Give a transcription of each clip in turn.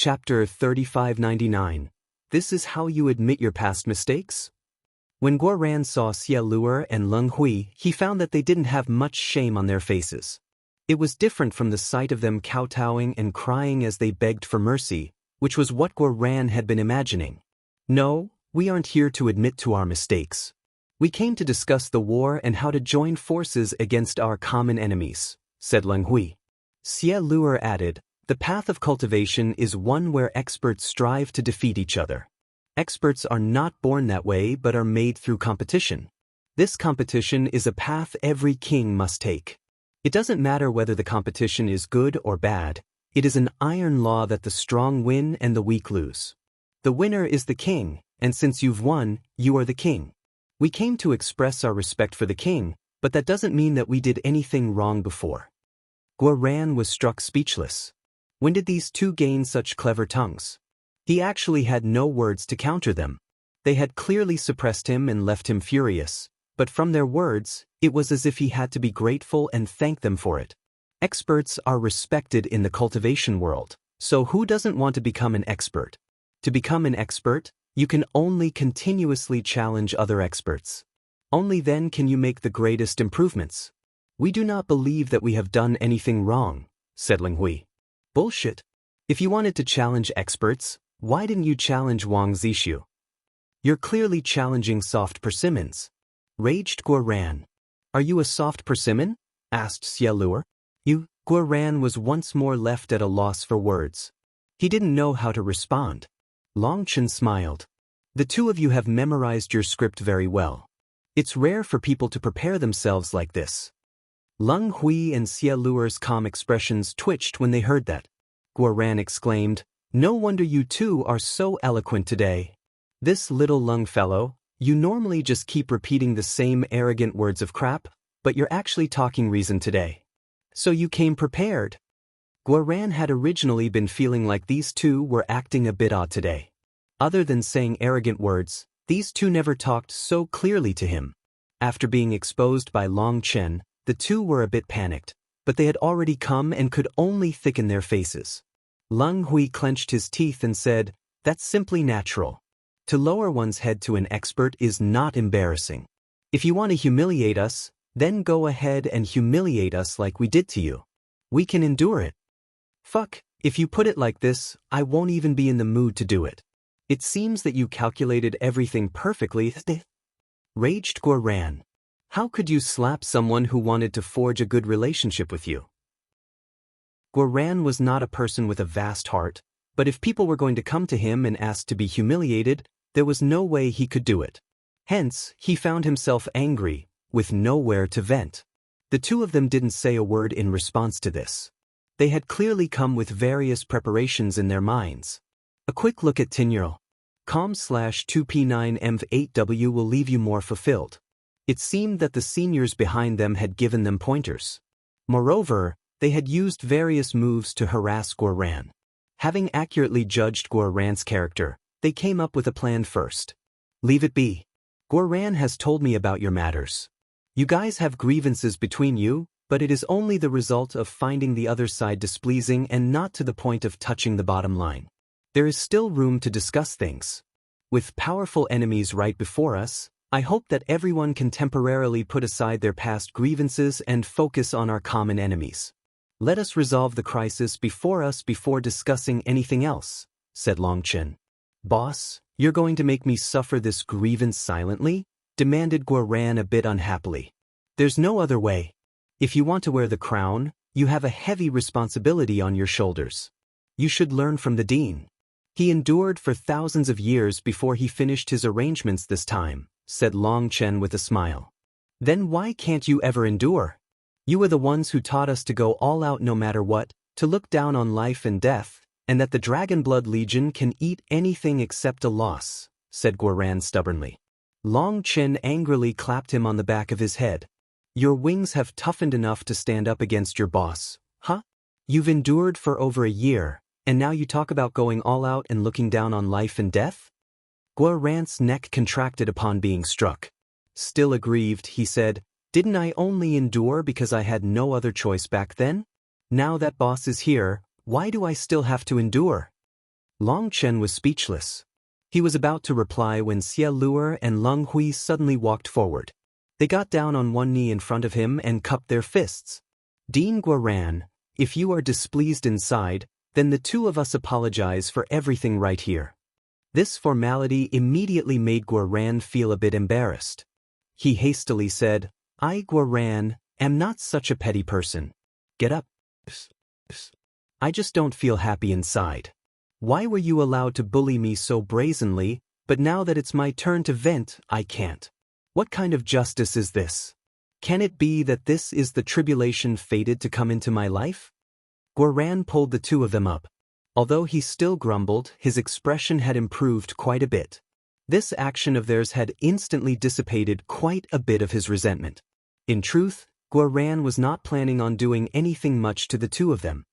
Chapter 3599. This is how you admit your past mistakes? When Guo Ran saw Xie Luer and Leng Hui, he found that they didn't have much shame on their faces. It was different from the sight of them kowtowing and crying as they begged for mercy, which was what Guo Ran had been imagining. No, we aren't here to admit to our mistakes. We came to discuss the war and how to join forces against our common enemies, said Leng Hui. Xie Luer added, the path of cultivation is one where experts strive to defeat each other. Experts are not born that way but are made through competition. This competition is a path every king must take. It doesn't matter whether the competition is good or bad, it is an iron law that the strong win and the weak lose. The winner is the king, and since you've won, you are the king. We came to express our respect for the king, but that doesn't mean that we did anything wrong before. Guo Ran was struck speechless. When did these two gain such clever tongues? He actually had no words to counter them. They had clearly suppressed him and left him furious, but from their words, it was as if he had to be grateful and thank them for it. Experts are respected in the cultivation world, so who doesn't want to become an expert? To become an expert, you can only continuously challenge other experts. Only then can you make the greatest improvements. We do not believe that we have done anything wrong, said Leng Hui. Bullshit. If you wanted to challenge experts, why didn't you challenge Wang Zishu? You're clearly challenging soft persimmons. Raged Guo Ran. Are you a soft persimmon? Asked Xie Luer. Guo Ran was once more left at a loss for words. He didn't know how to respond. Long Chen smiled. The two of you have memorized your script very well. It's rare for people to prepare themselves like this. Leng Hui and Xie Luer's calm expressions twitched when they heard that. Guo Ran exclaimed, no wonder you two are so eloquent today. This little Leng fellow, you normally just keep repeating the same arrogant words of crap, but you're actually talking reason today. So you came prepared. Guo Ran had originally been feeling like these two were acting a bit odd today. Other than saying arrogant words, these two never talked so clearly to him. After being exposed by Long Chen, the two were a bit panicked, but they had already come and could only thicken their faces. Leng Hui clenched his teeth and said, that's simply natural. To lower one's head to an expert is not embarrassing. If you want to humiliate us, then go ahead and humiliate us like we did to you. We can endure it. Fuck, if you put it like this, I won't even be in the mood to do it. It seems that you calculated everything perfectly. Raged Guo Ran. How could you slap someone who wanted to forge a good relationship with you? Guo Ran was not a person with a vast heart, but if people were going to come to him and ask to be humiliated, there was no way he could do it. Hence, he found himself angry, with nowhere to vent. The two of them didn't say a word in response to this. They had clearly come with various preparations in their minds. A quick look at Tinyurl. Com/2P9MV8W will leave you more fulfilled. It seemed that the seniors behind them had given them pointers. Moreover, they had used various moves to harass Guo Ran. Having accurately judged Guo Ran's character, they came up with a plan first. Leave it be. Guo Ran has told me about your matters. You guys have grievances between you, but it is only the result of finding the other side displeasing and not to the point of touching the bottom line. There is still room to discuss things. With powerful enemies right before us, I hope that everyone can temporarily put aside their past grievances and focus on our common enemies. Let us resolve the crisis before us before discussing anything else, said Long Chen. Boss, you're going to make me suffer this grievance silently? Demanded Guo Ran a bit unhappily. There's no other way. If you want to wear the crown, you have a heavy responsibility on your shoulders. You should learn from the dean. He endured for thousands of years before he finished his arrangements this time, said Long Chen with a smile. Then why can't you ever endure? You are the ones who taught us to go all out no matter what, to look down on life and death, and that the Dragon Blood Legion can eat anything except a loss, said Guo Ran stubbornly. Long Chen angrily clapped him on the back of his head. Your wings have toughened enough to stand up against your boss, huh? You've endured for over a year, and now you talk about going all out and looking down on life and death? Guo Ran's neck contracted upon being struck. Still aggrieved, he said, didn't I only endure because I had no other choice back then? Now that boss is here, why do I still have to endure? Long Chen was speechless. He was about to reply when Xie Luer and Leng Hui suddenly walked forward. They got down on one knee in front of him and cupped their fists. Dean Guoran, if you are displeased inside, then the two of us apologize for everything right here. This formality immediately made Guoran feel a bit embarrassed. He hastily said, I, Guoran, am not such a petty person. Get up. I just don't feel happy inside. Why were you allowed to bully me so brazenly, but now that it's my turn to vent, I can't? What kind of justice is this? Can it be that this is the tribulation fated to come into my life? Guoran pulled the two of them up. Although he still grumbled, his expression had improved quite a bit. This action of theirs had instantly dissipated quite a bit of his resentment. In truth, Guoran was not planning on doing anything much to the two of them.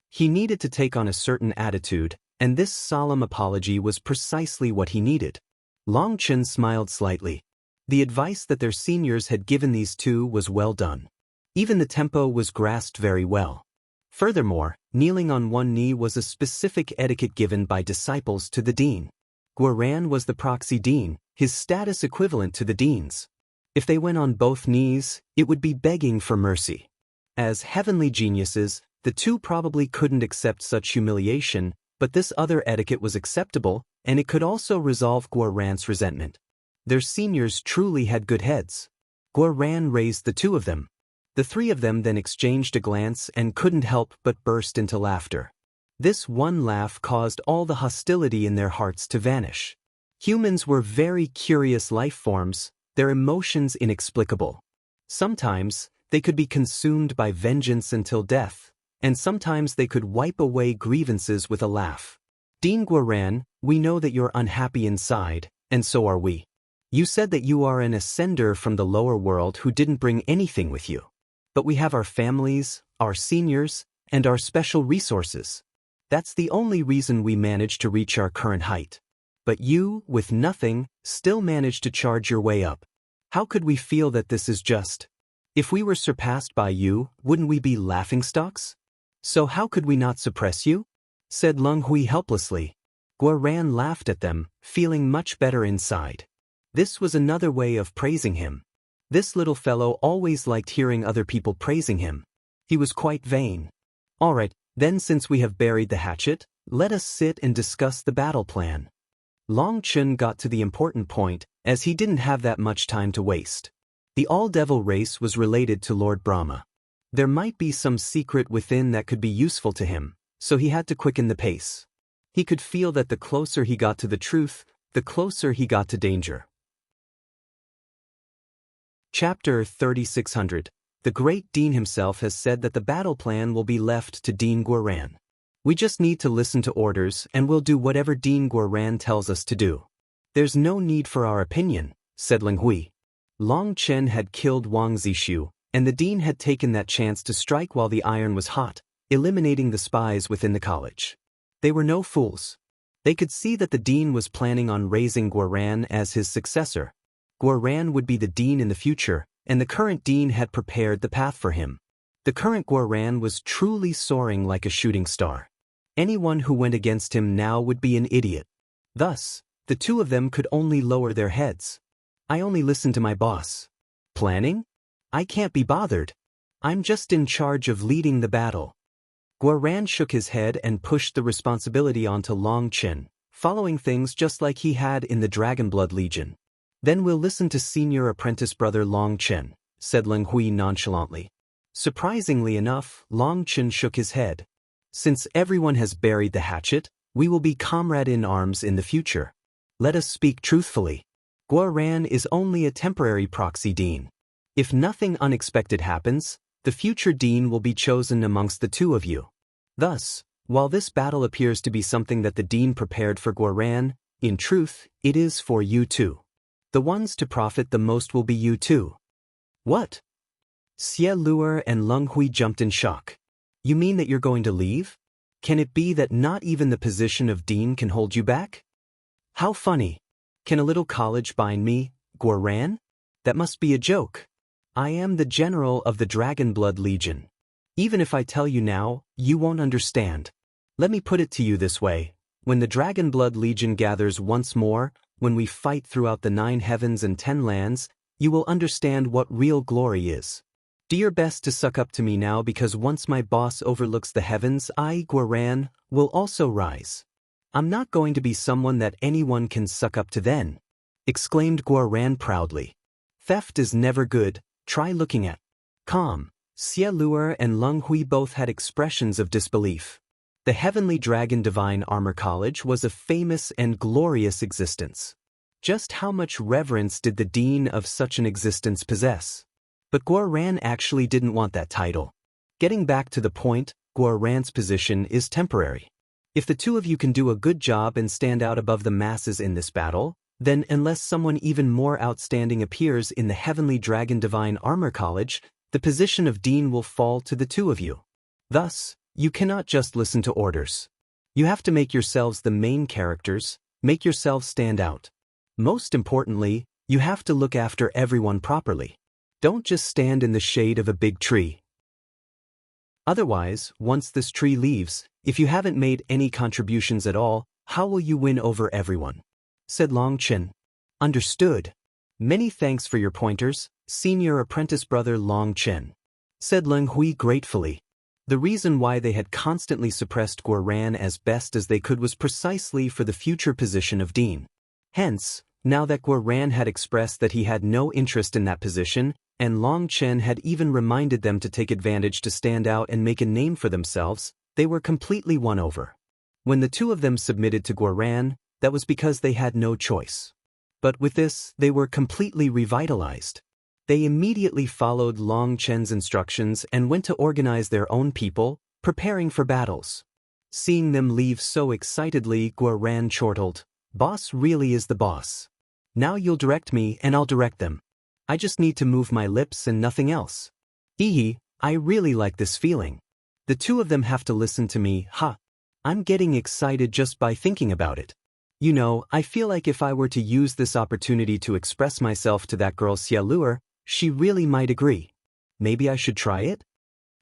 He needed to take on a certain attitude, and this solemn apology was precisely what he needed. Long Chen smiled slightly. The advice that their seniors had given these two was well done. Even the tempo was grasped very well. Furthermore, kneeling on one knee was a specific etiquette given by disciples to the dean. Guoran was the proxy dean, his status equivalent to the dean's. If they went on both knees, it would be begging for mercy. As heavenly geniuses, the two probably couldn't accept such humiliation, but this other etiquette was acceptable, and it could also resolve Guoran's resentment. Their seniors truly had good heads. Guoran raised the two of them. The three of them then exchanged a glance and couldn't help but burst into laughter. This one laugh caused all the hostility in their hearts to vanish. Humans were very curious life forms, their emotions inexplicable. Sometimes, they could be consumed by vengeance until death, and sometimes they could wipe away grievances with a laugh. Dean Guoran, we know that you're unhappy inside, and so are we. You said that you are an ascender from the lower world who didn't bring anything with you. But we have our families, our seniors, and our special resources. That's the only reason we managed to reach our current height. But you, with nothing, still managed to charge your way up. How could we feel that this is just? If we were surpassed by you, wouldn't we be laughingstocks? So how could we not suppress you? Said Leng Hui helplessly. Guoran laughed at them, feeling much better inside. This was another way of praising him. This little fellow always liked hearing other people praising him. He was quite vain. All right, then since we have buried the hatchet, let us sit and discuss the battle plan. Long Chen got to the important point, as he didn't have that much time to waste. The All-Devil race was related to Lord Brahma. There might be some secret within that could be useful to him, so he had to quicken the pace. He could feel that the closer he got to the truth, the closer he got to danger. Chapter 3600. The great Dean himself has said that the battle plan will be left to Dean Guoran. We just need to listen to orders and we'll do whatever Dean Guoran tells us to do. There's no need for our opinion, said Leng Hui. Long Chen had killed Wang Zixu, and the dean had taken that chance to strike while the iron was hot, eliminating the spies within the college. They were no fools. They could see that the dean was planning on raising Guoran as his successor. Guoran would be the dean in the future, and the current dean had prepared the path for him. The current Guoran was truly soaring like a shooting star. Anyone who went against him now would be an idiot. Thus, the two of them could only lower their heads. I only listen to my boss. Planning? I can't be bothered. I'm just in charge of leading the battle. Guoran shook his head and pushed the responsibility onto Long Chen, following things just like he had in the Dragonblood Legion. Then we'll listen to senior apprentice brother Long Chen, said Leng Hui nonchalantly. Surprisingly enough, Long Chen shook his head. Since everyone has buried the hatchet, we will be comrade in arms in the future. Let us speak truthfully. Guoran is only a temporary proxy dean. If nothing unexpected happens, the future dean will be chosen amongst the two of you. Thus, while this battle appears to be something that the dean prepared for Guoran, in truth, it is for you too. The ones to profit the most will be you too. What? Xie Luer and Leng Hui jumped in shock. You mean that you're going to leave? Can it be that not even the position of dean can hold you back? How funny. Can a little college bind me, Guoran? That must be a joke. I am the general of the Dragonblood Legion. Even if I tell you now, you won't understand. Let me put it to you this way. When the Dragon Blood Legion gathers once more, when we fight throughout the 9 heavens and 10 lands, you will understand what real glory is. Do your best to suck up to me now, because once my boss overlooks the heavens, I, Guoran, will also rise. I'm not going to be someone that anyone can suck up to then, exclaimed Guoran proudly. Theft is never good, try looking at. Calm. Xie Luer and Leng Hui both had expressions of disbelief. The Heavenly Dragon Divine Armor College was a famous and glorious existence. Just how much reverence did the dean of such an existence possess? But Guoran actually didn't want that title. Getting back to the point, Guoran's position is temporary. If the two of you can do a good job and stand out above the masses in this battle, then unless someone even more outstanding appears in the Heavenly Dragon Divine Armor College, the position of dean will fall to the two of you. Thus, you cannot just listen to orders. You have to make yourselves the main characters, make yourselves stand out. Most importantly, you have to look after everyone properly. Don't just stand in the shade of a big tree. Otherwise, once this tree leaves, if you haven't made any contributions at all, how will you win over everyone? Said Long Chen. Understood. Many thanks for your pointers, senior apprentice brother Long Chen, said Leng Hui gratefully. The reason why they had constantly suppressed Guoran as best as they could was precisely for the future position of dean. Hence, now that Guoran had expressed that he had no interest in that position, and Long Chen had even reminded them to take advantage to stand out and make a name for themselves, they were completely won over. When the two of them submitted to Guoran, that was because they had no choice. But with this, they were completely revitalized. They immediately followed Long Chen's instructions and went to organize their own people, preparing for battles. Seeing them leave so excitedly, Guoran chortled, "Boss really is the boss. Now you'll direct me and I'll direct them. I just need to move my lips and nothing else. Ehe, I really like this feeling. The two of them have to listen to me, ha. I'm getting excited just by thinking about it. You know, I feel like if I were to use this opportunity to express myself to that girl Xie Luer, she really might agree. Maybe I should try it?"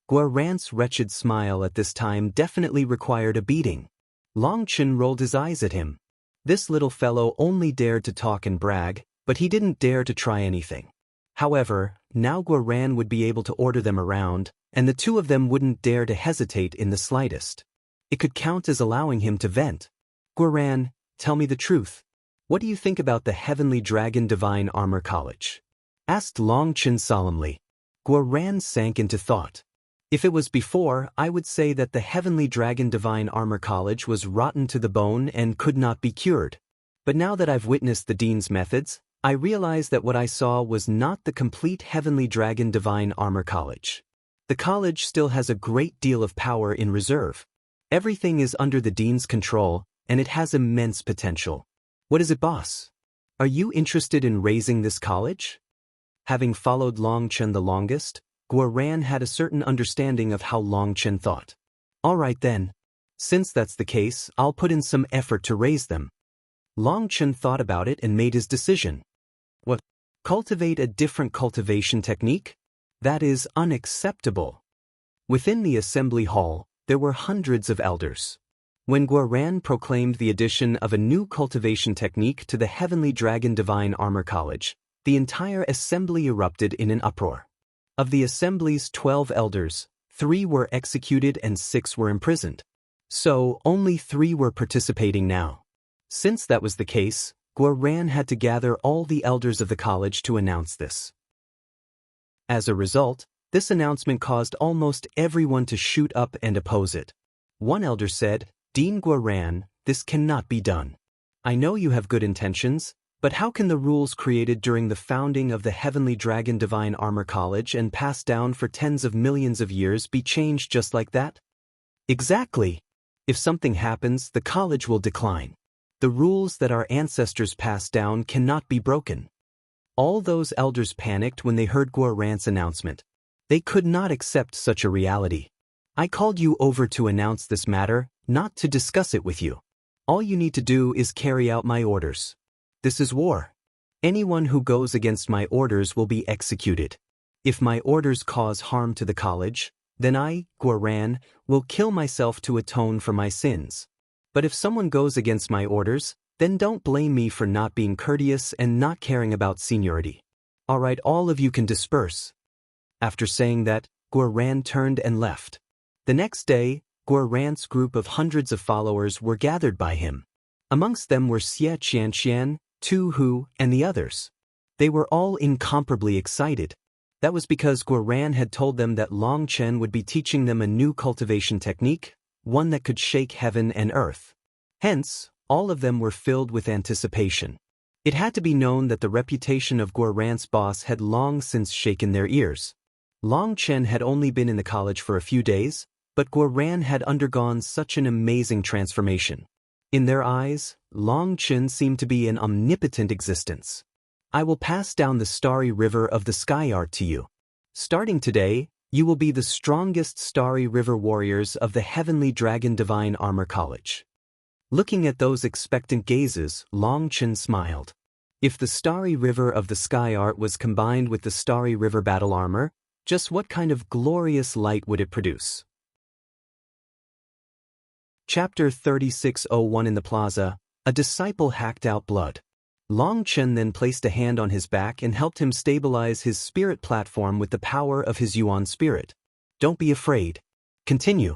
Guoran's wretched smile at this time definitely required a beating. Long Chen rolled his eyes at him. This little fellow only dared to talk and brag, but he didn't dare to try anything. However, now Guoran would be able to order them around, and the two of them wouldn't dare to hesitate in the slightest. It could count as allowing him to vent. "Guoran, tell me the truth. What do you think about the Heavenly Dragon Divine Armor College?" asked Long Chen solemnly. Guoran sank into thought. If it was before, I would say that the Heavenly Dragon Divine Armor College was rotten to the bone and could not be cured. But now that I've witnessed the dean's methods, I realize that what I saw was not the complete Heavenly Dragon Divine Armor College. The college still has a great deal of power in reserve. Everything is under the dean's control, and it has immense potential. What is it, boss? Are you interested in raising this college? Having followed Long Chen the longest, Guoran had a certain understanding of how Long Chen thought. All right then. Since that's the case, I'll put in some effort to raise them. Long Chen thought about it and made his decision. What? Cultivate a different cultivation technique? That is unacceptable. Within the assembly hall, there were hundreds of elders. When Guoran proclaimed the addition of a new cultivation technique to the Heavenly Dragon Divine Armor College, the entire assembly erupted in an uproar. Of the assembly's 12 elders, 3 were executed and 6 were imprisoned. So, only 3 were participating now. Since that was the case, Guoran had to gather all the elders of the college to announce this. As a result, this announcement caused almost everyone to shoot up and oppose it. One elder said, "Dean Guoran, this cannot be done. I know you have good intentions, but how can the rules created during the founding of the Heavenly Dragon Divine Armor College and passed down for tens of millions of years be changed just like that?" Exactly. If something happens, the college will decline. The rules that our ancestors passed down cannot be broken. All those elders panicked when they heard Guoran's announcement. They could not accept such a reality. I called you over to announce this matter, not to discuss it with you. All you need to do is carry out my orders. This is war. Anyone who goes against my orders will be executed. If my orders cause harm to the college, then I, Guoran, will kill myself to atone for my sins. But if someone goes against my orders, then don't blame me for not being courteous and not caring about seniority. Alright, all of you can disperse." After saying that, Guoran turned and left. The next day, Guoran's group of hundreds of followers were gathered by him. Amongst them were Xie Qianqian, Tu Hu, and the others. They were all incomparably excited. That was because Guoran had told them that Long Chen would be teaching them a new cultivation technique, one that could shake heaven and earth. Hence, all of them were filled with anticipation. It had to be known that the reputation of Guoran's boss had long since shaken their ears. Long Chen had only been in the college for a few days, but Guoran had undergone such an amazing transformation. In their eyes, Long Chen seemed to be an omnipotent existence. "I will pass down the starry river of the sky art to you. Starting today, you will be the strongest starry river warriors of the Heavenly Dragon Divine Armor College." Looking at those expectant gazes, Long Chen smiled. If the starry river of the sky art was combined with the starry river battle armor, just what kind of glorious light would it produce? Chapter 3601. In the plaza, a disciple hacked out blood. Long Chen then placed a hand on his back and helped him stabilize his spirit platform with the power of his Yuan spirit. "Don't be afraid. Continue.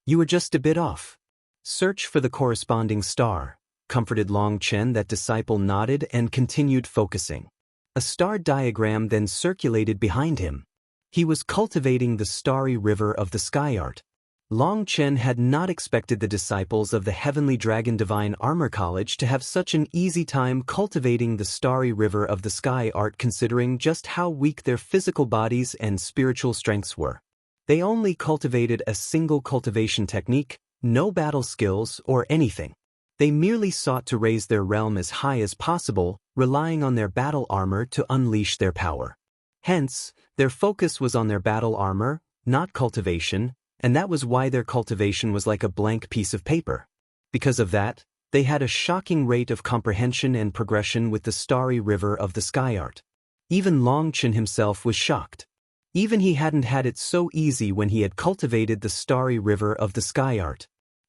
You were just a bit off. Search for the corresponding star," comforted Long Chen. That disciple nodded and continued focusing. A star diagram then circulated behind him. He was cultivating the starry river of the sky art. Long Chen had not expected the disciples of the Heavenly Dragon Divine Armor College to have such an easy time cultivating the starry river of the sky art, considering just how weak their physical bodies and spiritual strengths were. They only cultivated a single cultivation technique, no battle skills or anything. They merely sought to raise their realm as high as possible, relying on their battle armor to unleash their power. Hence, their focus was on their battle armor, not cultivation, and that was why their cultivation was like a blank piece of paper. Because of that, they had a shocking rate of comprehension and progression with the starry river of the sky art. Even Long Chen himself was shocked. Even he hadn't had it so easy when he had cultivated the starry river of the sky art.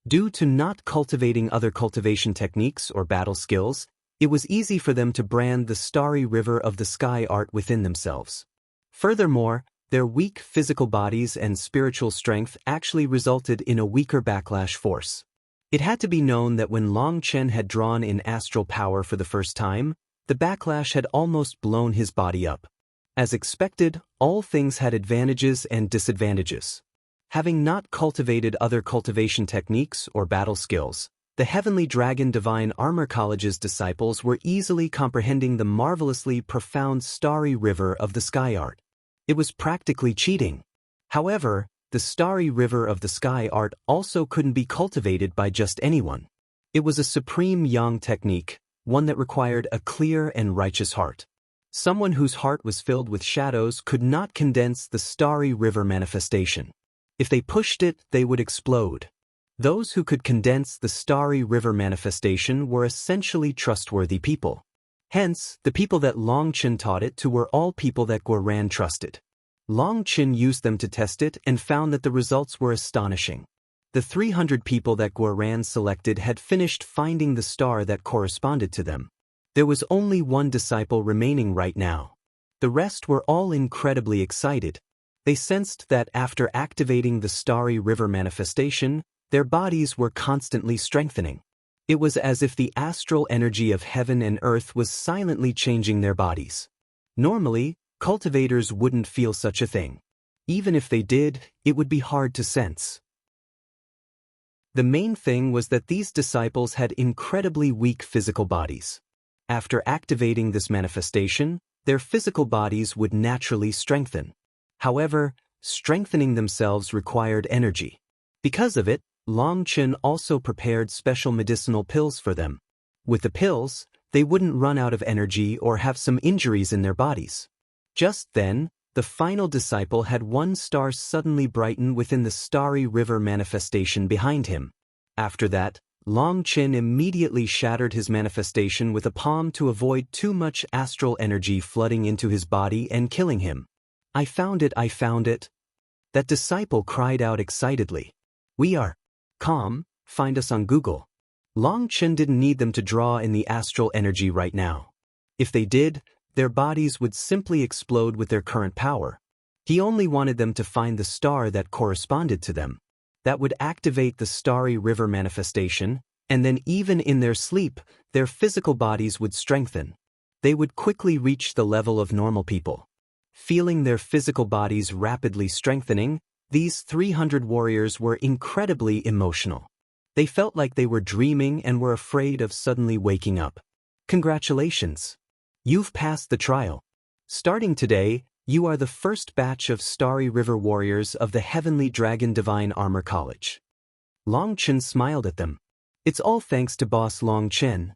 Due to not cultivating other cultivation techniques or battle skills, it was easy for them to brand the starry river of the sky art within themselves. Furthermore, their weak physical bodies and spiritual strength actually resulted in a weaker backlash force. It had to be known that when Long Chen had drawn in astral power for the first time, the backlash had almost blown his body up. As expected, all things had advantages and disadvantages. Having not cultivated other cultivation techniques or battle skills, the Heavenly Dragon Divine Armor College's disciples were easily comprehending the marvelously profound starry river of the sky art. It was practically cheating. However, the starry river of the sky art also couldn't be cultivated by just anyone. It was a supreme yang technique, one that required a clear and righteous heart. Someone whose heart was filled with shadows could not condense the starry river manifestation. If they pushed it, they would explode. Those who could condense the starry river manifestation were essentially trustworthy people. Hence, the people that Long Chen taught it to were all people that Guoran trusted. Long Chen used them to test it and found that the results were astonishing. The 300 people that Guoran selected had finished finding the star that corresponded to them. There was only one disciple remaining right now. The rest were all incredibly excited. They sensed that after activating the starry river manifestation, their bodies were constantly strengthening. It was as if the astral energy of heaven and earth was silently changing their bodies. Normally, cultivators wouldn't feel such a thing. Even if they did, it would be hard to sense. The main thing was that these disciples had incredibly weak physical bodies. After activating this manifestation, their physical bodies would naturally strengthen. However, strengthening themselves required energy. Because of it, Long Chen also prepared special medicinal pills for them. With the pills, they wouldn't run out of energy or have some injuries in their bodies. Just then, the final disciple had one star suddenly brighten within the starry river manifestation behind him. After that, Long Chen immediately shattered his manifestation with a palm to avoid too much astral energy flooding into his body and killing him. I found it. That disciple cried out excitedly. "We are calm, find us on Google." Long Chen didn't need them to draw in the astral energy right now. If they did, their bodies would simply explode with their current power. He only wanted them to find the star that corresponded to them. That would activate the starry river manifestation, and then even in their sleep, their physical bodies would strengthen. They would quickly reach the level of normal people. Feeling their physical bodies rapidly strengthening, these 300 warriors were incredibly emotional. They felt like they were dreaming and were afraid of suddenly waking up. Congratulations! You've passed the trial. Starting today, you are the first batch of Starry River Warriors of the Heavenly Dragon Divine Armor College. Long Chen smiled at them. It's all thanks to Boss Long Chen.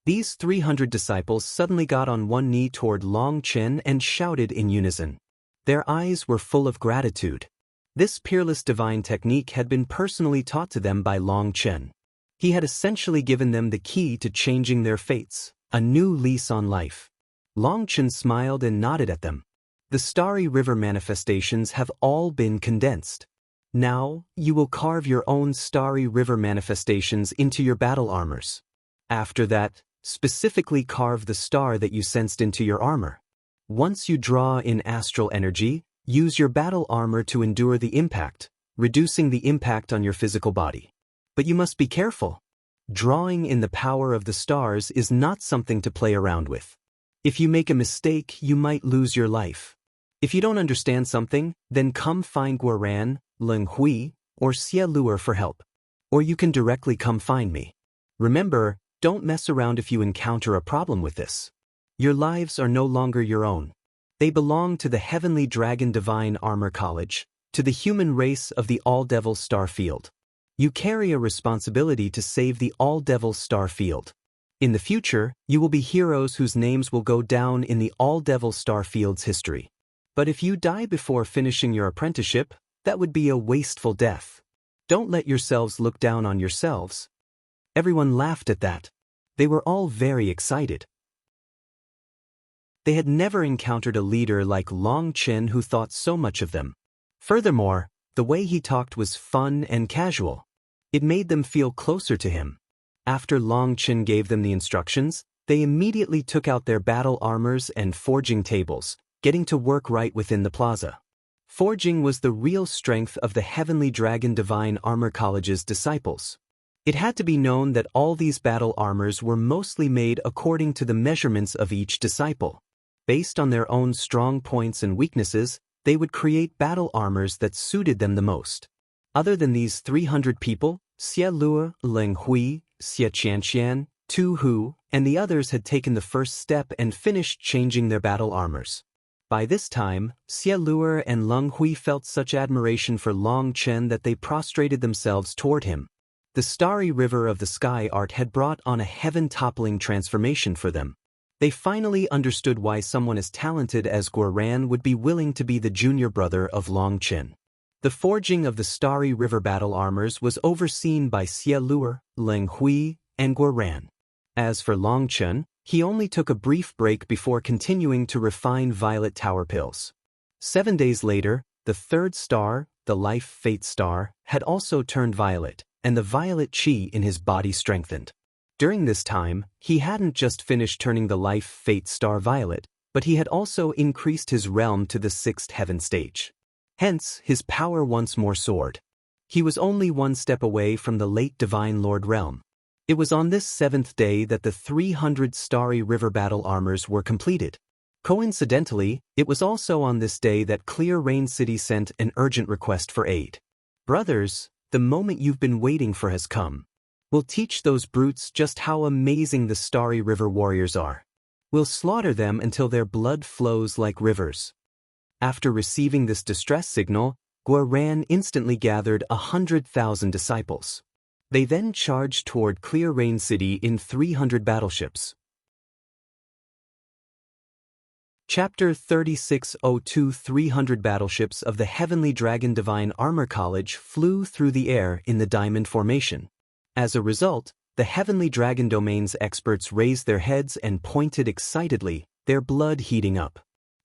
These 300 disciples suddenly got on one knee toward Long Chen and shouted in unison. Their eyes were full of gratitude. This peerless divine technique had been personally taught to them by Long Chen. He had essentially given them the key to changing their fates, a new lease on life. Long Chen smiled and nodded at them. The Starry River manifestations have all been condensed. Now, you will carve your own Starry River manifestations into your battle armors. After that, specifically carve the star that you sensed into your armor. Once you draw in astral energy, use your battle armor to endure the impact, reducing the impact on your physical body. But you must be careful. Drawing in the power of the stars is not something to play around with. If you make a mistake, you might lose your life. If you don't understand something, then come find Guoran, Leng Hui, or Xie Luer for help. Or you can directly come find me. Remember, don't mess around if you encounter a problem with this. Your lives are no longer your own. They belong to the Heavenly Dragon Divine Armor College, to the human race of the All-Devil Star Field. You carry a responsibility to save the All-Devil Star Field. In the future, you will be heroes whose names will go down in the All-Devil Star Field's history. But if you die before finishing your apprenticeship, that would be a wasteful death. Don't let yourselves look down on yourselves. Everyone laughed at that. They were all very excited. They had never encountered a leader like Long Chen who thought so much of them. Furthermore, the way he talked was fun and casual. It made them feel closer to him. After Long Chen gave them the instructions, they immediately took out their battle armors and forging tables, getting to work right within the plaza. Forging was the real strength of the Heavenly Dragon Divine Armor College's disciples. It had to be known that all these battle armors were mostly made according to the measurements of each disciple. Based on their own strong points and weaknesses, they would create battle armors that suited them the most. Other than these 300 people, Xie Luo, Leng Hui, Xie Qianqian, Tu Hu, and the others had taken the first step and finished changing their battle armors. By this time, Xie Luo and Leng Hui felt such admiration for Long Chen that they prostrated themselves toward him. The Starry River of the Sky art had brought on a heaven-toppling transformation for them. They finally understood why someone as talented as Guoran would be willing to be the junior brother of Long Chen. The forging of the Starry River battle armors was overseen by Xie Luo, Leng Hui, and Guoran. As for Long Chen, he only took a brief break before continuing to refine Violet Tower pills. 7 days later, the third star, the Life Fate star, had also turned violet, and the violet chi in his body strengthened. During this time, he hadn't just finished turning the Life Fate star violet, but he had also increased his realm to the 6th heaven stage. Hence, his power once more soared. He was only one step away from the late Divine Lord realm. It was on this 7th day that the 300 Starry River battle armors were completed. Coincidentally, it was also on this day that Clear Rain City sent an urgent request for aid. Brothers, the moment you've been waiting for has come. We'll teach those brutes just how amazing the Starry River warriors are. We'll slaughter them until their blood flows like rivers. After receiving this distress signal, Guoran instantly gathered 100,000 disciples. They then charged toward Clear Rain City in 300 battleships. Chapter 3602 300 battleships of the Heavenly Dragon Divine Armor College flew through the air in the Diamond Formation. As a result, the Heavenly Dragon Domain's experts raised their heads and pointed excitedly, their blood heating up.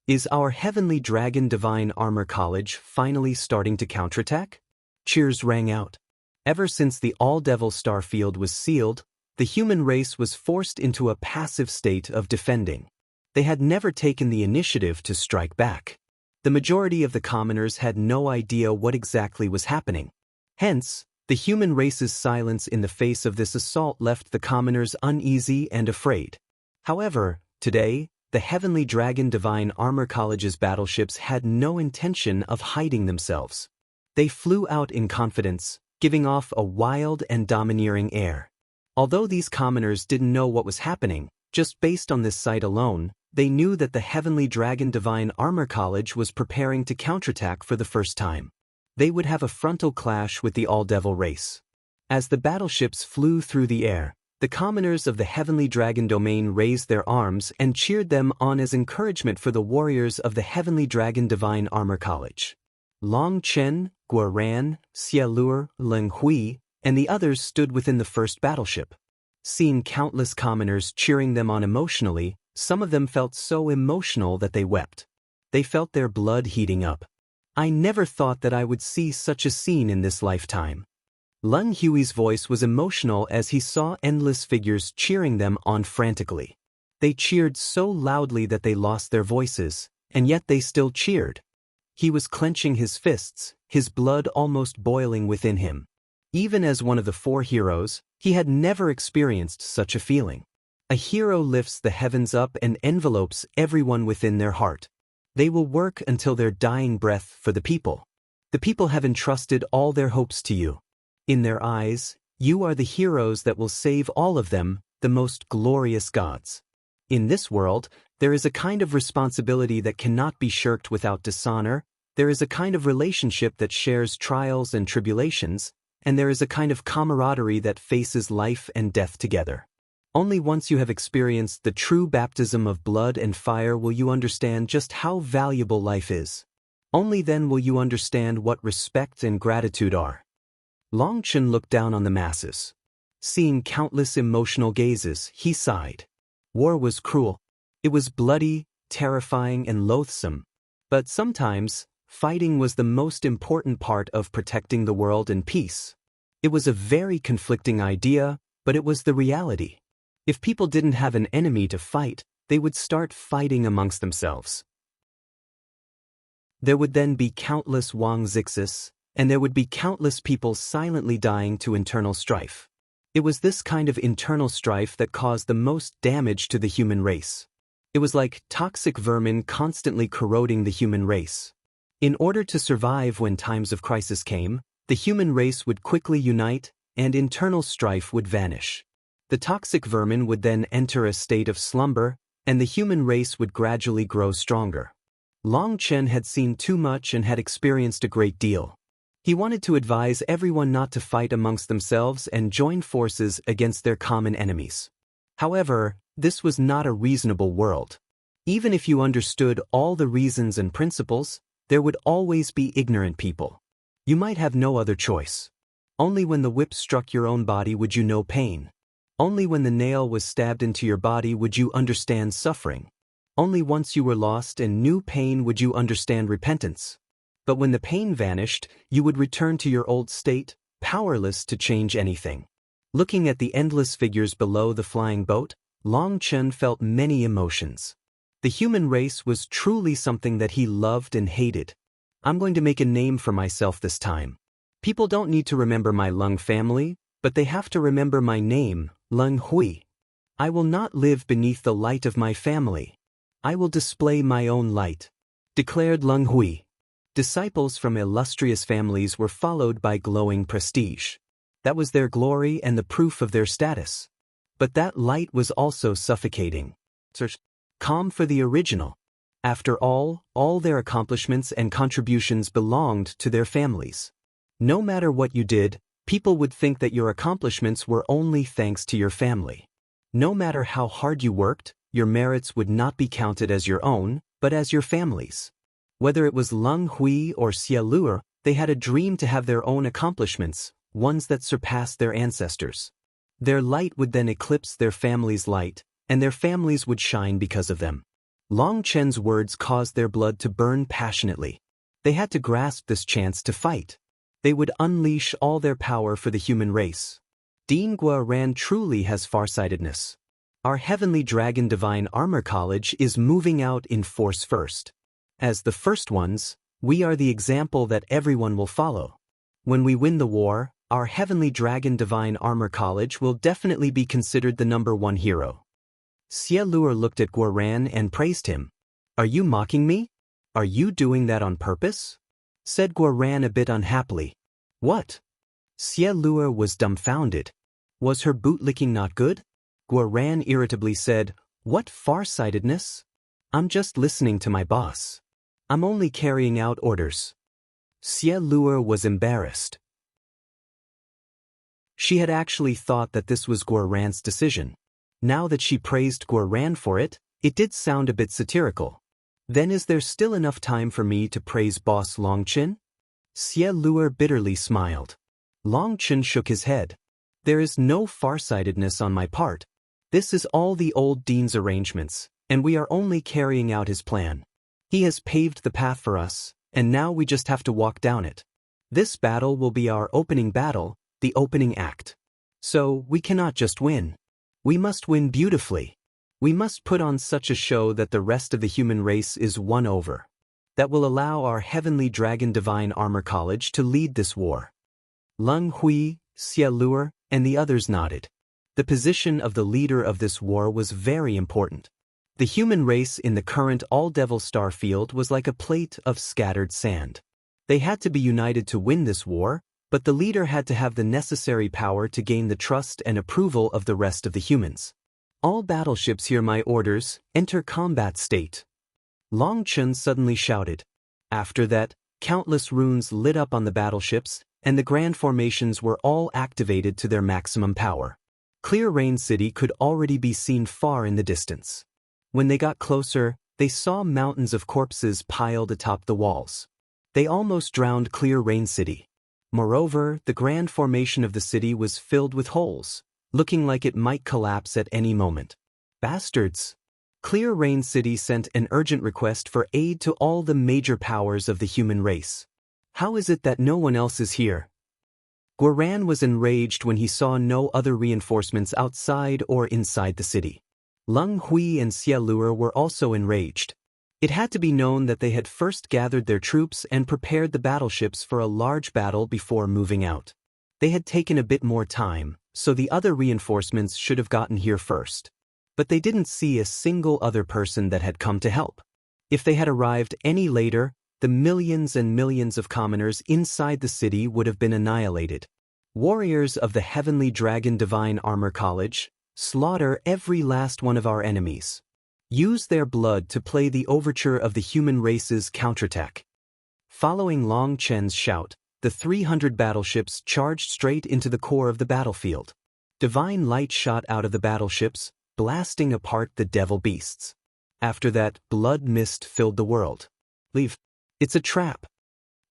Is our Heavenly Dragon Divine Armor College finally starting to counterattack? Cheers rang out. Ever since the All-Devil Starfield was sealed, the human race was forced into a passive state of defending. They had never taken the initiative to strike back. The majority of the commoners had no idea what exactly was happening. Hence, the human race's silence in the face of this assault left the commoners uneasy and afraid. However, today, the Heavenly Dragon Divine Armor College's battleships had no intention of hiding themselves. They flew out in confidence, giving off a wild and domineering air. Although these commoners didn't know what was happening, just based on this sight alone, they knew that the Heavenly Dragon Divine Armor College was preparing to counterattack for the first time. They would have a frontal clash with the All-Devil race. As the battleships flew through the air, the commoners of the Heavenly Dragon Domain raised their arms and cheered them on as encouragement for the warriors of the Heavenly Dragon Divine Armor College. Long Chen, Guoran, Xie Luer, Leng Hui, and the others stood within the first battleship. Seeing countless commoners cheering them on emotionally, some of them felt so emotional that they wept. They felt their blood heating up. I never thought that I would see such a scene in this lifetime. Leng Hui's voice was emotional as he saw endless figures cheering them on frantically. They cheered so loudly that they lost their voices, and yet they still cheered. He was clenching his fists, his blood almost boiling within him. Even as one of the four heroes, he had never experienced such a feeling. A hero lifts the heavens up and envelopes everyone within their heart. They will work until their dying breath for the people. The people have entrusted all their hopes to you. In their eyes, you are the heroes that will save all of them, the most glorious gods. In this world, there is a kind of responsibility that cannot be shirked without dishonor, there is a kind of relationship that shares trials and tribulations, and there is a kind of camaraderie that faces life and death together. Only once you have experienced the true baptism of blood and fire will you understand just how valuable life is. Only then will you understand what respect and gratitude are. Long Chen looked down on the masses. Seeing countless emotional gazes, he sighed. War was cruel. It was bloody, terrifying, and loathsome. But sometimes, fighting was the most important part of protecting the world and peace. It was a very conflicting idea, but it was the reality. If people didn't have an enemy to fight, they would start fighting amongst themselves. There would then be countless Wang Zixis, and there would be countless people silently dying to internal strife. It was this kind of internal strife that caused the most damage to the human race. It was like toxic vermin constantly corroding the human race. In order to survive when times of crisis came, the human race would quickly unite, and internal strife would vanish. The toxic vermin would then enter a state of slumber, and the human race would gradually grow stronger. Long Chen had seen too much and had experienced a great deal. He wanted to advise everyone not to fight amongst themselves and join forces against their common enemies. However, this was not a reasonable world. Even if you understood all the reasons and principles, there would always be ignorant people. You might have no other choice. Only when the whip struck your own body would you know pain. Only when the nail was stabbed into your body would you understand suffering. Only once you were lost and knew pain would you understand repentance. But when the pain vanished, you would return to your old state, powerless to change anything. Looking at the endless figures below the flying boat, Long Chen felt many emotions. The human race was truly something that he loved and hated. I'm going to make a name for myself this time. People don't need to remember my Leng family, but they have to remember my name, Leng Hui. I will not live beneath the light of my family. I will display my own light, declared Leng Hui. Disciples from illustrious families were followed by glowing prestige. That was their glory and the proof of their status. But that light was also suffocating. Calm for the original. After all their accomplishments and contributions belonged to their families. No matter what you did, people would think that your accomplishments were only thanks to your family. No matter how hard you worked, your merits would not be counted as your own, but as your family's. Whether it was Leng Hui or Xie Luer, they had a dream to have their own accomplishments, ones that surpassed their ancestors. Their light would then eclipse their family's light, and their families would shine because of them. Long Chen's words caused their blood to burn passionately. They had to grasp this chance to fight. They would unleash all their power for the human race. Dean Guoran truly has farsightedness. Our Heavenly Dragon Divine Armor College is moving out in force first. As the first ones, we are the example that everyone will follow. When we win the war, our Heavenly Dragon Divine Armor College will definitely be considered the #1 hero. Xie Luer looked at Guoran and praised him. Are you mocking me? Are you doing that on purpose? Said Guoran a bit unhappily. What? Xie Luer was dumbfounded. Was her bootlicking not good? Guoran irritably said, What farsightedness? I'm just listening to my boss. I'm only carrying out orders. Xie Luer was embarrassed. She had actually thought that this was Guoran's decision. Now that she praised Guoran for it, it did sound a bit satirical. Then is there still enough time for me to praise boss Longchen? Xie Luer bitterly smiled. Longchen shook his head. There is no farsightedness on my part. This is all the old dean's arrangements, and we are only carrying out his plan. He has paved the path for us, and now we just have to walk down it. This battle will be our opening battle, the opening act. So, we cannot just win. We must win beautifully. We must put on such a show that the rest of the human race is won over. That will allow our Heavenly Dragon Divine Armor College to lead this war. Leng Hui, Xie Luer, and the others nodded. The position of the leader of this war was very important. The human race in the current All-Devil Star field was like a plate of scattered sand. They had to be united to win this war, but the leader had to have the necessary power to gain the trust and approval of the rest of the humans. All battleships hear my orders, enter combat state. Longchen suddenly shouted. After that, countless runes lit up on the battleships, and the grand formations were all activated to their maximum power. Clear Rain City could already be seen far in the distance. When they got closer, they saw mountains of corpses piled atop the walls. They almost drowned Clear Rain City. Moreover, the grand formation of the city was filled with holes, looking like it might collapse at any moment. Bastards! Clear Rain City sent an urgent request for aid to all the major powers of the human race. How is it that no one else is here? Guoran was enraged when he saw no other reinforcements outside or inside the city. Leng Hui and Xie Luer were also enraged. It had to be known that they had first gathered their troops and prepared the battleships for a large battle before moving out. They had taken a bit more time, so the other reinforcements should have gotten here first. But they didn't see a single other person that had come to help. If they had arrived any later, the millions and millions of commoners inside the city would have been annihilated. Warriors of the Heavenly Dragon Divine Armor College, slaughter every last one of our enemies. Use their blood to play the overture of the human race's counterattack. Following Long Chen's shout, the 300 battleships charged straight into the core of the battlefield. Divine light shot out of the battleships, blasting apart the devil beasts. After that, blood mist filled the world. Leave. It's a trap.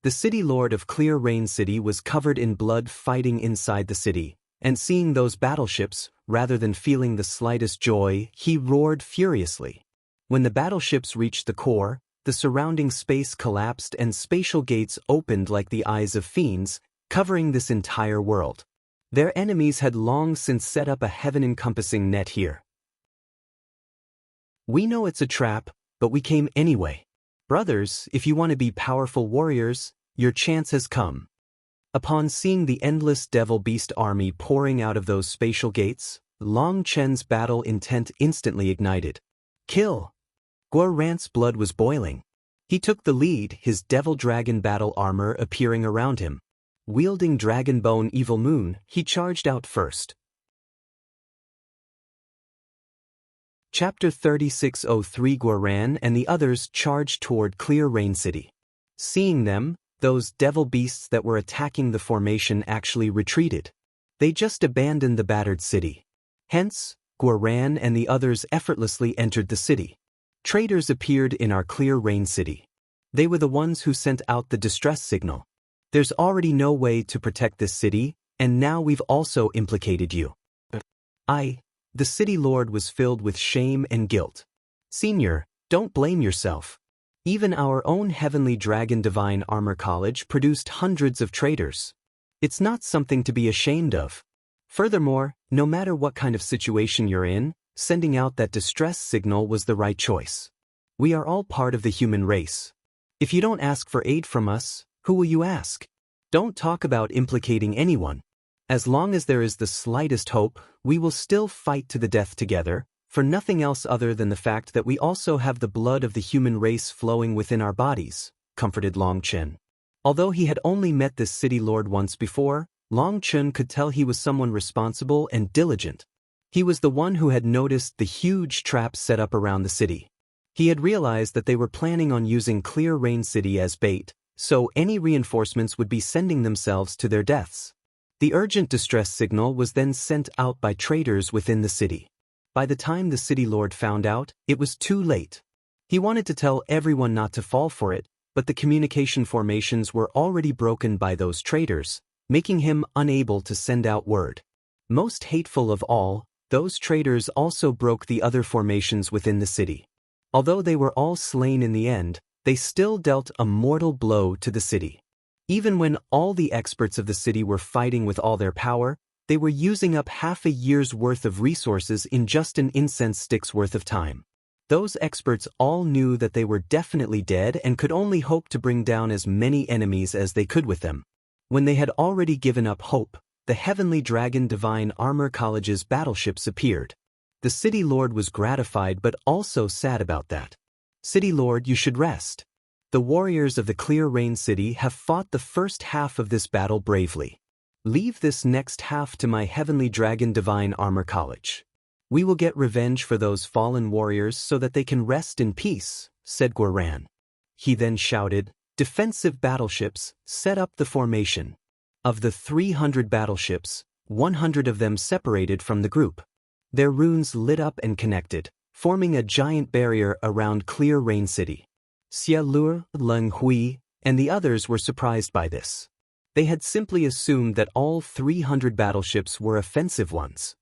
The city lord of Clear Rain City was covered in blood fighting inside the city, and seeing those battleships, rather than feeling the slightest joy, he roared furiously. When the battleships reached the core, the surrounding space collapsed and spatial gates opened like the eyes of fiends, covering this entire world. Their enemies had long since set up a heaven-encompassing net here. We know it's a trap, but we came anyway. Brothers, if you want to be powerful warriors, your chance has come. Upon seeing the endless devil beast army pouring out of those spatial gates, Long Chen's battle intent instantly ignited. Kill! Guoran's blood was boiling. He took the lead, his devil dragon battle armor appearing around him. Wielding Dragon Bone Evil Moon, he charged out first. Chapter 3603 Guoran and the others charged toward Clear Rain City. Seeing them, those devil beasts that were attacking the formation actually retreated. They just abandoned the battered city. Hence, Guoran and the others effortlessly entered the city. Traitors appeared in our Clear Rain City. They were the ones who sent out the distress signal. There's already no way to protect this city, and now we've also implicated you. The city lord was filled with shame and guilt. Senior, Don't blame yourself. Even our own Heavenly Dragon Divine Armor College produced hundreds of traitors. It's not something to be ashamed of. Furthermore, no matter what kind of situation you're in, sending out that distress signal was the right choice. We are all part of the human race. If you don't ask for aid from us, who will you ask? Don't talk about implicating anyone. As long as there is the slightest hope, we will still fight to the death together, for nothing else other than the fact that we also have the blood of the human race flowing within our bodies, comforted Long Chen. Although he had only met this city lord once before, Long Chen could tell he was someone responsible and diligent. He was the one who had noticed the huge traps set up around the city. He had realized that they were planning on using Clear Rain City as bait, so any reinforcements would be sending themselves to their deaths. The urgent distress signal was then sent out by traitors within the city. By the time the city lord found out, it was too late. He wanted to tell everyone not to fall for it, but the communication formations were already broken by those traitors, making him unable to send out word. Most hateful of all, those traitors also broke the other formations within the city. Although they were all slain in the end, they still dealt a mortal blow to the city. Even when all the experts of the city were fighting with all their power, they were using up half a year's worth of resources in just an incense stick's worth of time. Those experts all knew that they were definitely dead and could only hope to bring down as many enemies as they could with them. When they had already given up hope, the Heavenly Dragon Divine Armor College's battleships appeared. The City Lord was gratified but also sad about that. City Lord, you should rest. The warriors of the Clear Rain City have fought the first half of this battle bravely. Leave this next half to my Heavenly Dragon Divine Armor College. We will get revenge for those fallen warriors so that they can rest in peace, said Guoran. He then shouted, defensive battleships, set up the formation. Of the 300 battleships, 100 of them separated from the group. Their runes lit up and connected, forming a giant barrier around Clear Rain City. Xie Luo, Leng Hui, and the others were surprised by this. They had simply assumed that all 300 battleships were offensive ones.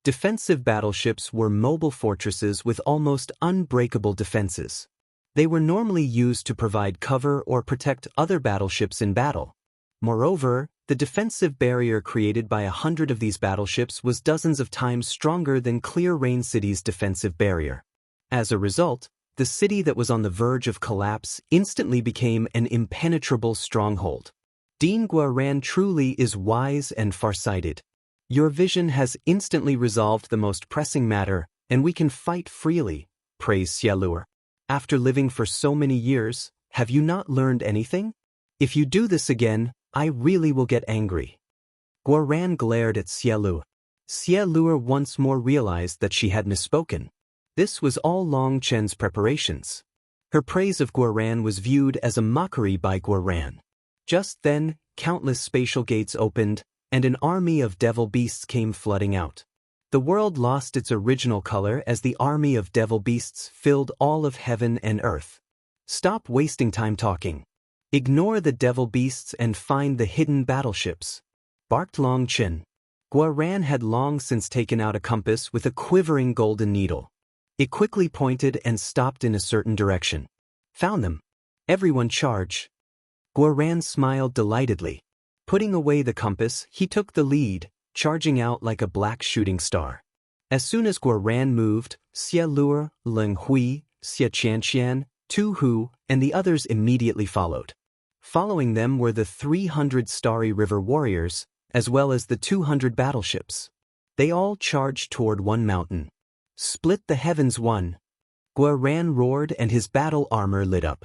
Defensive battleships were mobile fortresses with almost unbreakable defenses. They were normally used to provide cover or protect other battleships in battle. Moreover, the defensive barrier created by 100 of these battleships was dozens of times stronger than Clear Rain City's defensive barrier. As a result, the city that was on the verge of collapse instantly became an impenetrable stronghold. Dean Guoran truly is wise and farsighted. Your vision has instantly resolved the most pressing matter, and we can fight freely, praised Xie Luo. After living for so many years, have you not learned anything? If you do this again, I really will get angry. Guoran glared at Xie Luo. Xie Luo once more realized that she had misspoken. This was all Long Chen's preparations. Her praise of Guoran was viewed as a mockery by Guoran. Just then, countless spatial gates opened, and an army of devil beasts came flooding out. The world lost its original color as the army of devil beasts filled all of heaven and earth. Stop wasting time talking. Ignore the devil beasts and find the hidden battleships, barked Long Chen. Guoran had long since taken out a compass with a quivering golden needle. It quickly pointed and stopped in a certain direction. Found them. Everyone charge. Guoran smiled delightedly. Putting away the compass, he took the lead, charging out like a black shooting star. As soon as Guoran moved, Xie Luo, Leng Hui, Xie Qianqian, Tu Hu, and the others immediately followed. Following them were the 300 Starry River warriors, as well as the 200 battleships. They all charged toward one mountain. Split the heavens one. Guoran roared and his battle armor lit up.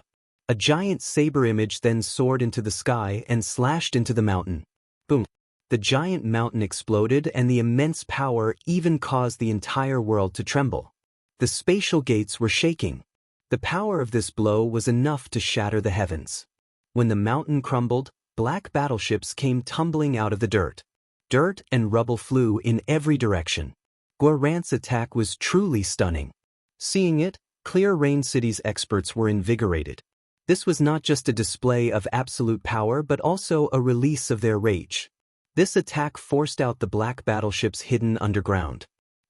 A giant saber image then soared into the sky and slashed into the mountain. Boom! The giant mountain exploded and the immense power even caused the entire world to tremble. The spatial gates were shaking. The power of this blow was enough to shatter the heavens. When the mountain crumbled, black battleships came tumbling out of the dirt. Dirt and rubble flew in every direction. Guoran's attack was truly stunning. Seeing it, Clear Rain City's experts were invigorated. This was not just a display of absolute power but also a release of their rage. This attack forced out the black battleships hidden underground.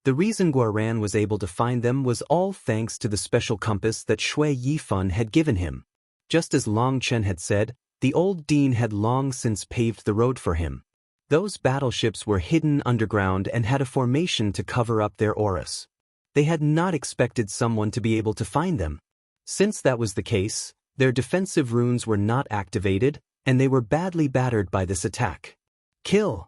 The reason Guoran was able to find them was all thanks to the special compass that Shui Yifan had given him. Just as Long Chen had said, the old dean had long since paved the road for him. Those battleships were hidden underground and had a formation to cover up their auras. They had not expected someone to be able to find them. Since that was the case, their defensive runes were not activated, and they were badly battered by this attack. Kill!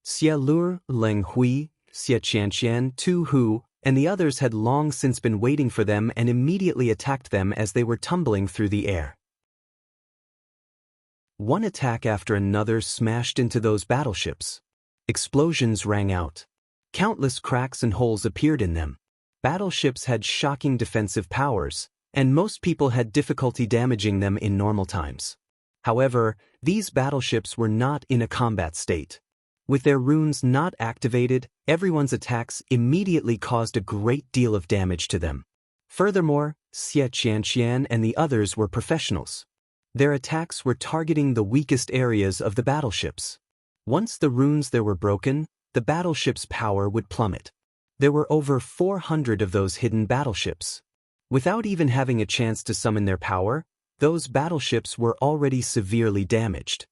Xie Luer, Leng Hui, Xie Qianqian, Tu Hu, and the others had long since been waiting for them and immediately attacked them as they were tumbling through the air. One attack after another smashed into those battleships. Explosions rang out. Countless cracks and holes appeared in them. Battleships had shocking defensive powers, and most people had difficulty damaging them in normal times. However, these battleships were not in a combat state. With their runes not activated, everyone's attacks immediately caused a great deal of damage to them. Furthermore, Xie Qianqian and the others were professionals. Their attacks were targeting the weakest areas of the battleships. Once the runes there were broken, the battleship's power would plummet. There were over 400 of those hidden battleships. Without even having a chance to summon their power, those battleships were already severely damaged.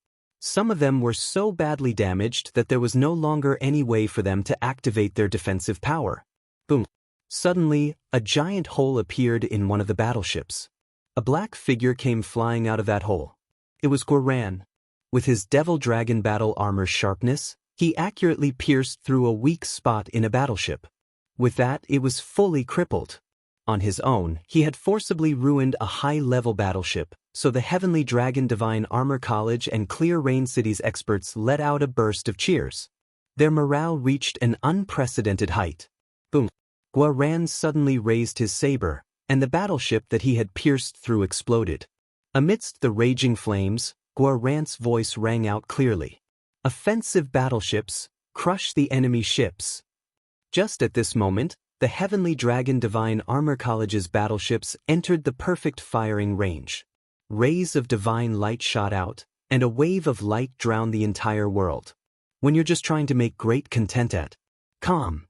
Some of them were so badly damaged that there was no longer any way for them to activate their defensive power. Boom! Suddenly, a giant hole appeared in one of the battleships. A black figure came flying out of that hole. It was Guoran. With his devil dragon battle armor sharpness, he accurately pierced through a weak spot in a battleship. With that, it was fully crippled. On his own, he had forcibly ruined a high-level battleship, so the Heavenly Dragon Divine Armor College and Clear Rain City's experts let out a burst of cheers. Their morale reached an unprecedented height. Boom! Guoran suddenly raised his saber, and the battleship that he had pierced through exploded. Amidst the raging flames, Guoran's voice rang out clearly. "Offensive battleships, crush the enemy ships." Just at this moment, the Heavenly Dragon Divine Armor College's battleships entered the perfect firing range. Rays of divine light shot out, and a wave of light drowned the entire world. When you're just trying to make great content at calm.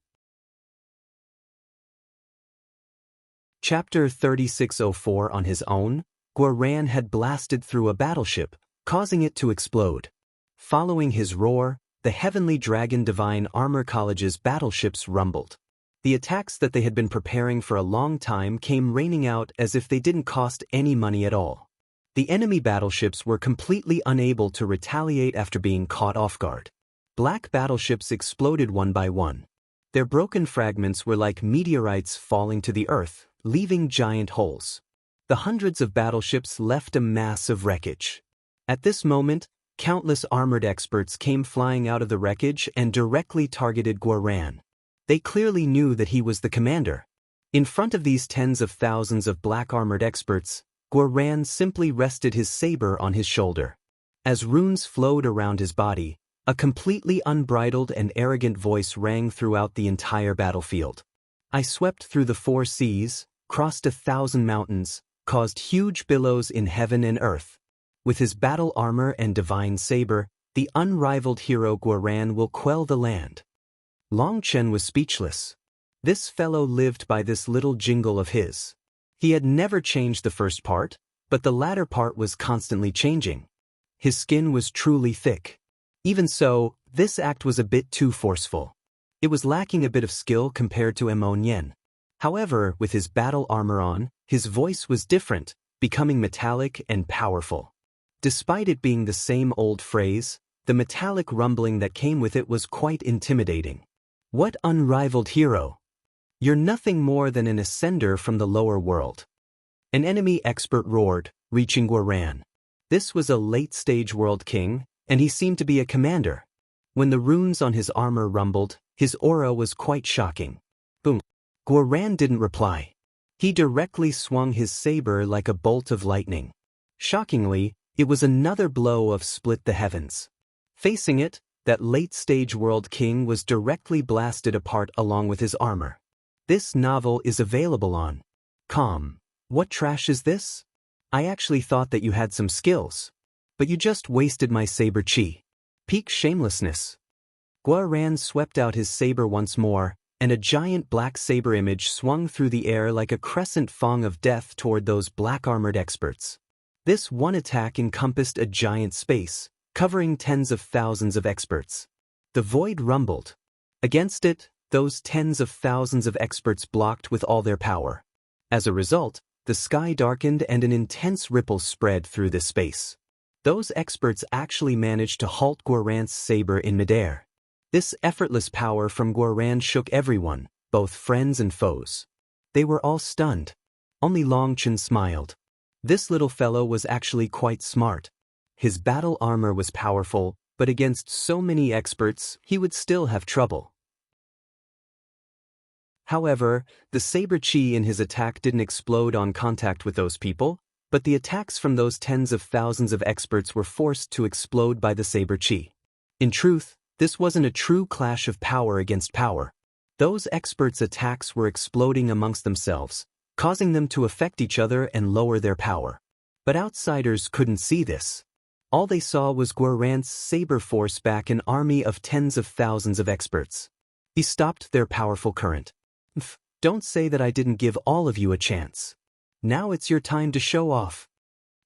Chapter 3604. On his own, Guoran had blasted through a battleship, causing it to explode. Following his roar, the Heavenly Dragon Divine Armor College's battleships rumbled. The attacks that they had been preparing for a long time came raining out as if they didn't cost any money at all. The enemy battleships were completely unable to retaliate after being caught off guard. Black battleships exploded one by one. Their broken fragments were like meteorites falling to the earth, leaving giant holes. The hundreds of battleships left a mass of wreckage. At this moment, countless armored experts came flying out of the wreckage and directly targeted Guoran. They clearly knew that he was the commander. In front of these tens of thousands of black armored experts, Guoran simply rested his saber on his shoulder. As runes flowed around his body, a completely unbridled and arrogant voice rang throughout the entire battlefield. "I swept through the 4 seas, crossed 1,000 mountains, caused huge billows in heaven and earth. With his battle armor and divine saber, the unrivaled hero Guoran will quell the land." Long Chen was speechless. This fellow lived by this little jingle of his. He had never changed the first part, but the latter part was constantly changing. His skin was truly thick. Even so, this act was a bit too forceful. It was lacking a bit of skill compared to Emonian. However, with his battle armor on, his voice was different, becoming metallic and powerful. Despite it being the same old phrase, the metallic rumbling that came with it was quite intimidating. "What unrivaled hero? You're nothing more than an ascender from the lower world." An enemy expert roared, reaching Guoran. This was a late-stage world king, and he seemed to be a commander. When the runes on his armor rumbled, his aura was quite shocking. Boom! Guoran didn't reply. He directly swung his saber like a bolt of lightning. Shockingly, it was another blow of split the heavens. Facing it, that late-stage world king was directly blasted apart along with his armor. This novel is available on Com. What trash is this? I actually thought that you had some skills. But you just wasted my saber chi. Peak shamelessness. Guoran swept out his saber once more, and a giant black saber image swung through the air like a crescent fong of death toward those black-armored experts. This one attack encompassed a giant space, covering tens of thousands of experts. The void rumbled. Against it, those tens of thousands of experts blocked with all their power. As a result, the sky darkened and an intense ripple spread through this space. Those experts actually managed to halt Guoran's saber in midair. This effortless power from Guoran shook everyone, both friends and foes. They were all stunned. Only Long Chen smiled. This little fellow was actually quite smart. His battle armor was powerful, but against so many experts, he would still have trouble. However, the saber chi in his attack didn't explode on contact with those people, but the attacks from those tens of thousands of experts were forced to explode by the saber chi. In truth, this wasn't a true clash of power against power. Those experts' attacks were exploding amongst themselves, causing them to affect each other and lower their power. But outsiders couldn't see this. All they saw was Guoran's saber force back an army of tens of thousands of experts. He stopped their powerful current. Don't say that I didn't give all of you a chance. Now it's your time to show off.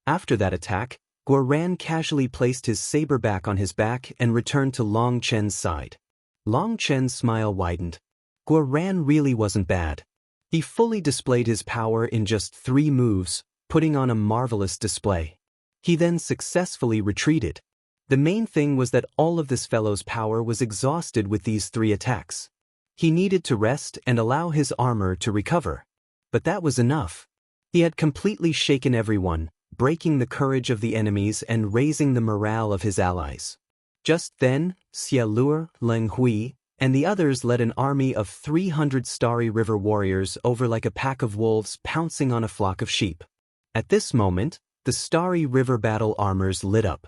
After that attack, Guoran casually placed his saber back on his back and returned to Long Chen's side. Long Chen's smile widened. Guoran really wasn't bad. He fully displayed his power in just 3 moves, putting on a marvelous display. He then successfully retreated. The main thing was that all of this fellow's power was exhausted with these 3 attacks. He needed to rest and allow his armor to recover. But that was enough. He had completely shaken everyone, breaking the courage of the enemies and raising the morale of his allies. Just then, Xie Luo, Leng Hui, and the others led an army of 300 Starry River warriors over like a pack of wolves pouncing on a flock of sheep. At this moment, the Starry River battle armors lit up.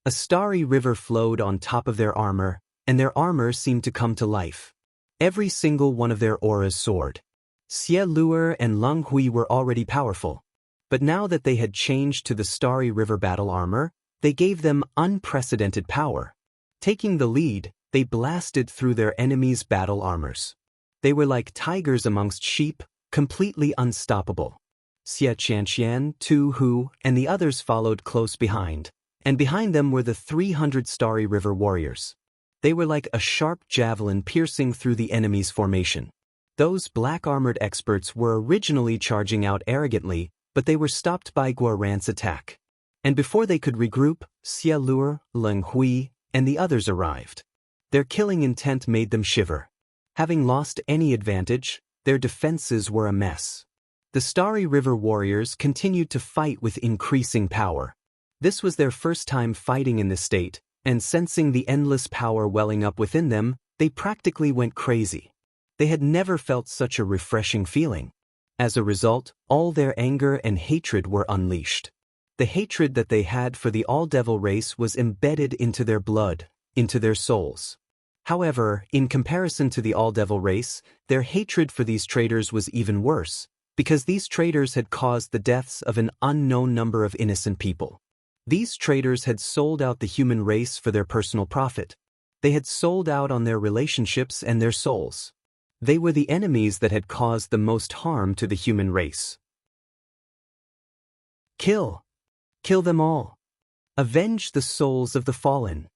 A starry river flowed on top of their armor, and their armor seemed to come to life. Every single one of their auras soared. Xie Luo and Leng Hui were already powerful. But now that they had changed to the Starry River battle armor, they gave them unprecedented power. Taking the lead, they blasted through their enemies' battle armors. They were like tigers amongst sheep, completely unstoppable. Xie Qianqian, Tu Hu, and the others followed close behind, and behind them were the 300 Starry River warriors. They were like a sharp javelin piercing through the enemy's formation. Those black-armored experts were originally charging out arrogantly, but they were stopped by Guoran's attack. And before they could regroup, Xie Luo, Leng Hui, and the others arrived. Their killing intent made them shiver. Having lost any advantage, their defenses were a mess. The Starry River warriors continued to fight with increasing power. This was their first time fighting in this state, and sensing the endless power welling up within them, they practically went crazy. They had never felt such a refreshing feeling. As a result, all their anger and hatred were unleashed. The hatred that they had for the All-Devil race was embedded into their blood, into their souls. However, in comparison to the All-Devil race, their hatred for these traitors was even worse, because these traitors had caused the deaths of an unknown number of innocent people. These traitors had sold out the human race for their personal profit. They had sold out on their relationships and their souls. They were the enemies that had caused the most harm to the human race. Kill. Kill them all. Avenge the souls of the fallen.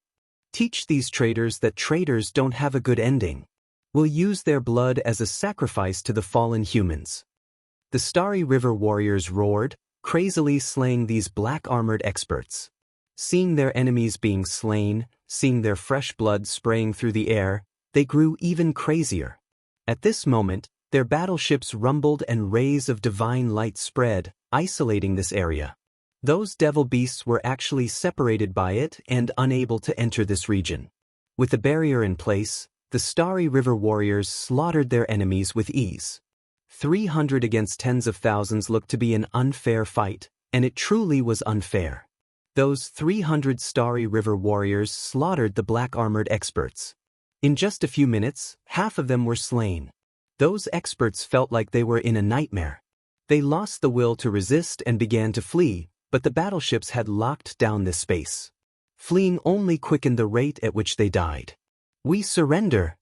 Teach these traitors that traitors don't have a good ending. We'll use their blood as a sacrifice to the fallen humans. The Starry River warriors roared, crazily slaying these black-armored experts. Seeing their enemies being slain, seeing their fresh blood spraying through the air, they grew even crazier. At this moment, their battleships rumbled and rays of divine light spread, isolating this area. Those devil beasts were actually separated by it and unable to enter this region. With the barrier in place, the Starry River warriors slaughtered their enemies with ease. 300 against tens of thousands looked to be an unfair fight, and it truly was unfair. Those 300 Starry River warriors slaughtered the black-armored experts. In just a few minutes, half of them were slain. Those experts felt like they were in a nightmare. They lost the will to resist and began to flee, but the battleships had locked down this space. Fleeing only quickened the rate at which they died. We surrender.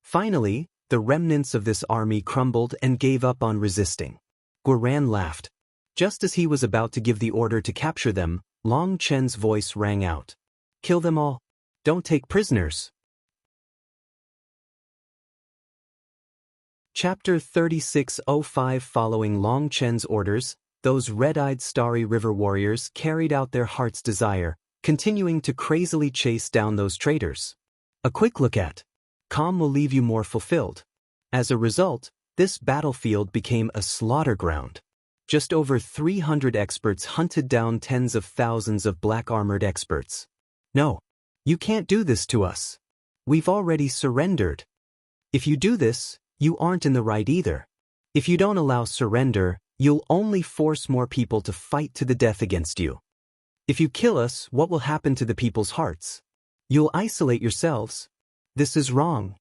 Finally, The remnants of this army crumbled and gave up on resisting. Guoran laughed. Just as he was about to give the order to capture them, Long Chen's voice rang out. Kill them all. Don't take prisoners. Chapter 36:05. Following Long Chen's orders, those red-eyed Starry River warriors carried out their heart's desire, continuing to crazily chase down those traitors. A quick look at calm will leave you more fulfilled. As a result, this battlefield became a slaughter ground. Just over 300 experts hunted down tens of thousands of black-armored experts. No, you can't do this to us. We've already surrendered. If you do this, you aren't in the right either. If you don't allow surrender, you'll only force more people to fight to the death against you. If you kill us, what will happen to the people's hearts? You'll isolate yourselves. This is wrong.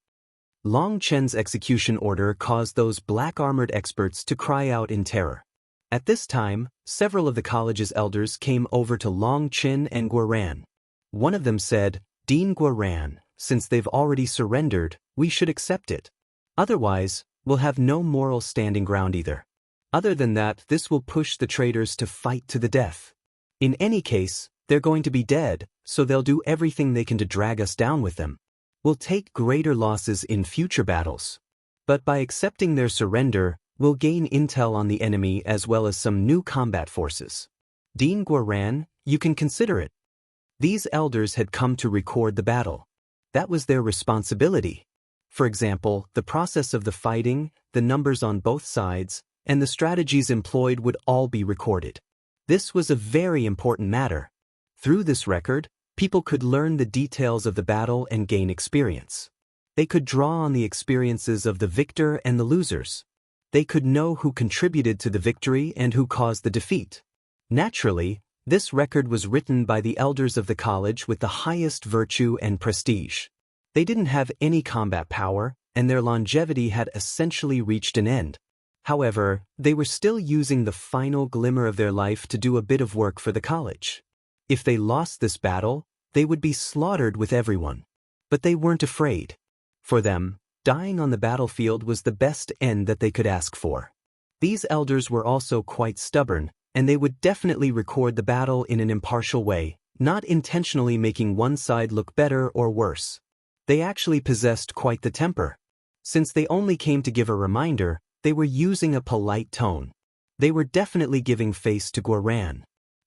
Long Chen's execution order caused those black-armored experts to cry out in terror. At this time, several of the college's elders came over to Long Chen and Guoran. One of them said, Dean Guoran, since they've already surrendered, we should accept it. Otherwise, we'll have no moral standing ground either. Other than that, this will push the traitors to fight to the death. In any case, they're going to be dead, so they'll do everything they can to drag us down with them. We'll take greater losses in future battles. But by accepting their surrender, we'll gain intel on the enemy as well as some new combat forces. Dean Guoran, you can consider it. These elders had come to record the battle. That was their responsibility. For example, the process of the fighting, the numbers on both sides, and the strategies employed would all be recorded. This was a very important matter. Through this record, people could learn the details of the battle and gain experience. They could draw on the experiences of the victor and the losers. They could know who contributed to the victory and who caused the defeat. Naturally, this record was written by the elders of the college with the highest virtue and prestige. They didn't have any combat power, and their longevity had essentially reached an end. However, they were still using the final glimmer of their life to do a bit of work for the college. If they lost this battle, they would be slaughtered with everyone. But they weren't afraid. For them, dying on the battlefield was the best end that they could ask for. These elders were also quite stubborn, and they would definitely record the battle in an impartial way, not intentionally making one side look better or worse. They actually possessed quite the temper. Since they only came to give a reminder, they were using a polite tone. They were definitely giving face to Guoran.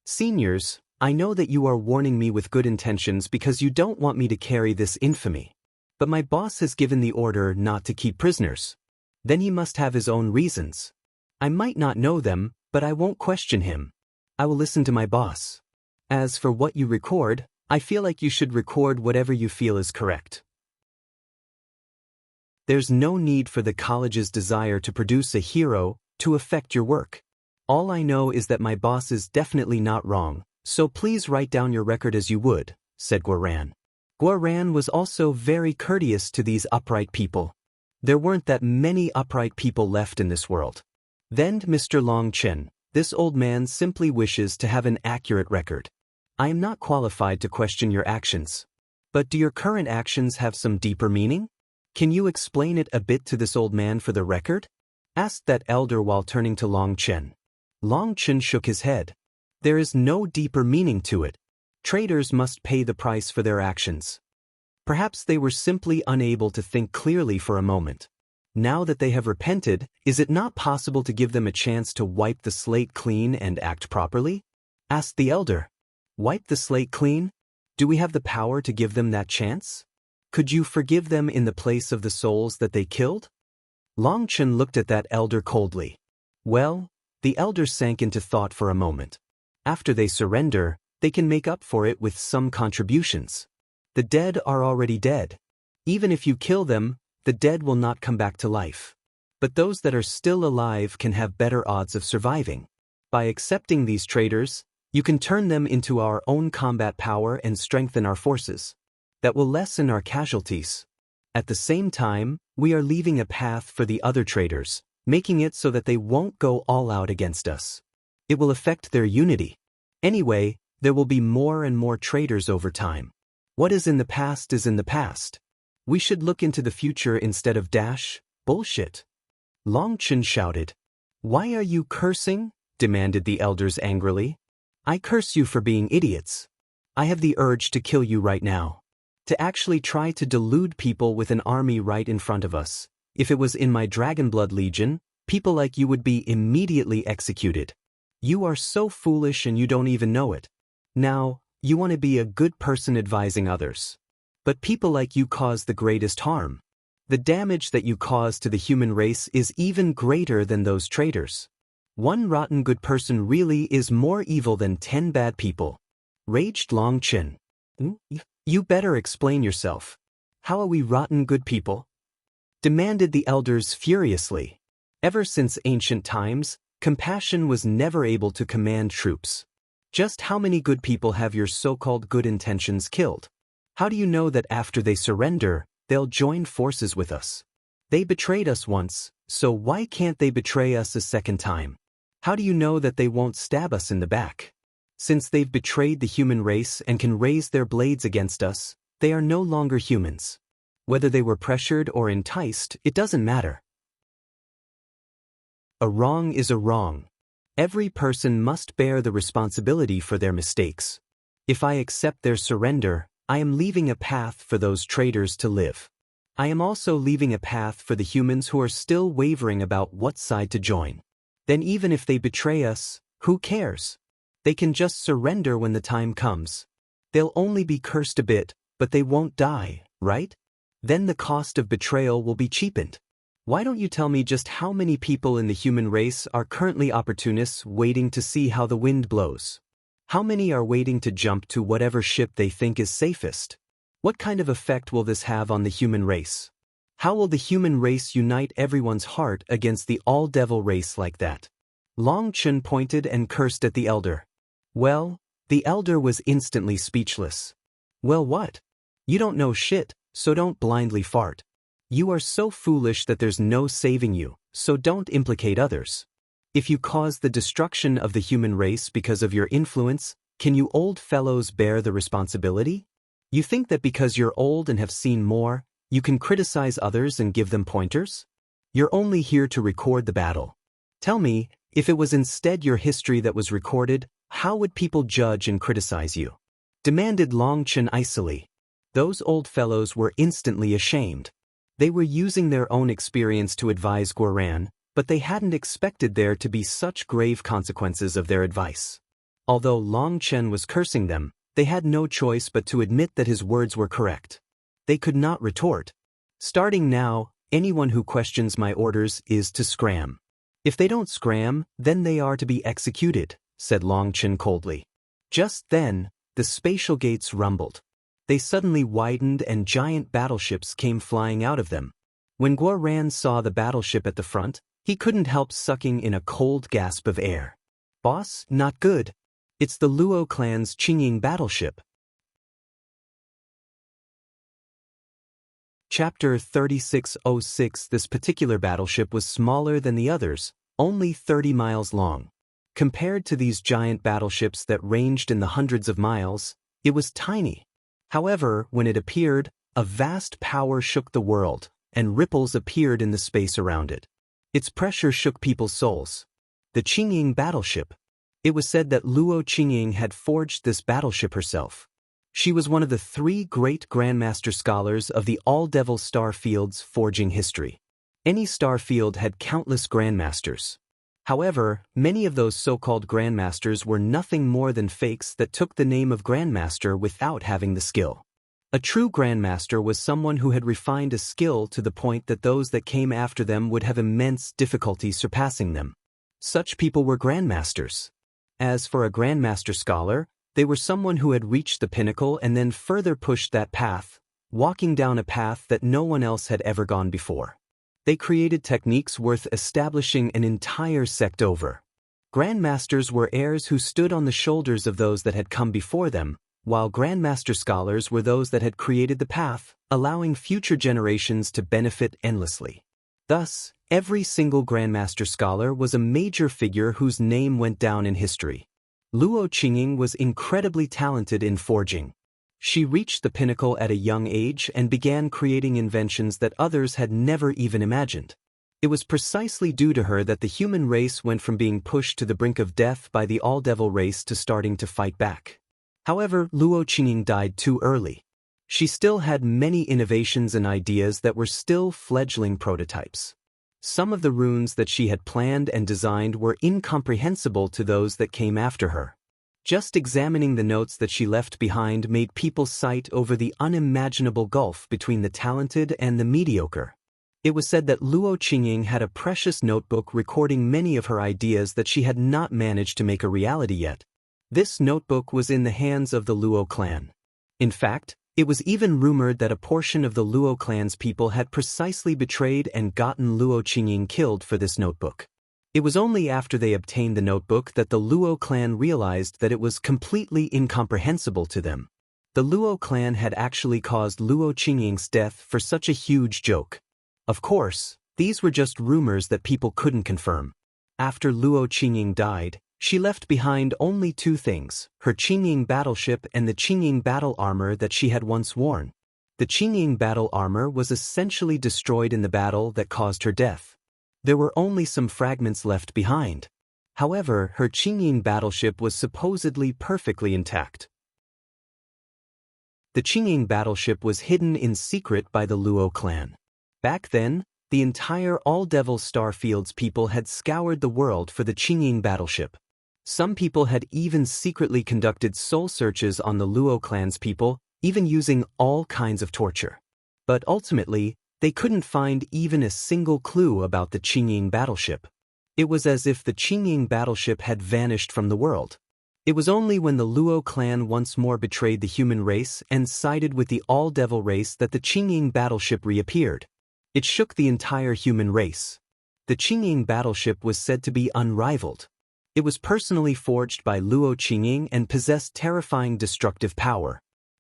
Seniors, I know that you are warning me with good intentions because you don't want me to carry this infamy. But my boss has given the order not to keep prisoners. Then he must have his own reasons. I might not know them, but I won't question him. I will listen to my boss. As for what you record, I feel like you should record whatever you feel is correct. There's no need for the college's desire to produce a hero to affect your work. All I know is that my boss is definitely not wrong, so please write down your record as you would, said Guoran. Guoran was also very courteous to these upright people. There weren't that many upright people left in this world. Then Mr. Long Chen, this old man simply wishes to have an accurate record. I am not qualified to question your actions. But do your current actions have some deeper meaning? Can you explain it a bit to this old man for the record? Asked that elder while turning to Long Chen. Long Chen shook his head. There is no deeper meaning to it. Traitors must pay the price for their actions. Perhaps they were simply unable to think clearly for a moment. Now that they have repented, is it not possible to give them a chance to wipe the slate clean and act properly? Asked the elder. Wipe the slate clean? Do we have the power to give them that chance? Could you forgive them in the place of the souls that they killed? Long Chen looked at that elder coldly. Well, the elder sank into thought for a moment. After they surrender, they can make up for it with some contributions. The dead are already dead. Even if you kill them, the dead will not come back to life. But those that are still alive can have better odds of surviving. By accepting these traitors, you can turn them into our own combat power and strengthen our forces. That will lessen our casualties. At the same time, we are leaving a path for the other traitors, making it so that they won't go all out against us. It will affect their unity. Anyway, there will be more and more traitors over time. What is in the past is in the past. We should look into the future instead of bullshit. Long Chen shouted. Why are you cursing? Demanded the elders angrily. I curse you for being idiots. I have the urge to kill you right now. To actually try to delude people with an army right in front of us. If it was in my Dragonblood Legion, people like you would be immediately executed. You are so foolish and you don't even know it. Now, you want to be a good person advising others. But people like you cause the greatest harm. The damage that you cause to the human race is even greater than those traitors. One rotten good person really is more evil than 10 bad people. Raged Long Chen. You better explain yourself. How are we rotten good people? Demanded the elders furiously. Ever since ancient times, compassion was never able to command troops. Just how many good people have your so-called good intentions killed? How do you know that after they surrender, they'll join forces with us? They betrayed us once, so why can't they betray us a second time? How do you know that they won't stab us in the back? Since they've betrayed the human race and can raise their blades against us, they are no longer humans. Whether they were pressured or enticed, it doesn't matter. A wrong is a wrong. Every person must bear the responsibility for their mistakes. If I accept their surrender, I am leaving a path for those traitors to live. I am also leaving a path for the humans who are still wavering about what side to join. Then even if they betray us, who cares? They can just surrender when the time comes. They'll only be cursed a bit, but they won't die, right? Then the cost of betrayal will be cheapened. Why don't you tell me just how many people in the human race are currently opportunists waiting to see how the wind blows? How many are waiting to jump to whatever ship they think is safest? What kind of effect will this have on the human race? How will the human race unite everyone's heart against the all-devil race like that? Long Chen pointed and cursed at the elder. Well, the elder was instantly speechless. Well, what? You don't know shit, so don't blindly fart. You are so foolish that there's no saving you, so don't implicate others. If you cause the destruction of the human race because of your influence, can you old fellows bear the responsibility? You think that because you're old and have seen more, you can criticize others and give them pointers? You're only here to record the battle. Tell me, if it was instead your history that was recorded, how would people judge and criticize you? Demanded Long Chen icily. Those old fellows were instantly ashamed. They were using their own experience to advise Guoran, but they hadn't expected there to be such grave consequences of their advice. Although Long Chen was cursing them, they had no choice but to admit that his words were correct. They could not retort. Starting now, anyone who questions my orders is to scram. If they don't scram, then they are to be executed, said Long Chen coldly. Just then, the spatial gates rumbled. They suddenly widened and giant battleships came flying out of them. When Guoran saw the battleship at the front, he couldn't help sucking in a cold gasp of air. Boss, not good. It's the Luo clan's Qingying battleship. Chapter 3606. This particular battleship was smaller than the others, only 30 miles long. Compared to these giant battleships that ranged in the hundreds of miles, it was tiny. However, when it appeared, a vast power shook the world, and ripples appeared in the space around it. Its pressure shook people's souls. The Qingying battleship. It was said that Luo Qingying had forged this battleship herself. She was one of the 3 great Grandmaster scholars of the All-Devil Star Field's forging history. Any star field had countless Grandmasters. However, many of those so-called Grandmasters were nothing more than fakes that took the name of Grandmaster without having the skill. A true Grandmaster was someone who had refined a skill to the point that those that came after them would have immense difficulty surpassing them. Such people were Grandmasters. As for a Grandmaster scholar, they were someone who had reached the pinnacle and then further pushed that path, walking down a path that no one else had ever gone before. They created techniques worth establishing an entire sect over. Grandmasters were heirs who stood on the shoulders of those that had come before them, while Grandmaster scholars were those that had created the path, allowing future generations to benefit endlessly. Thus, every single Grandmaster scholar was a major figure whose name went down in history. Luo Qingying was incredibly talented in forging. She reached the pinnacle at a young age and began creating inventions that others had never even imagined. It was precisely due to her that the human race went from being pushed to the brink of death by the all-devil race to starting to fight back. However, Luo Qingying died too early. She still had many innovations and ideas that were still fledgling prototypes. Some of the runes that she had planned and designed were incomprehensible to those that came after her. Just examining the notes that she left behind made people sight over the unimaginable gulf between the talented and the mediocre. It was said that Luo Qingying had a precious notebook recording many of her ideas that she had not managed to make a reality yet. This notebook was in the hands of the Luo clan. In fact, it was even rumored that a portion of the Luo clan's people had precisely betrayed and gotten Luo Qingying killed for this notebook. It was only after they obtained the notebook that the Luo clan realized that it was completely incomprehensible to them. The Luo clan had actually caused Luo Qingying's death for such a huge joke. Of course, these were just rumors that people couldn't confirm. After Luo Qingying died, she left behind only two things, her Qingying battleship and the Qingying battle armor that she had once worn. The Qingying battle armor was essentially destroyed in the battle that caused her death. There were only some fragments left behind. However, her Qingying battleship was supposedly perfectly intact. The Qingying battleship was hidden in secret by the Luo clan. Back then, the entire All-Devil Starfield's people had scoured the world for the Qingying battleship. Some people had even secretly conducted soul searches on the Luo clan's people, even using all kinds of torture. But ultimately, they couldn't find even a single clue about the Qingying battleship. It was as if the Qingying battleship had vanished from the world. It was only when the Luo clan once more betrayed the human race and sided with the All-Devil race that the Qingying battleship reappeared. It shook the entire human race. The Qingying battleship was said to be unrivaled. It was personally forged by Luo Qingying and possessed terrifying destructive power.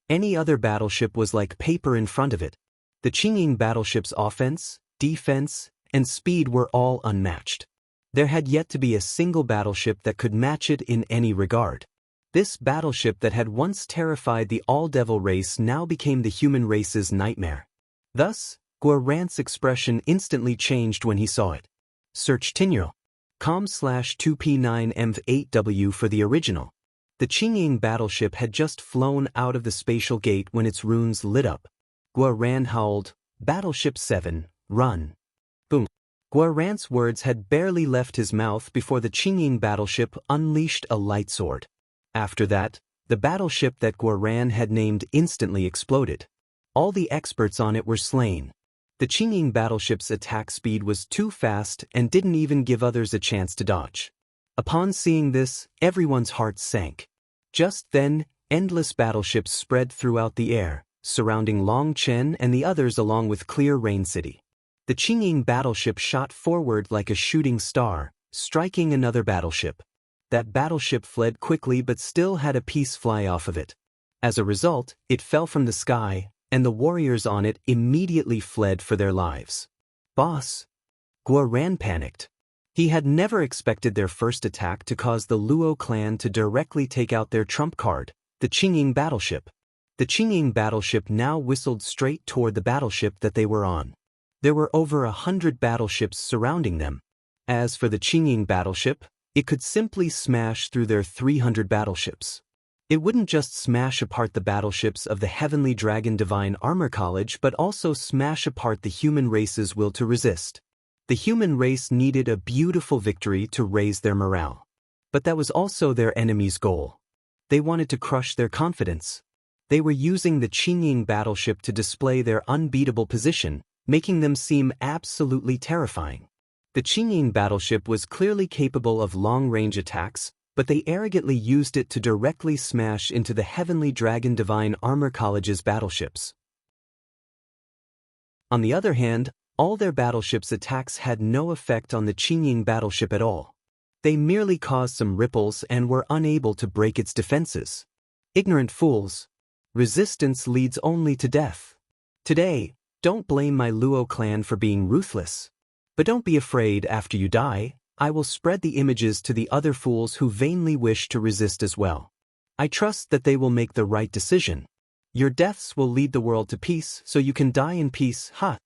Any other battleship was like paper in front of it. The Qingying battleship's offense, defense, and speed were all unmatched. There had yet to be a single battleship that could match it in any regard. This battleship that had once terrified the All-Devil race now became the human race's nightmare. Thus, Guarant's expression instantly changed when he saw it. Search Tinyo.com/2P9M8W for the original. The Qingying battleship had just flown out of the spatial gate when its runes lit up. Guaran howled, "Battleship 7, run." Boom. Guarant's words had barely left his mouth before the Qingying battleship unleashed a light sword. After that, the battleship that Guaran had named instantly exploded. All the experts on it were slain. The Qingying battleship's attack speed was too fast and didn't even give others a chance to dodge. Upon seeing this, everyone's heart sank. Just then, endless battleships spread throughout the air, surrounding Longchen and the others along with Clear Rain City. The Qingying battleship shot forward like a shooting star, striking another battleship. That battleship fled quickly but still had a piece fly off of it. As a result, it fell from the sky, and the warriors on it immediately fled for their lives. Boss! Guaran panicked. He had never expected their first attack to cause the Luo clan to directly take out their trump card, the Qingying battleship. The Qingying battleship now whistled straight toward the battleship that they were on. There were over 100 battleships surrounding them. As for the Qingying battleship, it could simply smash through their 300 battleships. It wouldn't just smash apart the battleships of the Heavenly Dragon Divine Armor College but also smash apart the human race's will to resist. The human race needed a beautiful victory to raise their morale. But that was also their enemy's goal. They wanted to crush their confidence. They were using the Qingying battleship to display their unbeatable position, making them seem absolutely terrifying. The Qingying battleship was clearly capable of long-range attacks, but they arrogantly used it to directly smash into the Heavenly Dragon Divine Armor College's battleships. On the other hand, all their battleships' attacks had no effect on the Qingying battleship at all. They merely caused some ripples and were unable to break its defenses. Ignorant fools! Resistance leads only to death. Today, don't blame my Luo clan for being ruthless. But don't be afraid after you die. I will spread the images to the other fools who vainly wish to resist as well. I trust that they will make the right decision. Your deaths will lead the world to peace, so you can die in peace, ha!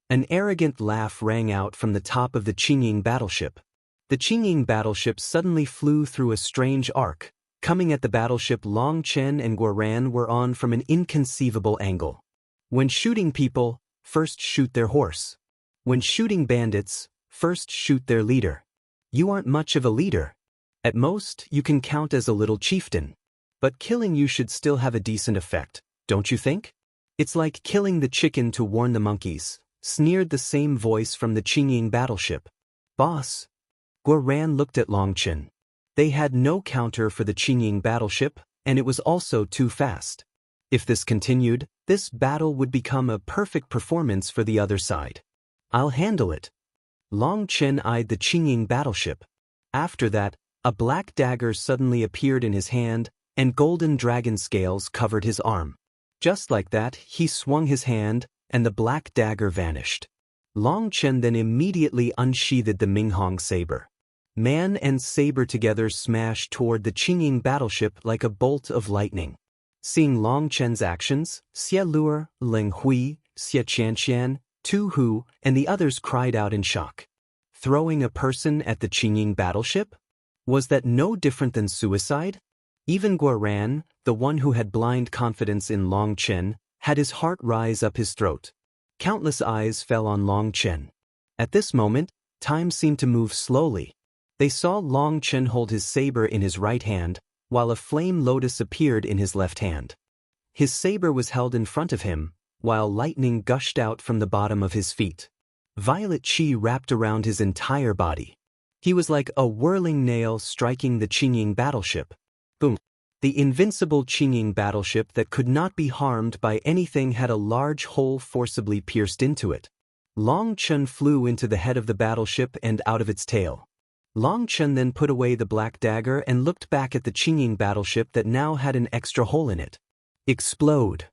An arrogant laugh rang out from the top of the Qingying battleship. The Qingying battleship suddenly flew through a strange arc, coming at the battleship Long Chen and Guoran were on from an inconceivable angle. When shooting people, first shoot their horse. When shooting bandits, first shoot their leader. You aren't much of a leader. At most, you can count as a little chieftain. But killing you should still have a decent effect, don't you think? It's like killing the chicken to warn the monkeys, sneered the same voice from the Qingying battleship. Boss. Guoran looked at Long Chen. They had no counter for the Qingying battleship, and it was also too fast. If this continued, this battle would become a perfect performance for the other side. I'll handle it. Long Chen eyed the Qingying battleship. After that, a black dagger suddenly appeared in his hand, and golden dragon scales covered his arm. Just like that, he swung his hand, and the black dagger vanished. Long Chen then immediately unsheathed the Minghong saber. Man and saber together smashed toward the Qingying battleship like a bolt of lightning. Seeing Long Chen's actions, Xie Luer, Ling Hui, Xie Qianqian, Tu Hu, and the others cried out in shock. Throwing a person at the Qingying battleship? Was that no different than suicide? Even Guoran, the one who had blind confidence in Long Chen, had his heart rise up his throat. Countless eyes fell on Long Chen. At this moment, time seemed to move slowly. They saw Long Chen hold his saber in his right hand, while a flame lotus appeared in his left hand. His saber was held in front of him, while lightning gushed out from the bottom of his feet. Violet chi wrapped around his entire body. He was like a whirling nail striking the Qingying battleship. Boom! The invincible Qingying battleship that could not be harmed by anything had a large hole forcibly pierced into it. Long Chen flew into the head of the battleship and out of its tail. Long Chen then put away the black dagger and looked back at the Qingying battleship that now had an extra hole in it. Explode.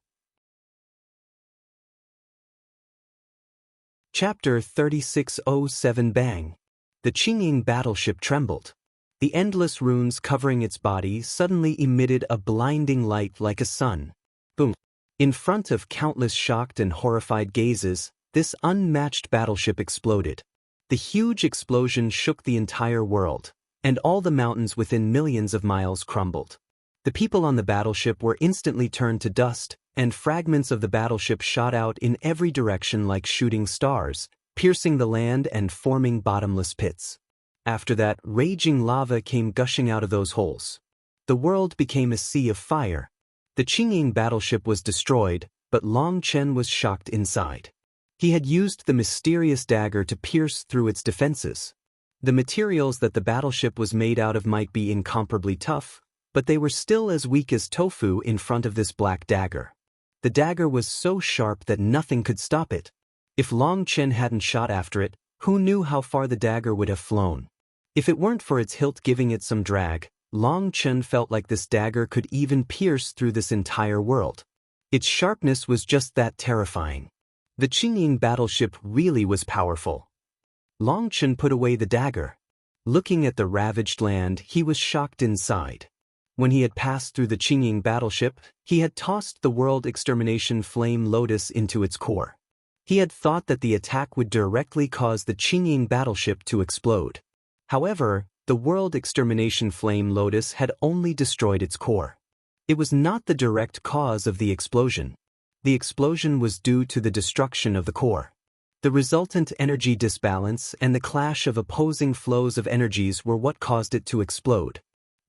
Chapter 3607 Bang. The Qingying battleship trembled. The endless runes covering its body suddenly emitted a blinding light like a sun. Boom. In front of countless shocked and horrified gazes, this unmatched battleship exploded. The huge explosion shook the entire world, and all the mountains within millions of miles crumbled. The people on the battleship were instantly turned to dust, and fragments of the battleship shot out in every direction like shooting stars, piercing the land and forming bottomless pits. After that, raging lava came gushing out of those holes. The world became a sea of fire. The Qingying battleship was destroyed, but Long Chen was shocked inside. He had used the mysterious dagger to pierce through its defenses. The materials that the battleship was made out of might be incomparably tough, but they were still as weak as tofu in front of this black dagger. The dagger was so sharp that nothing could stop it. If Long Chen hadn't shot after it, who knew how far the dagger would have flown? If it weren't for its hilt giving it some drag, Long Chen felt like this dagger could even pierce through this entire world. Its sharpness was just that terrifying. The Qingying battleship really was powerful. Long Chen put away the dagger. Looking at the ravaged land, he was shocked inside. When he had passed through the Qingying battleship, he had tossed the world extermination flame lotus into its core. He had thought that the attack would directly cause the Qingying battleship to explode. However, the world extermination flame lotus had only destroyed its core. It was not the direct cause of the explosion. The explosion was due to the destruction of the core. The resultant energy disbalance and the clash of opposing flows of energies were what caused it to explode.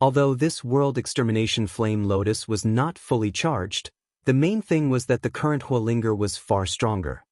Although this world extermination flame lotus was not fully charged, the main thing was that the current Huolinger was far stronger.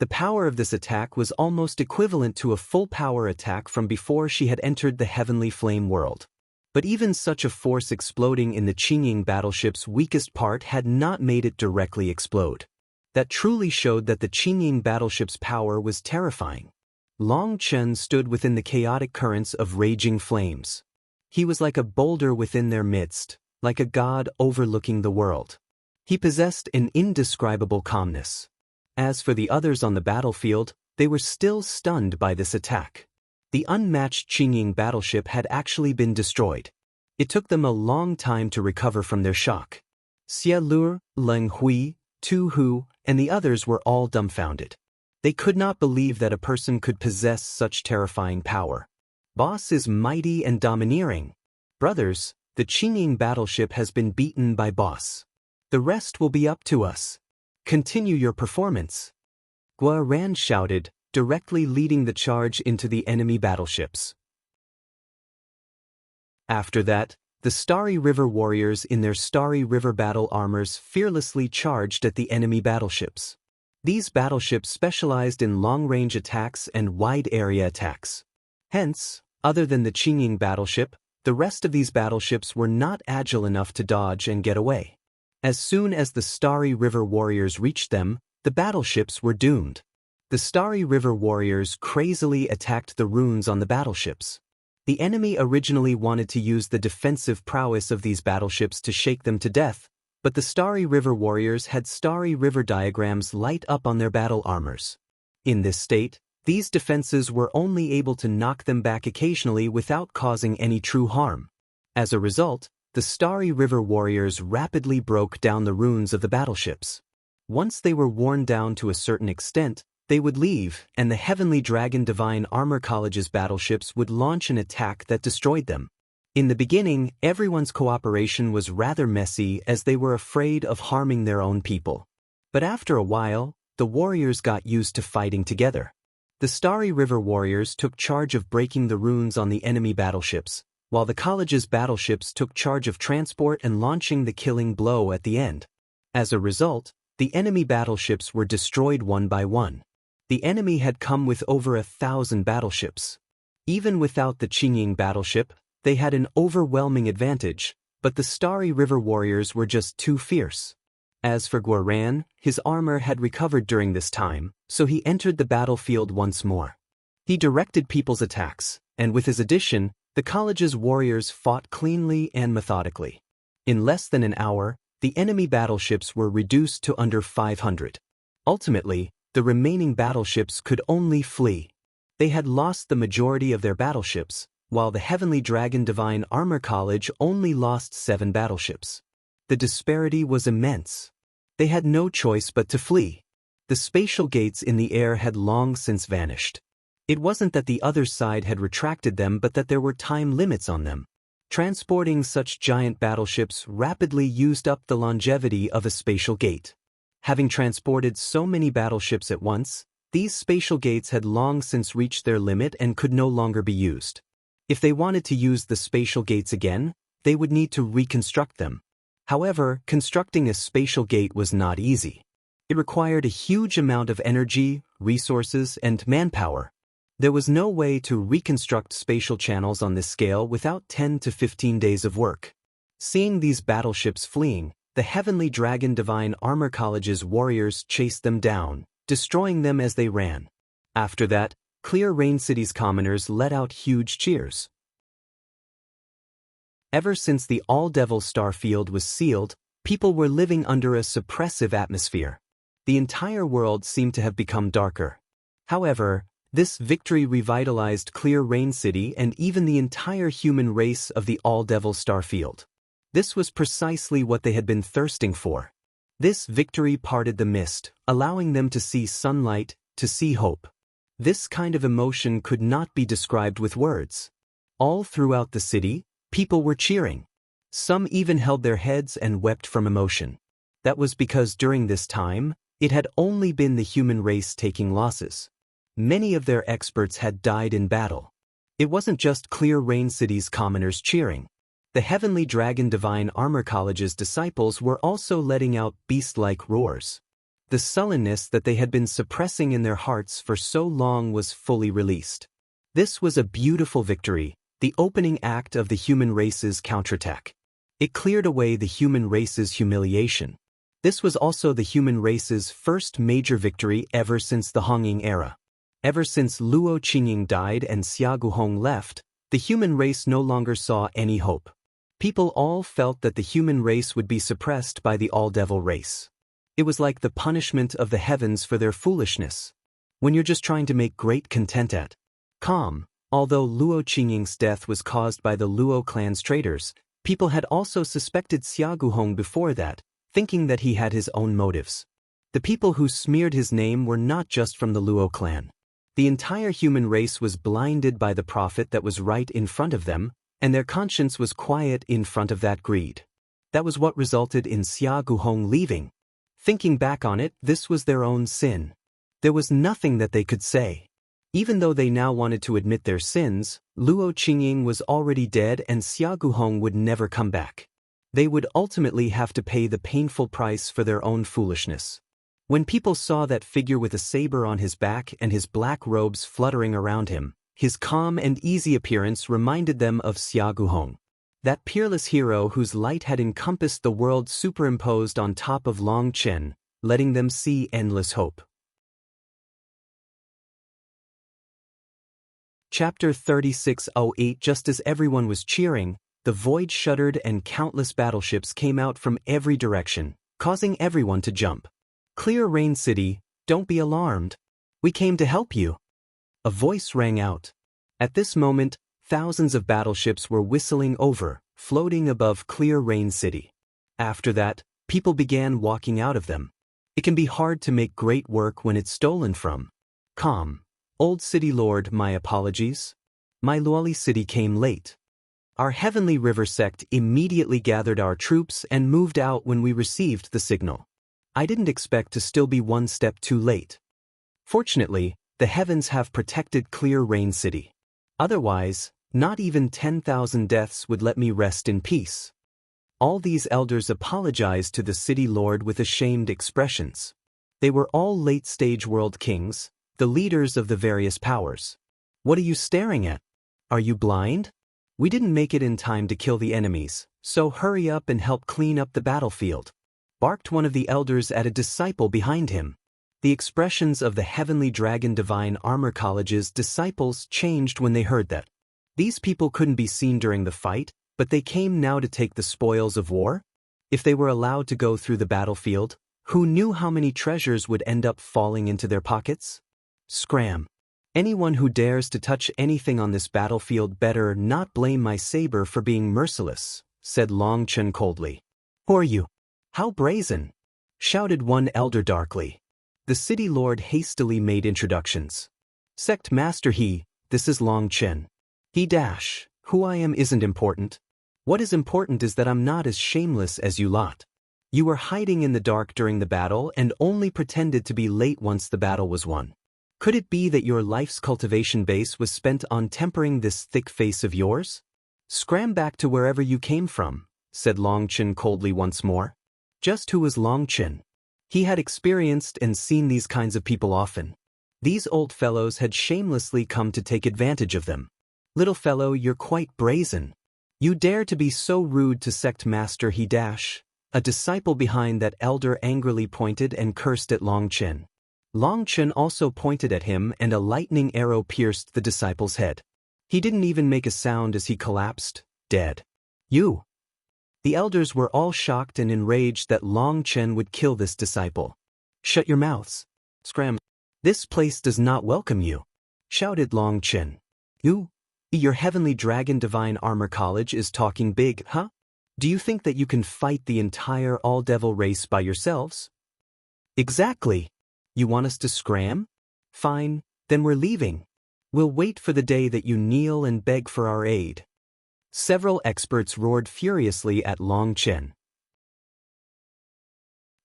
The power of this attack was almost equivalent to a full power attack from before she had entered the heavenly flame world. But even such a force exploding in the Qingying battleship's weakest part had not made it directly explode. That truly showed that the Qingying battleship's power was terrifying. Long Chen stood within the chaotic currents of raging flames. He was like a boulder within their midst, like a god overlooking the world. He possessed an indescribable calmness. As for the others on the battlefield, they were still stunned by this attack. The unmatched Qingying battleship had actually been destroyed. It took them a long time to recover from their shock. Xie Luo, Leng Hui, Tu Hu, and the others were all dumbfounded. They could not believe that a person could possess such terrifying power. Boss is mighty and domineering. Brothers, the Qingying battleship has been beaten by Boss. The rest will be up to us. Continue your performance. Gua Ran shouted, directly leading the charge into the enemy battleships. After that, the Starry River warriors in their Starry River battle armors fearlessly charged at the enemy battleships. These battleships specialized in long-range attacks and wide-area attacks. Hence, other than the Qingying battleship, the rest of these battleships were not agile enough to dodge and get away. As soon as the Starry River warriors reached them, the battleships were doomed. The Starry River warriors crazily attacked the runes on the battleships. The enemy originally wanted to use the defensive prowess of these battleships to shake them to death, but the Starry River warriors had Starry River diagrams light up on their battle armors. In this state, these defenses were only able to knock them back occasionally without causing any true harm. As a result, the Starry River warriors rapidly broke down the runes of the battleships. Once they were worn down to a certain extent, they would leave, and the Heavenly Dragon Divine Armor College's battleships would launch an attack that destroyed them. In the beginning, everyone's cooperation was rather messy as they were afraid of harming their own people. But after a while, the warriors got used to fighting together. The Starry River warriors took charge of breaking the runes on the enemy battleships, while the college's battleships took charge of transport and launching the killing blow at the end. As a result, the enemy battleships were destroyed one by one. The enemy had come with over 1,000 battleships. Even without the Qingying battleship, they had an overwhelming advantage, but the Starry River warriors were just too fierce. As for Gua Ran, his armor had recovered during this time, so he entered the battlefield once more. He directed people's attacks, and with his addition, the college's warriors fought cleanly and methodically. In less than an hour, the enemy battleships were reduced to under 500. Ultimately, the remaining battleships could only flee. They had lost the majority of their battleships, while the Heavenly Dragon Divine Armor College only lost 7 battleships. The disparity was immense. They had no choice but to flee. The spatial gates in the air had long since vanished. It wasn't that the other side had retracted them but that there were time limits on them. Transporting such giant battleships rapidly used up the longevity of a spatial gate. Having transported so many battleships at once, these spatial gates had long since reached their limit and could no longer be used. If they wanted to use the spatial gates again, they would need to reconstruct them. However, constructing a spatial gate was not easy. It required a huge amount of energy, resources, and manpower. There was no way to reconstruct spatial channels on this scale without 10 to 15 days of work. Seeing these battleships fleeing, the Heavenly Dragon Divine Armor College's warriors chased them down, destroying them as they ran. After that, Clear Rain City's commoners let out huge cheers. Ever since the All-Devil Star Field was sealed, people were living under a suppressive atmosphere. The entire world seemed to have become darker. However, this victory revitalized Clear Rain City and even the entire human race of the All-Devil Star Field. This was precisely what they had been thirsting for. This victory parted the mist, allowing them to see sunlight, to see hope. This kind of emotion could not be described with words. All throughout the city, people were cheering. Some even held their heads and wept from emotion. That was because during this time, it had only been the human race taking losses. Many of their experts had died in battle. It wasn't just Clear Rain City's commoners cheering. The Heavenly Dragon Divine Armor College's disciples were also letting out beast-like roars. The sullenness that they had been suppressing in their hearts for so long was fully released. This was a beautiful victory, the opening act of the human race's counterattack. It cleared away the human race's humiliation. This was also the human race's first major victory ever since the Honging era. Ever since Luo Qingying died and Xia Guhong left, the human race no longer saw any hope. People all felt that the human race would be suppressed by the All-Devil race. It was like the punishment of the heavens for their foolishness. When you're just trying to make great content at calm, although Luo Qingying's death was caused by the Luo clan's traitors, people had also suspected Xia Guhong before that, thinking that he had his own motives. The people who smeared his name were not just from the Luo clan. The entire human race was blinded by the profit that was right in front of them, and their conscience was quiet in front of that greed. That was what resulted in Xia Guhong leaving. Thinking back on it, this was their own sin. There was nothing that they could say. Even though they now wanted to admit their sins, Luo Qingying was already dead and Xia Guhong would never come back. They would ultimately have to pay the painful price for their own foolishness. When people saw that figure with a saber on his back and his black robes fluttering around him, his calm and easy appearance reminded them of Xia Guhong, that peerless hero whose light had encompassed the world superimposed on top of Long Chen, letting them see endless hope. Chapter 3608. Just as everyone was cheering, the void shuddered and countless battleships came out from every direction, causing everyone to jump. Clear Rain City, don't be alarmed. We came to help you. A voice rang out. At this moment, thousands of battleships were whistling over, floating above Clear Rain City. After that, people began walking out of them. It can be hard to make great work when it's stolen from. Calm. Old City Lord, my apologies. My Luoli City came late. Our Heavenly River sect immediately gathered our troops and moved out when we received the signal. I didn't expect to still be one step too late. Fortunately, the heavens have protected Clear Rain City. Otherwise, not even 10,000 deaths would let me rest in peace. All these elders apologized to the city lord with ashamed expressions. They were all late-stage world kings, the leaders of the various powers. What are you staring at? Are you blind? We didn't make it in time to kill the enemies, so hurry up and help clean up the battlefield, barked one of the elders at a disciple behind him. The expressions of the Heavenly Dragon Divine Armor College's disciples changed when they heard that. These people couldn't be seen during the fight, but they came now to take the spoils of war? If they were allowed to go through the battlefield, who knew how many treasures would end up falling into their pockets? Scram. Anyone who dares to touch anything on this battlefield better not blame my saber for being merciless, said Long Chen coldly. Who are you? How brazen! Shouted one elder darkly. The city lord hastily made introductions. Sect Master He, this is Long Chen. Who I am isn't important. What is important is that I'm not as shameless as you lot. You were hiding in the dark during the battle and only pretended to be late once the battle was won. Could it be that your life's cultivation base was spent on tempering this thick face of yours? Scram back to wherever you came from, said Long Chen coldly once more. Just who was Long Chen? He had experienced and seen these kinds of people often. These old fellows had shamelessly come to take advantage of them. Little fellow, you're quite brazen. You dare to be so rude to Sect Master He A disciple behind that elder angrily pointed and cursed at Long Chen. Long Chen also pointed at him and a lightning arrow pierced the disciple's head. He didn't even make a sound as he collapsed, dead. You! The elders were all shocked and enraged that Long Chen would kill this disciple. Shut your mouths. Scram. This place does not welcome you, shouted Long Chen. Your Heavenly Dragon Divine Armor College is talking big, huh? Do you think that you can fight the entire all-devil race by yourselves? Exactly. You want us to scram? Fine, then we're leaving. We'll wait for the day that you kneel and beg for our aid. Several experts roared furiously at Long Chen.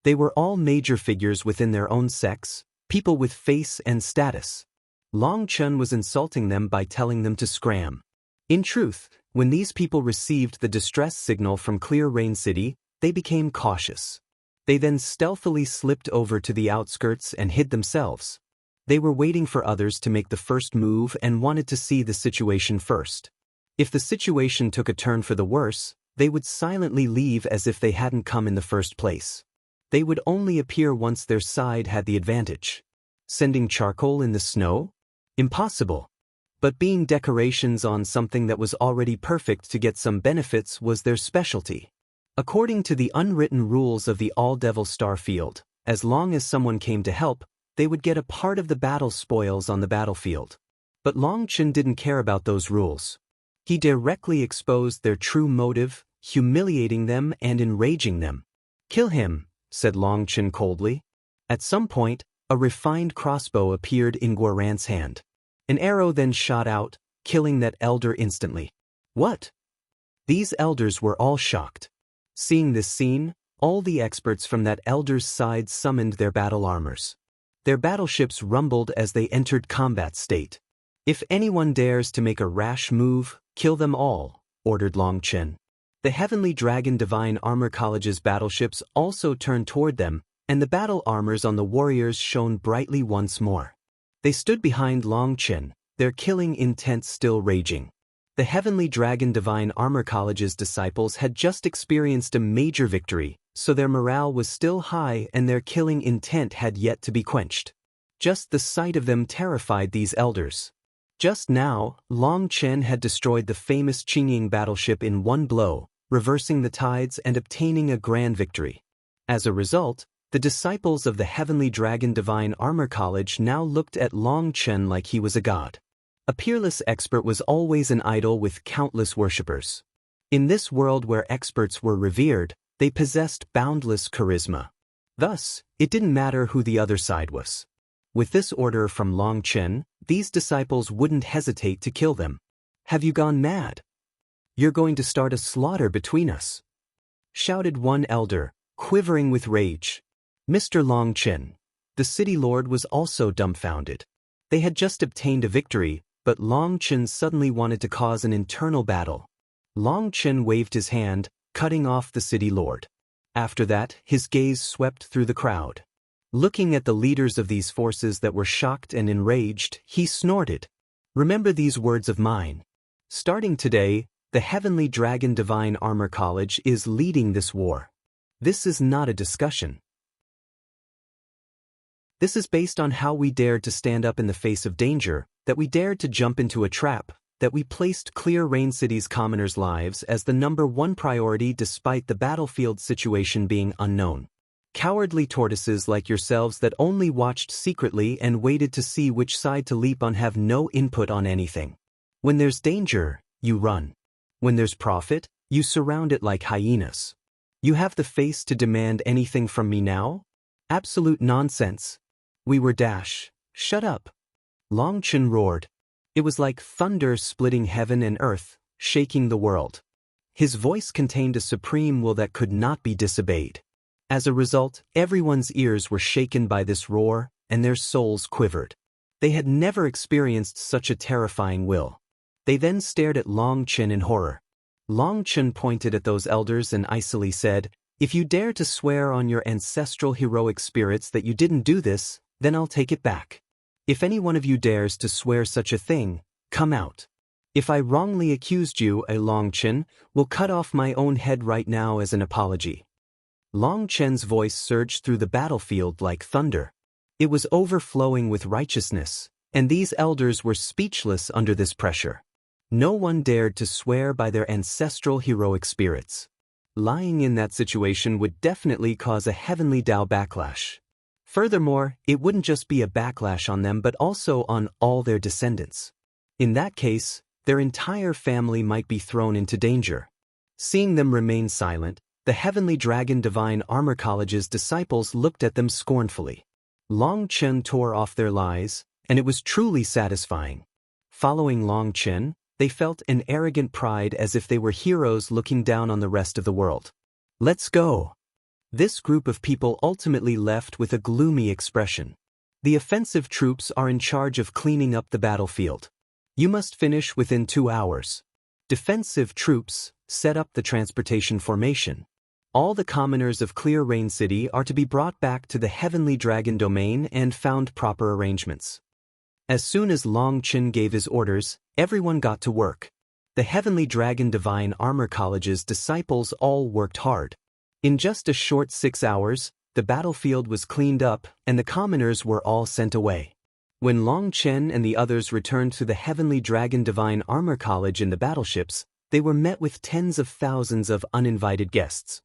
They were all major figures within their own sects, people with face and status. Long Chen was insulting them by telling them to scram. In truth, when these people received the distress signal from Clear Rain City, they became cautious. They then stealthily slipped over to the outskirts and hid themselves. They were waiting for others to make the first move and wanted to see the situation first. If the situation took a turn for the worse, they would silently leave as if they hadn't come in the first place. They would only appear once their side had the advantage. Sending charcoal in the snow? Impossible. But being decorations on something that was already perfect to get some benefits was their specialty. According to the unwritten rules of the All-Devil Star Field, as long as someone came to help, they would get a part of the battle spoils on the battlefield. But Long Chen didn't care about those rules. He directly exposed their true motive, humiliating them and enraging them. Kill him, said Long Chen coldly. At some point, a refined crossbow appeared in Guoran's hand. An arrow then shot out, killing that elder instantly. What? These elders were all shocked. Seeing this scene, all the experts from that elder's side summoned their battle armors. Their battleships rumbled as they entered combat state. If anyone dares to make a rash move, kill them all, ordered Long Chen. The Heavenly Dragon Divine Armor College's battleships also turned toward them, and the battle armors on the warriors shone brightly once more. They stood behind Long Chen, their killing intent still raging. The Heavenly Dragon Divine Armor College's disciples had just experienced a major victory, so their morale was still high and their killing intent had yet to be quenched. Just the sight of them terrified these elders. Just now, Long Chen had destroyed the famous Qingying battleship in one blow, reversing the tides and obtaining a grand victory. As a result, the disciples of the Heavenly Dragon Divine Armor College now looked at Long Chen like he was a god. A peerless expert was always an idol with countless worshippers. In this world where experts were revered, they possessed boundless charisma. Thus, it didn't matter who the other side was. With this order from Long Chen, these disciples wouldn't hesitate to kill them. Have you gone mad? You're going to start a slaughter between us, shouted one elder, quivering with rage. Mr. Long Chen, the city lord, was also dumbfounded. They had just obtained a victory, but Long Chen suddenly wanted to cause an internal battle. Long Chen waved his hand, cutting off the city lord. After that, his gaze swept through the crowd. Looking at the leaders of these forces that were shocked and enraged, he snorted. Remember these words of mine. Starting today, the Heavenly Dragon Divine Armor College is leading this war. This is not a discussion. This is based on how we dared to stand up in the face of danger, that we dared to jump into a trap, that we placed Clear Rain City's commoners' lives as the #1 priority despite the battlefield situation being unknown. Cowardly tortoises like yourselves that only watched secretly and waited to see which side to leap on have no input on anything. When there's danger, you run. When there's profit, you surround it like hyenas. You have the face to demand anything from me now? Absolute nonsense. We were dash. Shut up. Long Chen roared. It was like thunder splitting heaven and earth, shaking the world. His voice contained a supreme will that could not be disobeyed. As a result, everyone's ears were shaken by this roar, and their souls quivered. They had never experienced such a terrifying will. They then stared at Long Chen in horror. Long Chen pointed at those elders and icily said, "If you dare to swear on your ancestral heroic spirits that you didn't do this, then I'll take it back. If any one of you dares to swear such a thing, come out. If I wrongly accused you, Long Chen will cut off my own head right now as an apology." Long Chen's voice surged through the battlefield like thunder. It was overflowing with righteousness, and these elders were speechless under this pressure. No one dared to swear by their ancestral heroic spirits. Lying in that situation would definitely cause a heavenly Dao backlash. Furthermore, it wouldn't just be a backlash on them but also on all their descendants. In that case, their entire family might be thrown into danger. Seeing them remain silent, the Heavenly Dragon Divine Armor College's disciples looked at them scornfully. Long Chen tore off their lies, and it was truly satisfying. Following Long Chen, they felt an arrogant pride as if they were heroes looking down on the rest of the world. Let's go. This group of people ultimately left with a gloomy expression. The offensive troops are in charge of cleaning up the battlefield. You must finish within 2 hours. Defensive troops, set up the transportation formation. All the commoners of Clear Rain City are to be brought back to the Heavenly Dragon domain and found proper arrangements. As soon as Long Chen gave his orders, everyone got to work. The Heavenly Dragon Divine Armor College's disciples all worked hard. In just a short 6 hours, the battlefield was cleaned up and the commoners were all sent away. When Long Chen and the others returned to the Heavenly Dragon Divine Armor College in the battleships, they were met with tens of thousands of uninvited guests.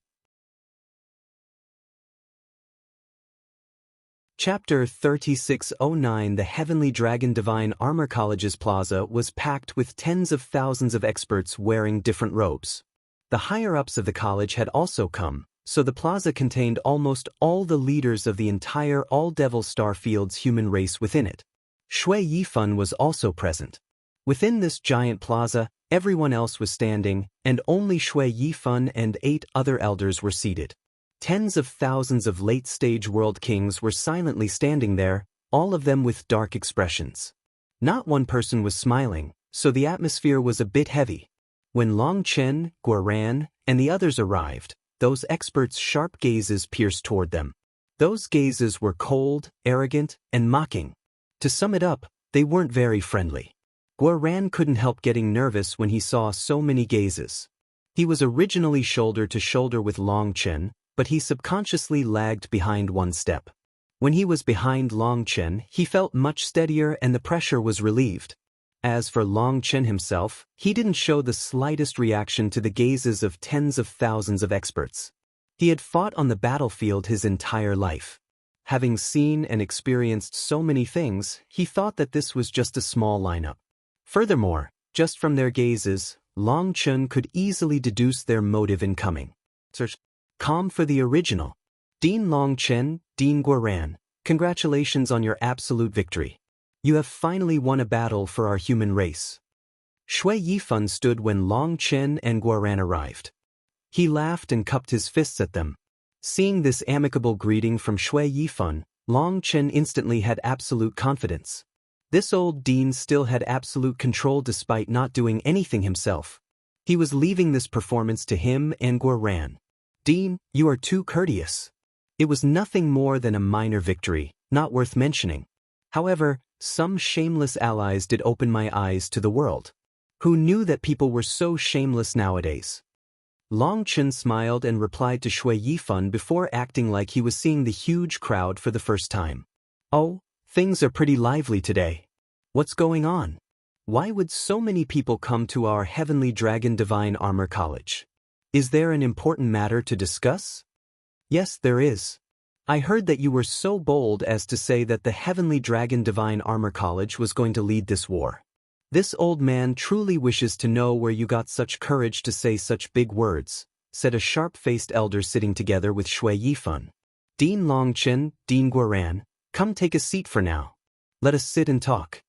Chapter 3609 The Heavenly Dragon Divine Armor College's plaza was packed with tens of thousands of experts wearing different robes. The higher-ups of the college had also come, so the plaza contained almost all the leaders of the entire All-Devil Starfield's human race within it. Shui Yifan was also present. Within this giant plaza, everyone else was standing, and only Shui Yifan and 8 other elders were seated. Tens of thousands of late-stage world kings were silently standing there, all of them with dark expressions. Not one person was smiling, so the atmosphere was a bit heavy. When Long Chen, Guoran, and the others arrived, those experts' sharp gazes pierced toward them. Those gazes were cold, arrogant, and mocking. To sum it up, they weren't very friendly. Guoran couldn't help getting nervous when he saw so many gazes. He was originally shoulder to shoulder with Long Chen, but he subconsciously lagged behind one step. When he was behind Long Chen, he felt much steadier and the pressure was relieved. As for Long Chen himself, he didn't show the slightest reaction to the gazes of tens of thousands of experts. He had fought on the battlefield his entire life. Having seen and experienced so many things, he thought that this was just a small lineup. Furthermore, just from their gazes, Long Chen could easily deduce their motive in coming. Search. Calm for the original. Dean Long Chen, Dean Guoran, congratulations on your absolute victory. You have finally won a battle for our human race. Shui Yifan stood when Long Chen and Guoran arrived. He laughed and cupped his fists at them. Seeing this amicable greeting from Shui Yifan, Long Chen instantly had absolute confidence. This old dean still had absolute control despite not doing anything himself. He was leaving this performance to him and Guoran. Dean, you are too courteous. It was nothing more than a minor victory, not worth mentioning. However, some shameless allies did open my eyes to the world. Who knew that people were so shameless nowadays? Long Chen smiled and replied to Shui Yifan before acting like he was seeing the huge crowd for the first time. Oh, things are pretty lively today. What's going on? Why would so many people come to our Heavenly Dragon Divine Armor College? Is there an important matter to discuss? Yes, there is. I heard that you were so bold as to say that the Heavenly Dragon Divine Armor College was going to lead this war. This old man truly wishes to know where you got such courage to say such big words, said a sharp-faced elder sitting together with Shui Yifan. Dean Long Chen, Dean Guoran, come take a seat for now. Let us sit and talk.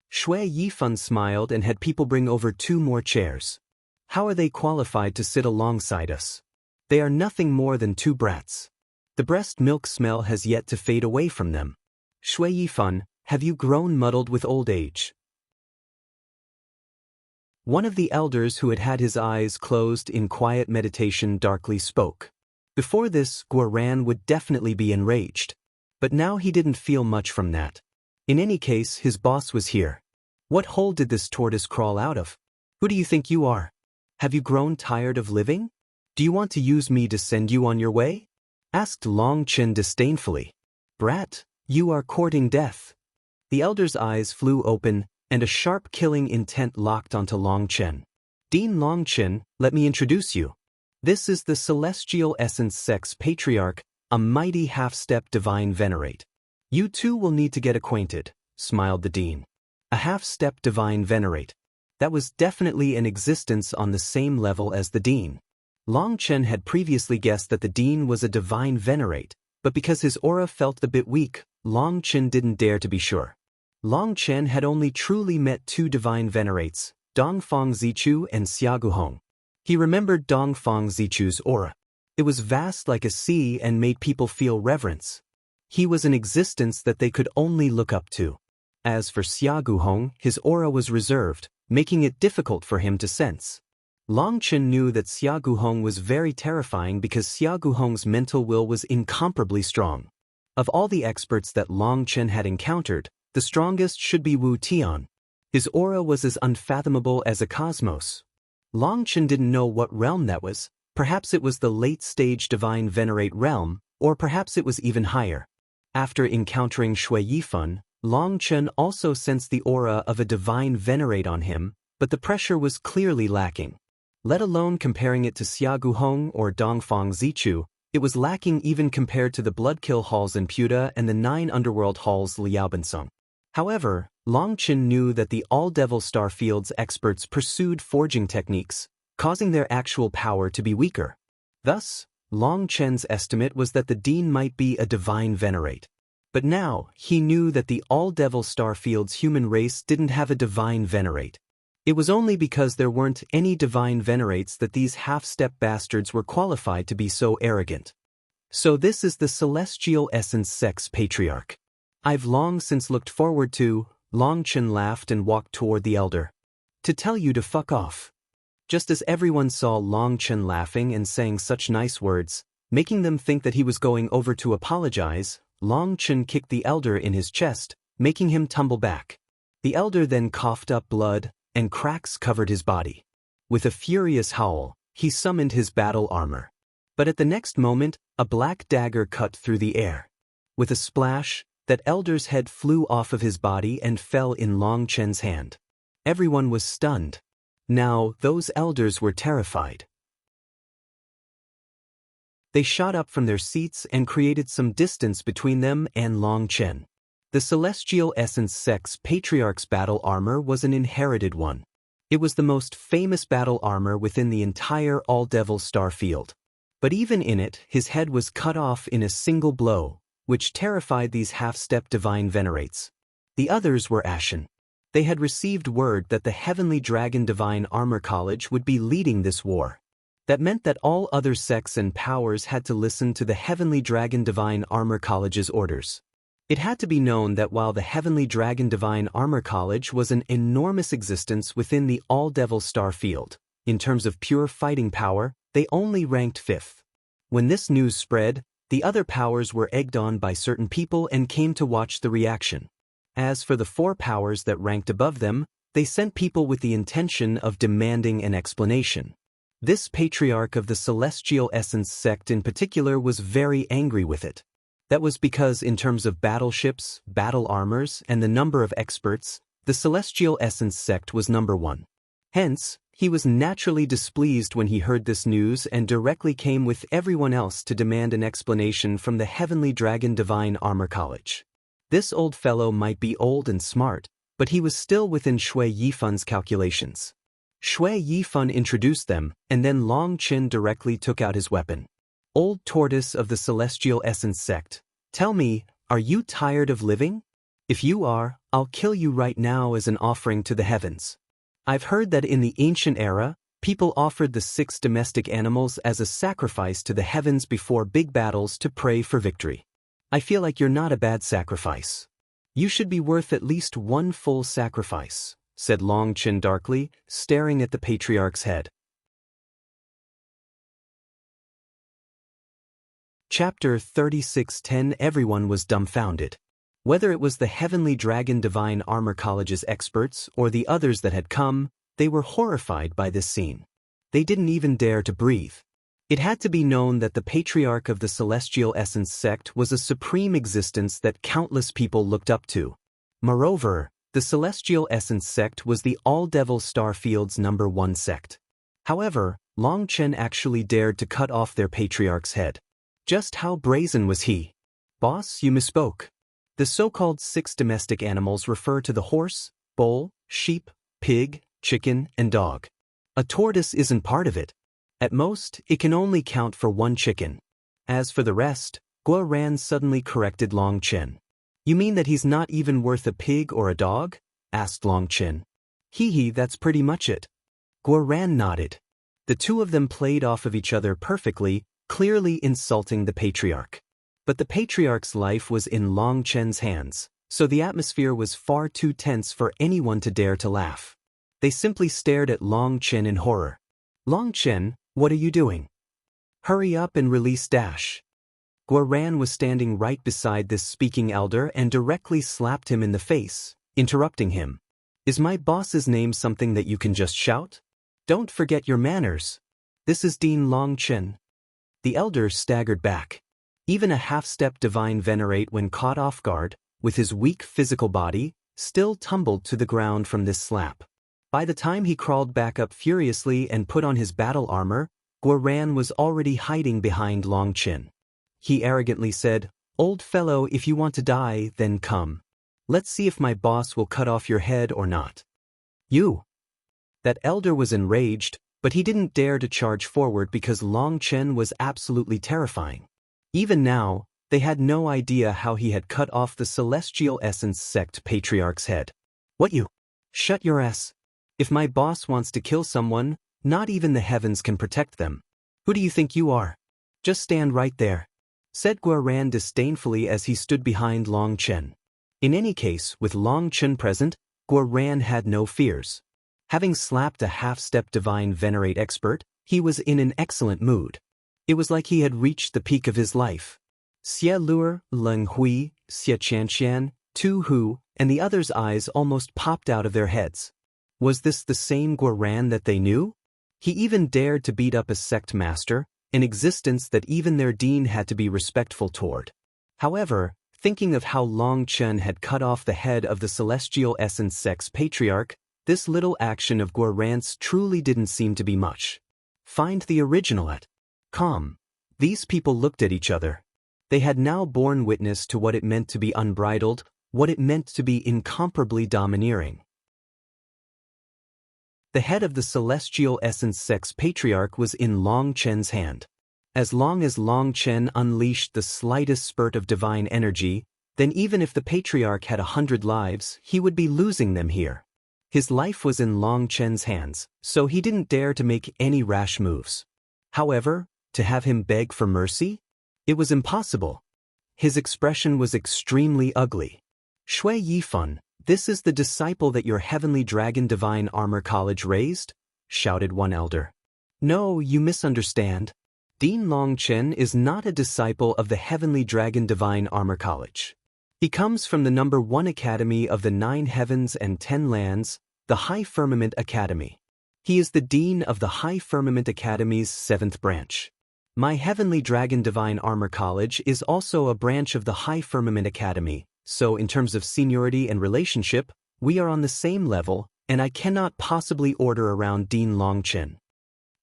Shui Yifan smiled and had people bring over 2 more chairs. How are they qualified to sit alongside us? They are nothing more than 2 brats. The breast milk smell has yet to fade away from them. Shui Yifan, have you grown muddled with old age? One of the elders who had had his eyes closed in quiet meditation darkly spoke. Before this, Guoran would definitely be enraged. But now he didn't feel much from that. In any case, his boss was here. What hole did this tortoise crawl out of? Who do you think you are? Have you grown tired of living? Do you want to use me to send you on your way? Asked Long Chen disdainfully. Brat, you are courting death. The elder's eyes flew open, and a sharp killing intent locked onto Long Chen. Dean Long Chen, let me introduce you. This is the Celestial Essence Sex Patriarch, a mighty half-step divine venerate. You two will need to get acquainted, smiled the dean. A half-step divine venerate. That was definitely in existence on the same level as the dean. Long Chen had previously guessed that the dean was a divine venerate, but because his aura felt a bit weak, Long Chen didn't dare to be sure. Long Chen had only truly met 2 divine venerates, Dongfang Zichu and Xiaguhong. He remembered Dongfang Zichu's aura. It was vast like a sea and made people feel reverence. He was an existence that they could only look up to. As for Xiaguhong, his aura was reserved, making it difficult for him to sense. Long Chen knew that Xiaguhong was very terrifying because Xiaguhong's mental will was incomparably strong. Of all the experts that Long Chen had encountered, the strongest should be Wu Tian. His aura was as unfathomable as a cosmos. Long Chen didn't know what realm that was. Perhaps it was the late-stage divine venerate realm, or perhaps it was even higher. After encountering Shui Yifan, Long Chen also sensed the aura of a divine venerate on him, but the pressure was clearly lacking. Let alone comparing it to Xiaguhong or Dongfang Zichu, it was lacking even compared to the Bloodkill Halls in Puta and the 9 Underworld Halls Liaobansong. However, Long Chen knew that the All-Devil Starfield's experts pursued forging techniques, causing their actual power to be weaker. Thus, Long Chen's estimate was that the dean might be a divine venerate. But now, he knew that the All-Devil Starfield's human race didn't have a divine venerate. It was only because there weren't any divine venerates that these half-step bastards were qualified to be so arrogant. So this is the Celestial Essence Sex Patriarch. I've long since looked forward to, Long Chen laughed and walked toward the elder. To tell you to fuck off. Just as everyone saw Long Chen laughing and saying such nice words, making them think that he was going over to apologize, Long Chen kicked the elder in his chest, making him tumble back. The elder then coughed up blood, and cracks covered his body. With a furious howl, he summoned his battle armor. But at the next moment, a black dagger cut through the air. With a splash, that elder's head flew off of his body and fell in Long Chen's hand. Everyone was stunned. Now, those elders were terrified. They shot up from their seats and created some distance between them and Long Chen. The Celestial Essence Sex Patriarch's battle armor was an inherited one. It was the most famous battle armor within the entire All-Devil Starfield. But even in it, his head was cut off in a single blow, which terrified these half-step divine venerates. The others were ashen. They had received word that the Heavenly Dragon Divine Armor College would be leading this war. That meant that all other sects and powers had to listen to the Heavenly Dragon Divine Armor College's orders. It had to be known that while the Heavenly Dragon Divine Armor College was an enormous existence within the All-Devil Starfield, in terms of pure fighting power, they only ranked 5th. When this news spread, the other powers were egged on by certain people and came to watch the reaction. As for the 4 powers that ranked above them, they sent people with the intention of demanding an explanation. This patriarch of the Celestial Essence sect in particular was very angry with it. That was because in terms of battleships, battle armors, and the number of experts, the Celestial Essence sect was number 1. Hence, he was naturally displeased when he heard this news and directly came with everyone else to demand an explanation from the Heavenly Dragon Divine Armor College. This old fellow might be old and smart, but he was still within Shui Yifun's calculations. Shui Yifun introduced them, and then Long Chen directly took out his weapon. Old Tortoise of the Celestial Essence sect, tell me, are you tired of living? If you are, I'll kill you right now as an offering to the heavens. I've heard that in the ancient era, people offered the 6 domestic animals as a sacrifice to the heavens before big battles to pray for victory. I feel like you're not a bad sacrifice. You should be worth at least 1 full sacrifice, said Long Chen darkly, staring at the patriarch's head. Chapter 36:10. Everyone was dumbfounded. Whether it was the Heavenly Dragon Divine Armor College's experts or the others that had come, they were horrified by this scene. They didn't even dare to breathe. It had to be known that the Patriarch of the Celestial Essence sect was a supreme existence that countless people looked up to. Moreover, the Celestial Essence sect was the All-Devil Starfield's number 1 sect. However, Long Chen actually dared to cut off their Patriarch's head. Just how brazen was he? Boss, you misspoke. The so-called 6 domestic animals refer to the horse, bull, sheep, pig, chicken, and dog. A tortoise isn't part of it. At most, it can only count for 1 chicken. As for the rest, Guo Ran suddenly corrected Long Chen. You mean that he's not even worth a pig or a dog? Asked Long Chen. Hee, that's pretty much it. Guo Ran nodded. The two of them played off of each other perfectly, clearly insulting the Patriarch. But the Patriarch's life was in Long Chen's hands, so the atmosphere was far too tense for anyone to dare to laugh. They simply stared at Long Chen in horror. Long Chen, what are you doing? Hurry up and release Dash. Guo Ran was standing right beside this speaking elder and directly slapped him in the face, interrupting him. Is my boss's name something that you can just shout? Don't forget your manners. This is Dean Long Chen. The elder staggered back. Even a half-step divine venerate when caught off guard, with his weak physical body, still tumbled to the ground from this slap. By the time he crawled back up furiously and put on his battle armor, Guo Ran was already hiding behind Long Chen. He arrogantly said, Old fellow, if you want to die, then come. Let's see if my boss will cut off your head or not. You! That elder was enraged, But he didn't dare to charge forward because Long Chen was absolutely terrifying. Even now, they had no idea how he had cut off the Celestial Essence Sect Patriarch's head. What you? Shut your ass. If my boss wants to kill someone, not even the heavens can protect them. Who do you think you are? Just stand right there, said Guoran disdainfully as he stood behind Long Chen. In any case, with Long Chen present, Guoran had no fears. Having slapped a half-step divine venerate expert, he was in an excellent mood. It was like he had reached the peak of his life. Xie Luer, Leng Hui, Xie Qianqian, Tu Hu, and the others' eyes almost popped out of their heads. Was this the same Guoran that they knew? He even dared to beat up a sect master, an existence that even their dean had to be respectful toward. However, thinking of how Long Chen had cut off the head of the Celestial Essence Sect's patriarch, this little action of Guoran's truly didn't seem to be much. Find the original at. Calm. These people looked at each other. They had now borne witness to what it meant to be unbridled, what it meant to be incomparably domineering. The head of the Celestial Essence Sect's patriarch was in Long Chen's hand. As long as Long Chen unleashed the slightest spurt of divine energy, then even if the patriarch had 100 lives, he would be losing them here. His life was in Long Chen's hands, so he didn't dare to make any rash moves. However, to have him beg for mercy? It was impossible. His expression was extremely ugly. Shui Yifan, this is the disciple that your Heavenly Dragon Divine Armor College raised? Shouted one elder. No, you misunderstand. Dean Long Chen is not a disciple of the Heavenly Dragon Divine Armor College. He comes from the #1 Academy of the 9 Heavens and 10 Lands, the High Firmament Academy. He is the Dean of the High Firmament Academy's 7th branch. My Heavenly Dragon Divine Armor College is also a branch of the High Firmament Academy, so in terms of seniority and relationship, we are on the same level, and I cannot possibly order around Dean Long Chen.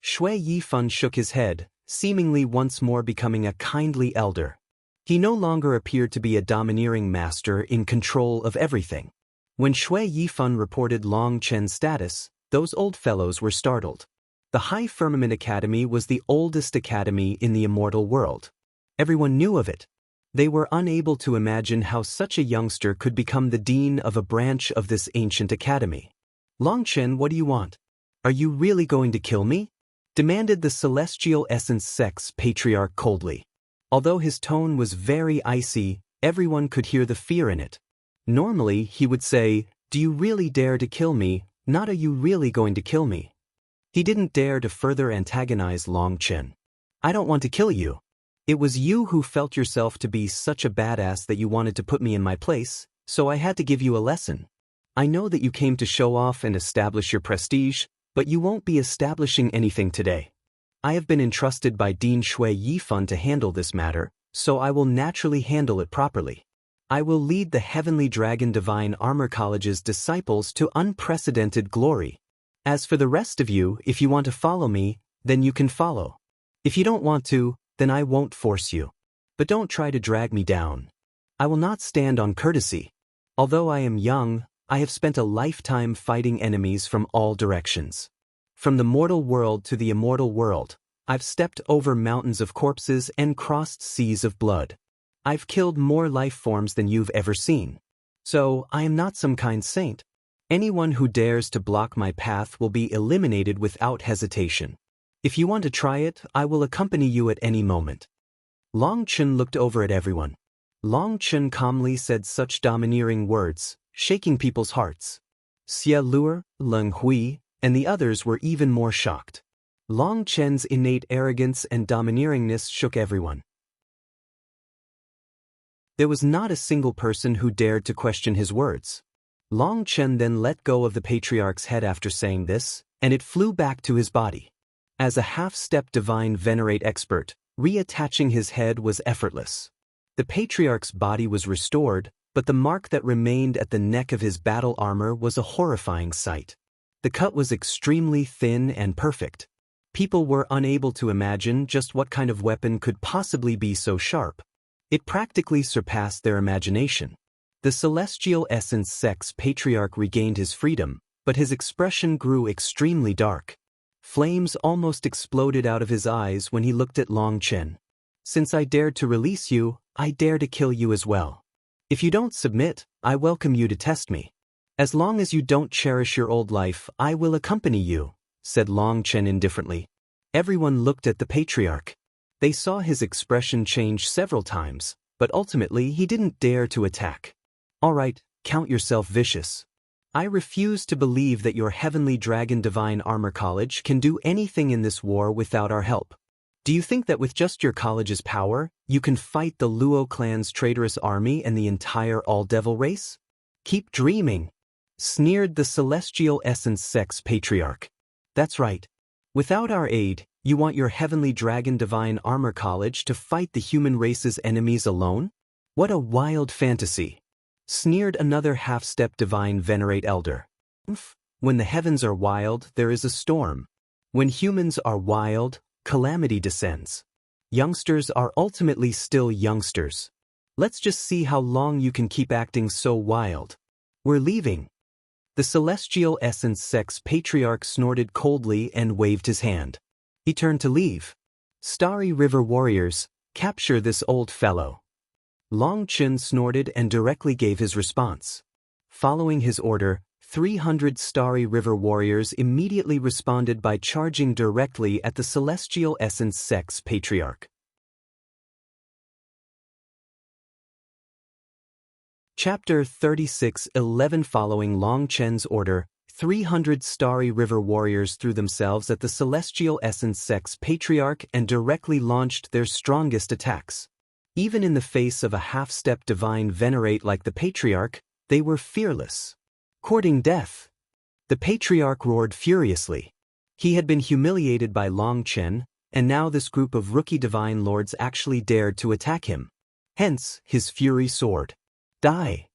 Shui Yifan shook his head, seemingly once more becoming a kindly elder. He no longer appeared to be a domineering master in control of everything. When Shui Yifan reported Long Chen's status, those old fellows were startled. The High Firmament Academy was the oldest academy in the immortal world. Everyone knew of it. They were unable to imagine how such a youngster could become the dean of a branch of this ancient academy. Long Chen, what do you want? Are you really going to kill me? Demanded the Celestial Essence Sect's patriarch coldly. Although his tone was very icy, everyone could hear the fear in it. Normally, he would say, "Do you really dare to kill me, not are you really going to kill me?" He didn't dare to further antagonize Long Chen. I don't want to kill you. It was you who felt yourself to be such a badass that you wanted to put me in my place, so I had to give you a lesson. I know that you came to show off and establish your prestige, but you won't be establishing anything today. I have been entrusted by Dean Shui Yifan to handle this matter, so I will naturally handle it properly. I will lead the Heavenly Dragon Divine Armor College's disciples to unprecedented glory. As for the rest of you, if you want to follow me, then you can follow. If you don't want to, then I won't force you. But don't try to drag me down. I will not stand on courtesy. Although I am young, I have spent a lifetime fighting enemies from all directions. From the mortal world to the immortal world, I've stepped over mountains of corpses and crossed seas of blood. I've killed more life forms than you've ever seen. So, I am not some kind saint. Anyone who dares to block my path will be eliminated without hesitation. If you want to try it, I will accompany you at any moment. Long Chen looked over at everyone. Long Chen calmly said such domineering words, shaking people's hearts. Xie Luer, Leng Hui, and the others were even more shocked. Long Chen's innate arrogance and domineeringness shook everyone. There was not a single person who dared to question his words. Long Chen then let go of the patriarch's head after saying this, and it flew back to his body. As a half-step divine venerate expert, reattaching his head was effortless. The patriarch's body was restored, but the mark that remained at the neck of his battle armor was a horrifying sight. The cut was extremely thin and perfect. People were unable to imagine just what kind of weapon could possibly be so sharp. It practically surpassed their imagination. The Celestial Essence Sect's patriarch regained his freedom, but his expression grew extremely dark. Flames almost exploded out of his eyes when he looked at Long Chen. Since I dared to release you, I dare to kill you as well. If you don't submit, I welcome you to test me. As long as you don't cherish your old life, I will accompany you, said Long Chen indifferently. Everyone looked at the patriarch. They saw his expression change several times, but ultimately he didn't dare to attack. All right, count yourself vicious. I refuse to believe that your Heavenly Dragon Divine Armor College can do anything in this war without our help. Do you think that with just your college's power, you can fight the Luo clan's traitorous army and the entire All-Devil race? Keep dreaming, sneered the Celestial Essence Sex Patriarch. That's right. Without our aid, you want your Heavenly Dragon Divine Armor College to fight the human race's enemies alone? What a wild fantasy, sneered another half-step Divine Venerate Elder. When the heavens are wild, there is a storm. When humans are wild, calamity descends. Youngsters are ultimately still youngsters. Let's just see how long you can keep acting so wild. We're leaving. The Celestial Essence Sex Patriarch snorted coldly and waved his hand. He turned to leave. Starry River Warriors, capture this old fellow. Long Chen snorted and directly gave his response. Following his order, 300 Starry River Warriors immediately responded by charging directly at the Celestial Essence Sex Patriarch. Chapter 36:11 Following Long Chen's order, 300 Starry River Warriors threw themselves at the Celestial Essence Sex Patriarch and directly launched their strongest attacks. Even in the face of a half-step Divine Venerate like the Patriarch, they were fearless. Courting death. The Patriarch roared furiously. He had been humiliated by Long Chen, and now this group of rookie Divine Lords actually dared to attack him. Hence, his fury soared. Die!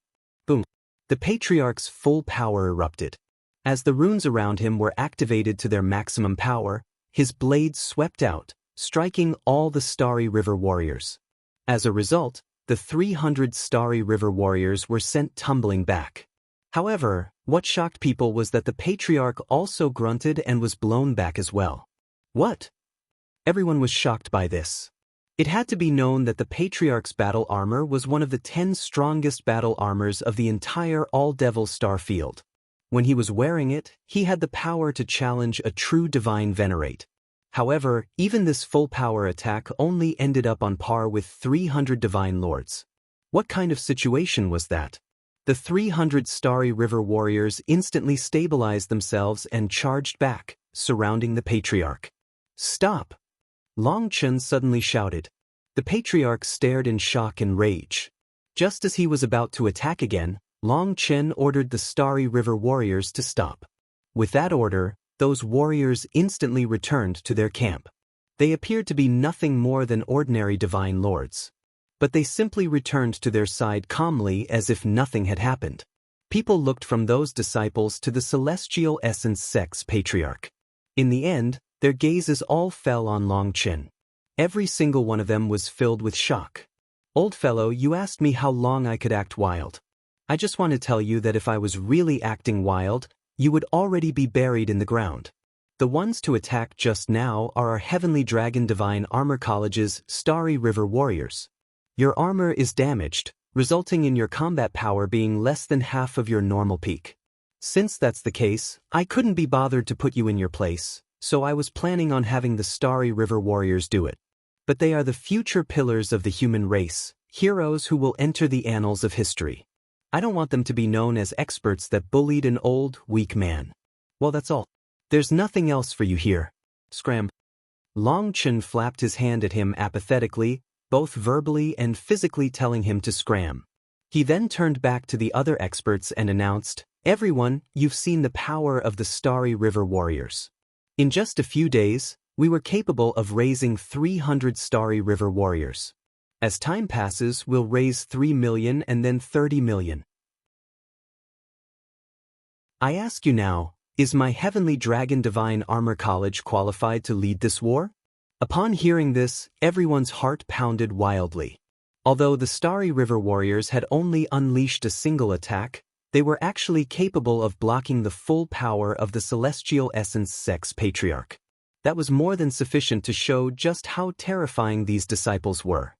Boom! The Patriarch's full power erupted. As the runes around him were activated to their maximum power, his blades swept out, striking all the Starry River Warriors. As a result, the 300 Starry River Warriors were sent tumbling back. However, what shocked people was that the Patriarch also grunted and was blown back as well. What? Everyone was shocked by this. It had to be known that the Patriarch's battle armor was one of the 10 strongest battle armors of the entire All-Devil Star Field. When he was wearing it, he had the power to challenge a true Divine Venerate. However, even this full-power attack only ended up on par with 300 Divine Lords. What kind of situation was that? The 300 Starry River Warriors instantly stabilized themselves and charged back, surrounding the Patriarch. Stop! Long Chen suddenly shouted. The Patriarch stared in shock and rage. Just as he was about to attack again, Long Chen ordered the Starry River Warriors to stop. With that order, those warriors instantly returned to their camp. They appeared to be nothing more than ordinary Divine Lords. But they simply returned to their side calmly as if nothing had happened. People looked from those disciples to the Celestial Essence Sex Patriarch. In the end, their gazes all fell on Long Chen. Every single one of them was filled with shock. Old fellow, you asked me how long I could act wild. I just want to tell you that if I was really acting wild, you would already be buried in the ground. The ones to attack just now are our Heavenly Dragon Divine Armor College's Starry River Warriors. Your armor is damaged, resulting in your combat power being less than half of your normal peak. Since that's the case, I couldn't be bothered to put you in your place, so I was planning on having the Starry River Warriors do it. But they are the future pillars of the human race, heroes who will enter the annals of history. I don't want them to be known as experts that bullied an old, weak man. Well, that's all. There's nothing else for you here. Scram. Long Chen flapped his hand at him apathetically, both verbally and physically telling him to scram. He then turned back to the other experts and announced, "Everyone, you've seen the power of the Starry River Warriors. In just a few days, we were capable of raising 300 Starry River Warriors. As time passes, we'll raise 3 million and then 30 million. I ask you now, is my Heavenly Dragon Divine Armor College qualified to lead this war?" Upon hearing this, everyone's heart pounded wildly. Although the Starry River Warriors had only unleashed a single attack, they were actually capable of blocking the full power of the Celestial Essence Sex Patriarch. That was more than sufficient to show just how terrifying these disciples were.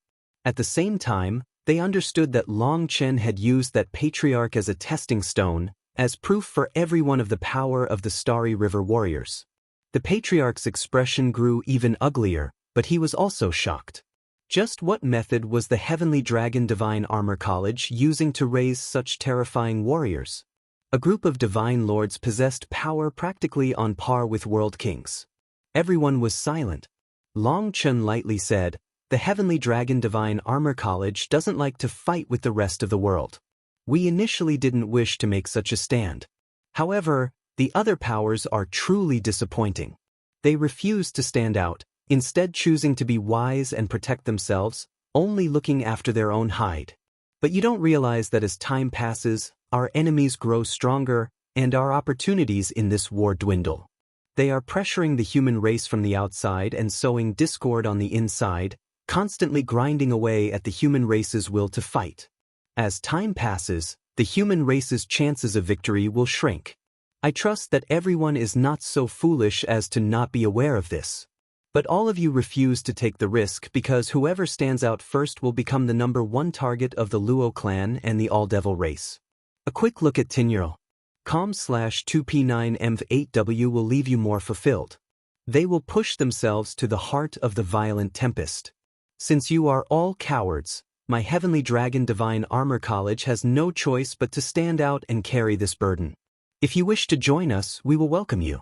At the same time, they understood that Long Chen had used that patriarch as a testing stone, as proof for everyone of the power of the Starry River warriors. The patriarch's expression grew even uglier, but he was also shocked. Just what method was the Heavenly Dragon Divine Armor College using to raise such terrifying warriors? A group of divine lords possessed power practically on par with world kings. Everyone was silent. Long Chen lightly said, "The Heavenly Dragon Divine Armor College doesn't like to fight with the rest of the world. We initially didn't wish to make such a stand. However, the other powers are truly disappointing. They refuse to stand out, instead choosing to be wise and protect themselves, only looking after their own hide. But you don't realize that as time passes, our enemies grow stronger, and our opportunities in this war dwindle. They are pressuring the human race from the outside and sowing discord on the inside, constantly grinding away at the human race's will to fight. As time passes, the human race's chances of victory will shrink. I trust that everyone is not so foolish as to not be aware of this. But all of you refuse to take the risk because whoever stands out first will become the #1 target of the Luo clan and the All-Devil race. A quick look at Tineural.com/2P9M8W will leave you more fulfilled. They will push themselves to the heart of the violent tempest. Since you are all cowards, my Heavenly Dragon Divine Armor College has no choice but to stand out and carry this burden. If you wish to join us, we will welcome you.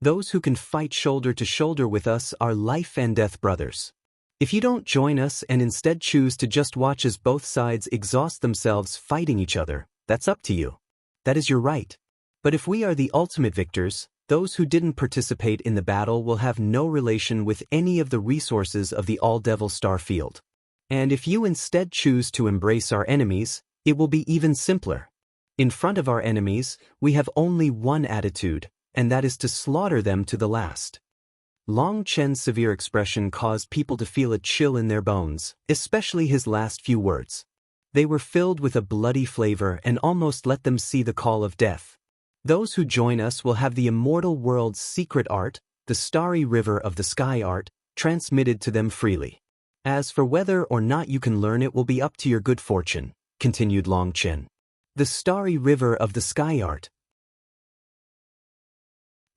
Those who can fight shoulder to shoulder with us are life and death brothers. If you don't join us and instead choose to just watch as both sides exhaust themselves fighting each other, that's up to you. That is your right. But if we are the ultimate victors, those who didn't participate in the battle will have no relation with any of the resources of the All-Devil Star Field. And if you instead choose to embrace our enemies, it will be even simpler. In front of our enemies, we have only one attitude, and that is to slaughter them to the last." Long Chen's severe expression caused people to feel a chill in their bones, especially his last few words. They were filled with a bloody flavor and almost let them see the call of death. Those who join us will have the immortal world's secret art, the Starry River of the Sky art, transmitted to them freely. As for whether or not you can learn it will be up to your good fortune, continued Long Chen. The Starry River of the Sky art.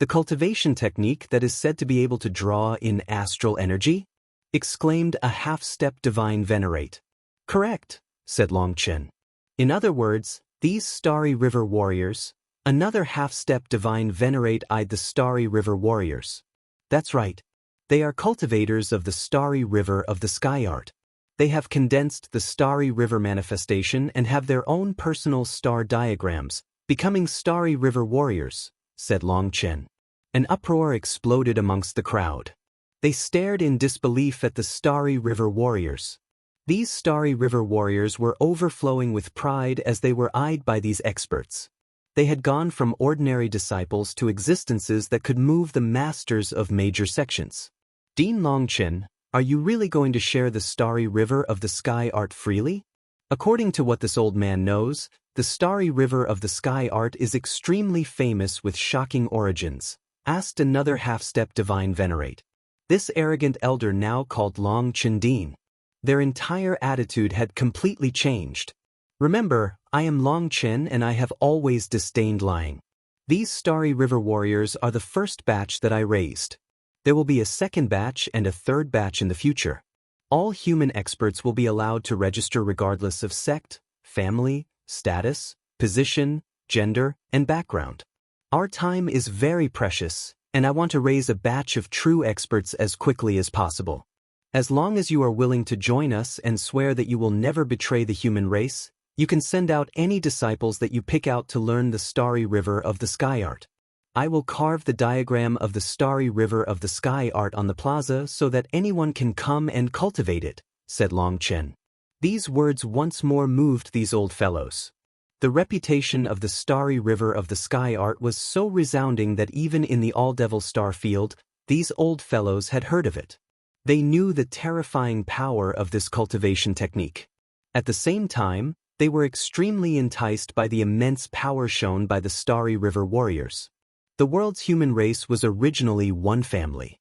The cultivation technique that is said to be able to draw in astral energy? Exclaimed a half-step divine venerate. Correct, said Long Chen. In other words, these Starry River warriors, another half-step divine venerate eyed the Starry River warriors. That's right. They are cultivators of the Starry River of the Sky art. They have condensed the Starry River manifestation and have their own personal star diagrams, becoming Starry River warriors, said Long Chen. An uproar exploded amongst the crowd. They stared in disbelief at the Starry River warriors. These Starry River warriors were overflowing with pride as they were eyed by these experts. They had gone from ordinary disciples to existences that could move the masters of major sections. Dean Long Chen, are you really going to share the Starry River of the Sky art freely? According to what this old man knows, the Starry River of the Sky art is extremely famous with shocking origins, asked another half-step divine venerate. This arrogant elder now called Long Chen Dean. Their entire attitude had completely changed. Remember, I am Long Chen and I have always disdained lying. These Starry River warriors are the first batch that I raised. There will be a second batch and a third batch in the future. All human experts will be allowed to register regardless of sect, family, status, position, gender, and background. Our time is very precious, and I want to raise a batch of true experts as quickly as possible. As long as you are willing to join us and swear that you will never betray the human race, you can send out any disciples that you pick out to learn the Starry River of the Sky art. I will carve the diagram of the Starry River of the Sky art on the plaza so that anyone can come and cultivate it, said Long Chen. These words once more moved these old fellows. The reputation of the Starry River of the Sky art was so resounding that even in the All-Devil Star Field, these old fellows had heard of it. They knew the terrifying power of this cultivation technique. At the same time, they were extremely enticed by the immense power shown by the Starry River warriors. The world's human race was originally one family.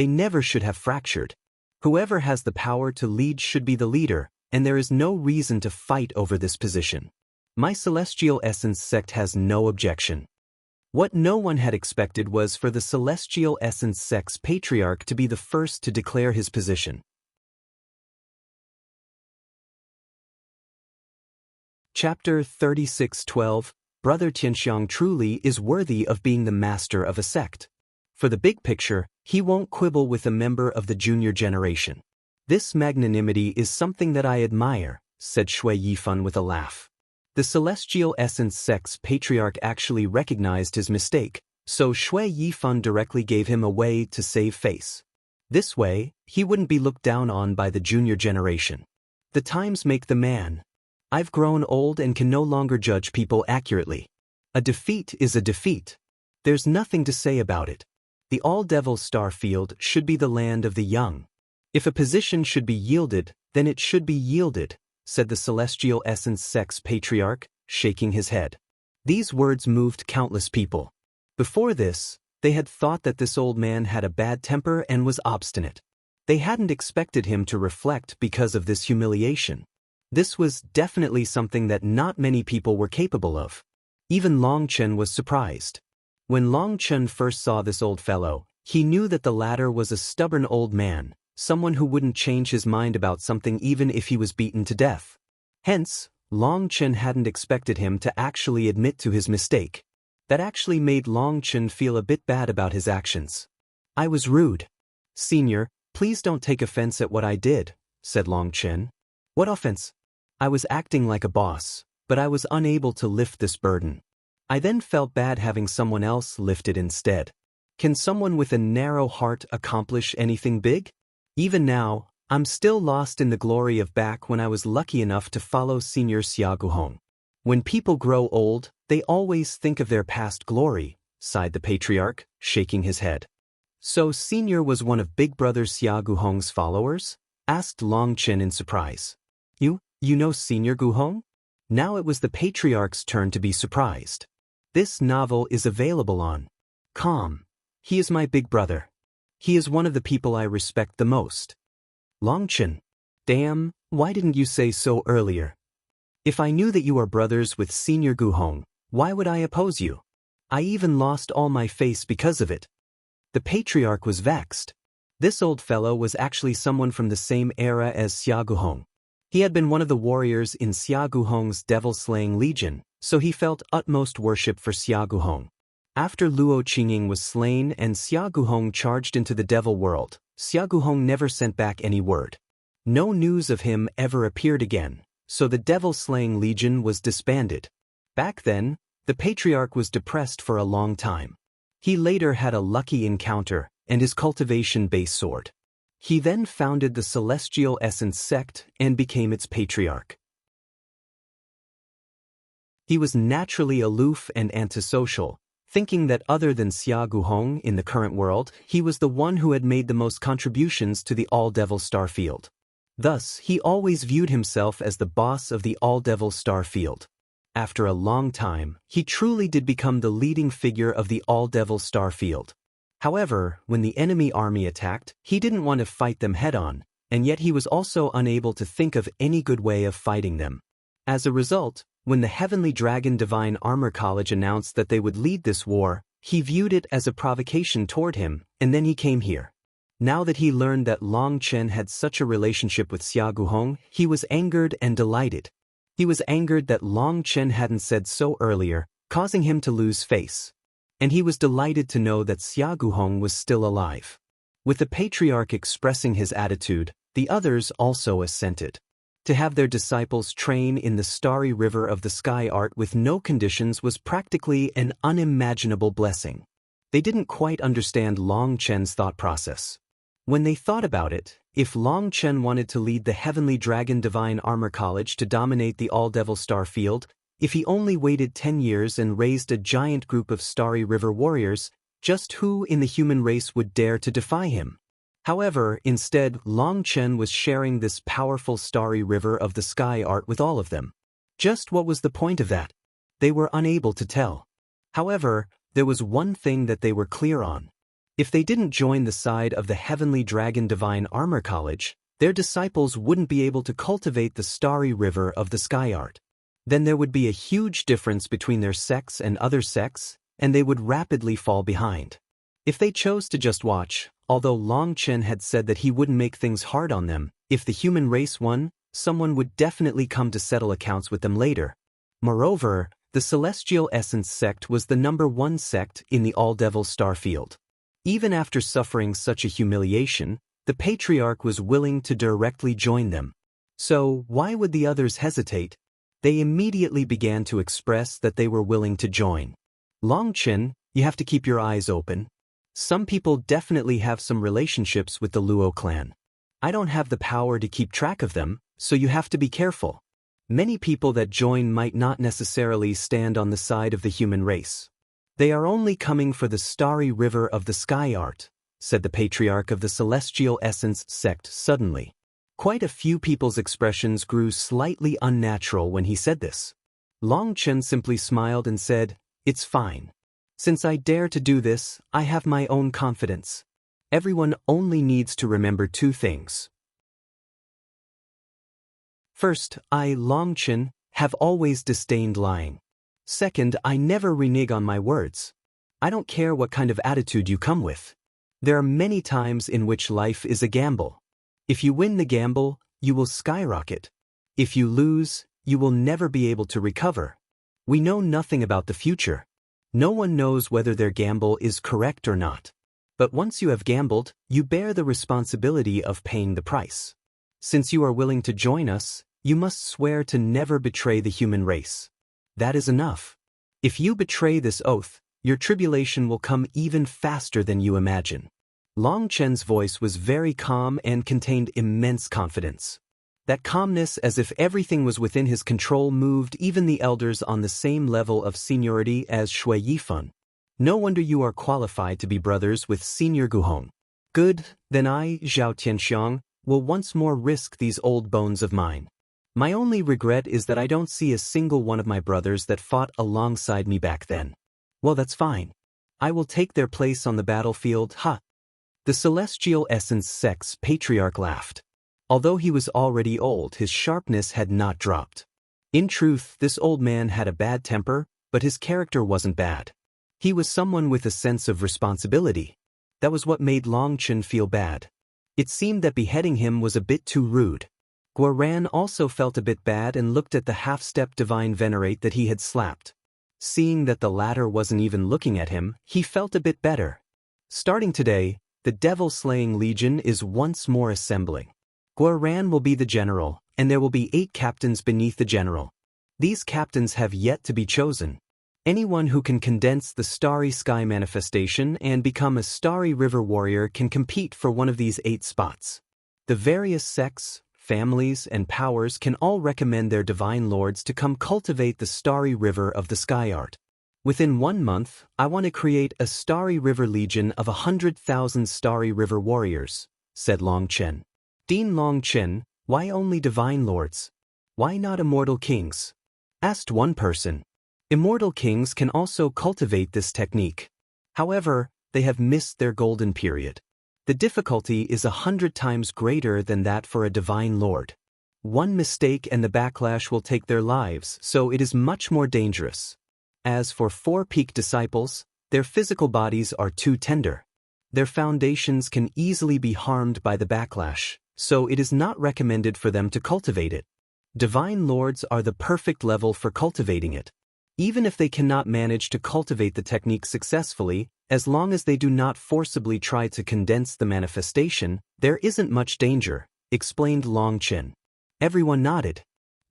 They never should have fractured. Whoever has the power to lead should be the leader, and there is no reason to fight over this position. My Celestial Essence sect has no objection. What no one had expected was for the Celestial Essence sect's patriarch to be the first to declare his position. Chapter 36:12 Brother Tianxiang truly is worthy of being the master of a sect. For the big picture, he won't quibble with a member of the junior generation. This magnanimity is something that I admire, said Shui Yifan with a laugh. The Celestial Essence sect's patriarch actually recognized his mistake, so Shui Yifan directly gave him a way to save face. This way, he wouldn't be looked down on by the junior generation. The times make the man. I've grown old and can no longer judge people accurately. A defeat is a defeat. There's nothing to say about it. The All-Devil Star Field should be the land of the young. If a position should be yielded, then it should be yielded, said the Celestial Essence sect's patriarch, shaking his head. These words moved countless people. Before this, they had thought that this old man had a bad temper and was obstinate. They hadn't expected him to reflect because of this humiliation. This was definitely something that not many people were capable of. Even Long Chen was surprised. When Long Chen first saw this old fellow, he knew that the latter was a stubborn old man, someone who wouldn't change his mind about something even if he was beaten to death. Hence, Long Chen hadn't expected him to actually admit to his mistake. That actually made Long Chen feel a bit bad about his actions. I was rude. Senior, please don't take offense at what I did, said Long Chen. What offense? I was acting like a boss, but I was unable to lift this burden. I then felt bad having someone else lift it instead. Can someone with a narrow heart accomplish anything big? Even now, I'm still lost in the glory of back when I was lucky enough to follow Senior Xia Guhong. When people grow old, they always think of their past glory, sighed the patriarch, shaking his head. So Senior was one of Big Brother Xia Guhong's followers? Asked Long Chen in surprise. You know Senior Guhong? Now it was the patriarch's turn to be surprised. This novel is available on Com. He is my big brother. He is one of the people I respect the most. Long Chen. Damn, why didn't you say so earlier? If I knew that you are brothers with Senior Guhong, why would I oppose you? I even lost all my face because of it. The patriarch was vexed. This old fellow was actually someone from the same era as Xia Guhong. He had been one of the warriors in Xia Guhong's devil-slaying legion, so he felt utmost worship for Xia Guhong. After Luo Qingying was slain and Xia Guhong charged into the devil world, Xia Guhong never sent back any word. No news of him ever appeared again, so the devil-slaying legion was disbanded. Back then, the patriarch was depressed for a long time. He later had a lucky encounter, and his cultivation base soared. He then founded the Celestial Essence sect and became its patriarch. He was naturally aloof and antisocial, thinking that other than Xia Guhong in the current world, he was the one who had made the most contributions to the All-Devil Star Field. Thus, he always viewed himself as the boss of the All-Devil Star Field. After a long time, he truly did become the leading figure of the All-Devil Star Field. However, when the enemy army attacked, he didn't want to fight them head-on, and yet he was also unable to think of any good way of fighting them. As a result, when the Heavenly Dragon Divine Armor College announced that they would lead this war, he viewed it as a provocation toward him, and then he came here. Now that he learned that Long Chen had such a relationship with Xia Guhong, he was angered and delighted. He was angered that Long Chen hadn't said so earlier, causing him to lose face. And he was delighted to know that Xia Guhong was still alive. With the patriarch expressing his attitude, the others also assented. To have their disciples train in the starry river of the sky art with no conditions was practically an unimaginable blessing. They didn't quite understand Long Chen's thought process. When they thought about it, if Long Chen wanted to lead the Heavenly Dragon Divine Armor College to dominate the All-Devil Star Field, if he only waited 10 years and raised a giant group of Starry River warriors, just who in the human race would dare to defy him? However, instead, Long Chen was sharing this powerful Starry River of the sky art with all of them. Just what was the point of that? They were unable to tell. However, there was one thing that they were clear on. If they didn't join the side of the Heavenly Dragon Divine Armor College, their disciples wouldn't be able to cultivate the starry river of the sky art. Then there would be a huge difference between their sects and other sects, and they would rapidly fall behind. If they chose to just watch, although Long Chen had said that he wouldn't make things hard on them, if the human race won, someone would definitely come to settle accounts with them later. Moreover, the Celestial Essence sect was the #1 sect in the All-Devil star field. Even after suffering such a humiliation, the Patriarch was willing to directly join them. So, why would the others hesitate? They immediately began to express that they were willing to join. Long Chen, you have to keep your eyes open. Some people definitely have some relationships with the Luo clan. I don't have the power to keep track of them, so you have to be careful. Many people that join might not necessarily stand on the side of the human race. They are only coming for the starry river of the sky art, said the Patriarch of the Celestial Essence sect suddenly. Quite a few people's expressions grew slightly unnatural when he said this. Long Chen simply smiled and said, "It's fine. Since I dare to do this, I have my own confidence. Everyone only needs to remember 2 things. First, I, Long Chen, have always disdained lying. Second, I never renege on my words. I don't care what kind of attitude you come with. There are many times in which life is a gamble. If you win the gamble, you will skyrocket. If you lose, you will never be able to recover. We know nothing about the future. No one knows whether their gamble is correct or not. But once you have gambled, you bear the responsibility of paying the price. Since you are willing to join us, you must swear to never betray the human race. That is enough. If you betray this oath, your tribulation will come even faster than you imagine." Long Chen's voice was very calm and contained immense confidence. That calmness, as if everything was within his control, moved even the elders on the same level of seniority as Shui Yifeng. No wonder you are qualified to be brothers with Senior Guhong. Good, then I, Zhao Tianxiang, will once more risk these old bones of mine. My only regret is that I don't see a single one of my brothers that fought alongside me back then. Well, that's fine. I will take their place on the battlefield, ha! The Celestial Essence sect's Patriarch laughed. Although he was already old, his sharpness had not dropped. In truth, this old man had a bad temper, but his character wasn't bad. He was someone with a sense of responsibility. That was what made Long Chen feel bad. It seemed that beheading him was a bit too rude. Guoran also felt a bit bad and looked at the half-step divine venerate that he had slapped. Seeing that the latter wasn't even looking at him, he felt a bit better. Starting today, the Devil-Slaying Legion is once more assembling. Guoran will be the general, and there will be 8 captains beneath the general. These captains have yet to be chosen. Anyone who can condense the Starry Sky manifestation and become a Starry River warrior can compete for one of these 8 spots. The various sects, families, and powers can all recommend their divine lords to come cultivate the Starry River of the sky art. Within 1 month, I want to create a Starry River Legion of 100,000 Starry River warriors, said Long Chen. Dean Long Chen, why only divine lords? Why not immortal kings? Asked one person. Immortal kings can also cultivate this technique. However, they have missed their golden period. The difficulty is 100 times greater than that for a divine lord. One mistake and the backlash will take their lives, so it is much more dangerous. As for 4 peak disciples, their physical bodies are too tender. Their foundations can easily be harmed by the backlash, so it is not recommended for them to cultivate it. Divine lords are the perfect level for cultivating it. Even if they cannot manage to cultivate the technique successfully, as long as they do not forcibly try to condense the manifestation, there isn't much danger, explained Long Chen. Everyone nodded.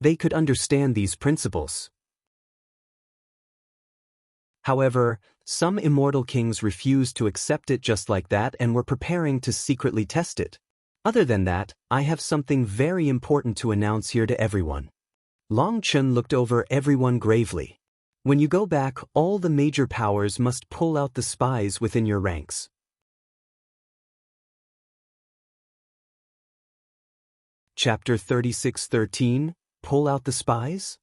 They could understand these principles. However, some immortal kings refused to accept it just like that and were preparing to secretly test it. Other than that, I have something very important to announce here to everyone. Long Chen looked over everyone gravely. When you go back, all the major powers must pull out the spies within your ranks. Chapter 36:13, Pull out the spies?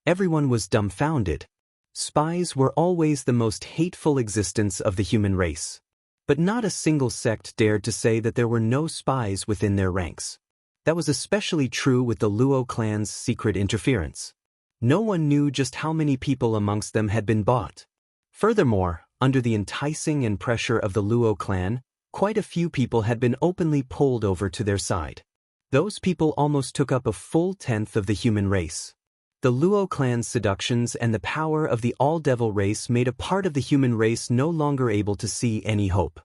Everyone was dumbfounded. Spies were always the most hateful existence of the human race. But not a single sect dared to say that there were no spies within their ranks. That was especially true with the Luo clan's secret interference. No one knew just how many people amongst them had been bought. Furthermore, under the enticing and pressure of the Luo clan, quite a few people had been openly pulled over to their side. Those people almost took up a full tenth of the human race. The Luo clan's seductions and the power of the all-devil race made a part of the human race no longer able to see any hope.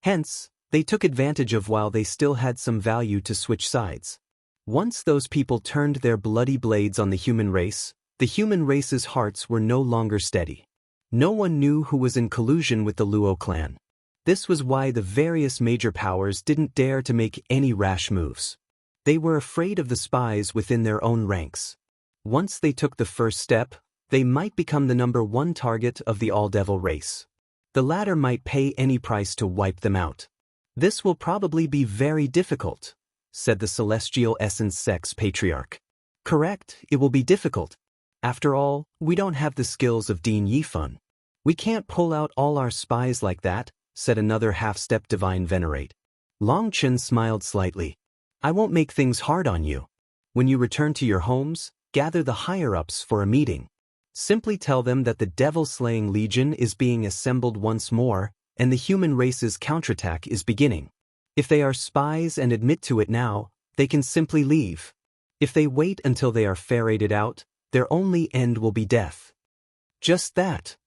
Hence, they took advantage of while they still had some value to switch sides. Once those people turned their bloody blades on the human race's hearts were no longer steady. No one knew who was in collusion with the Luo clan. This was why the various major powers didn't dare to make any rash moves. They were afraid of the spies within their own ranks. Once they took the first step, they might become the #1 target of the all-devil race. The latter might pay any price to wipe them out. This will probably be very difficult, said the Celestial Essence Sect's patriarch. Correct, it will be difficult. After all, we don't have the skills of Dean Yifun. We can't pull out all our spies like that, said another half-step divine venerate. Long Chen smiled slightly. I won't make things hard on you. When you return to your homes, gather the higher-ups for a meeting. Simply tell them that the devil-slaying legion is being assembled once more, and the human race's counterattack is beginning. If they are spies and admit to it now, they can simply leave. If they wait until they are ferreted out, their only end will be death. Just that.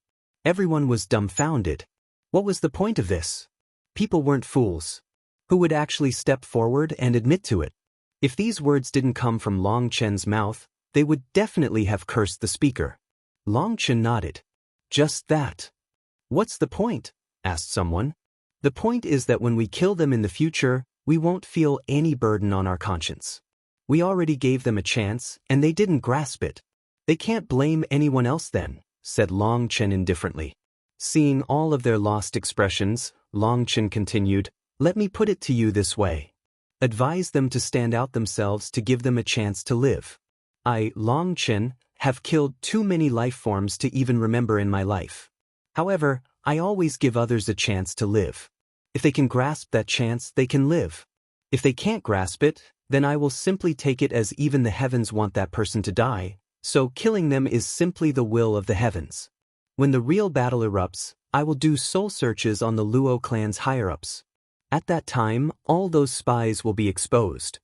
Everyone was dumbfounded. What was the point of this? People weren't fools. Who would actually step forward and admit to it? If these words didn't come from Long Chen's mouth, they would definitely have cursed the speaker. Long Chen nodded. Just that. What's the point? Asked someone. The point is that when we kill them in the future, we won't feel any burden on our conscience. We already gave them a chance, and they didn't grasp it. They can't blame anyone else then, said Long Chen indifferently. Seeing all of their lost expressions, Long Chen continued, let me put it to you this way. Advise them to stand out themselves to give them a chance to live. I, Long Chen, have killed too many life forms to even remember in my life. However, I always give others a chance to live. If they can grasp that chance, they can live. If they can't grasp it, then I will simply take it as even the heavens want that person to die, so killing them is simply the will of the heavens. When the real battle erupts, I will do soul searches on the Luo clan's higher-ups. At that time, all those spies will be exposed.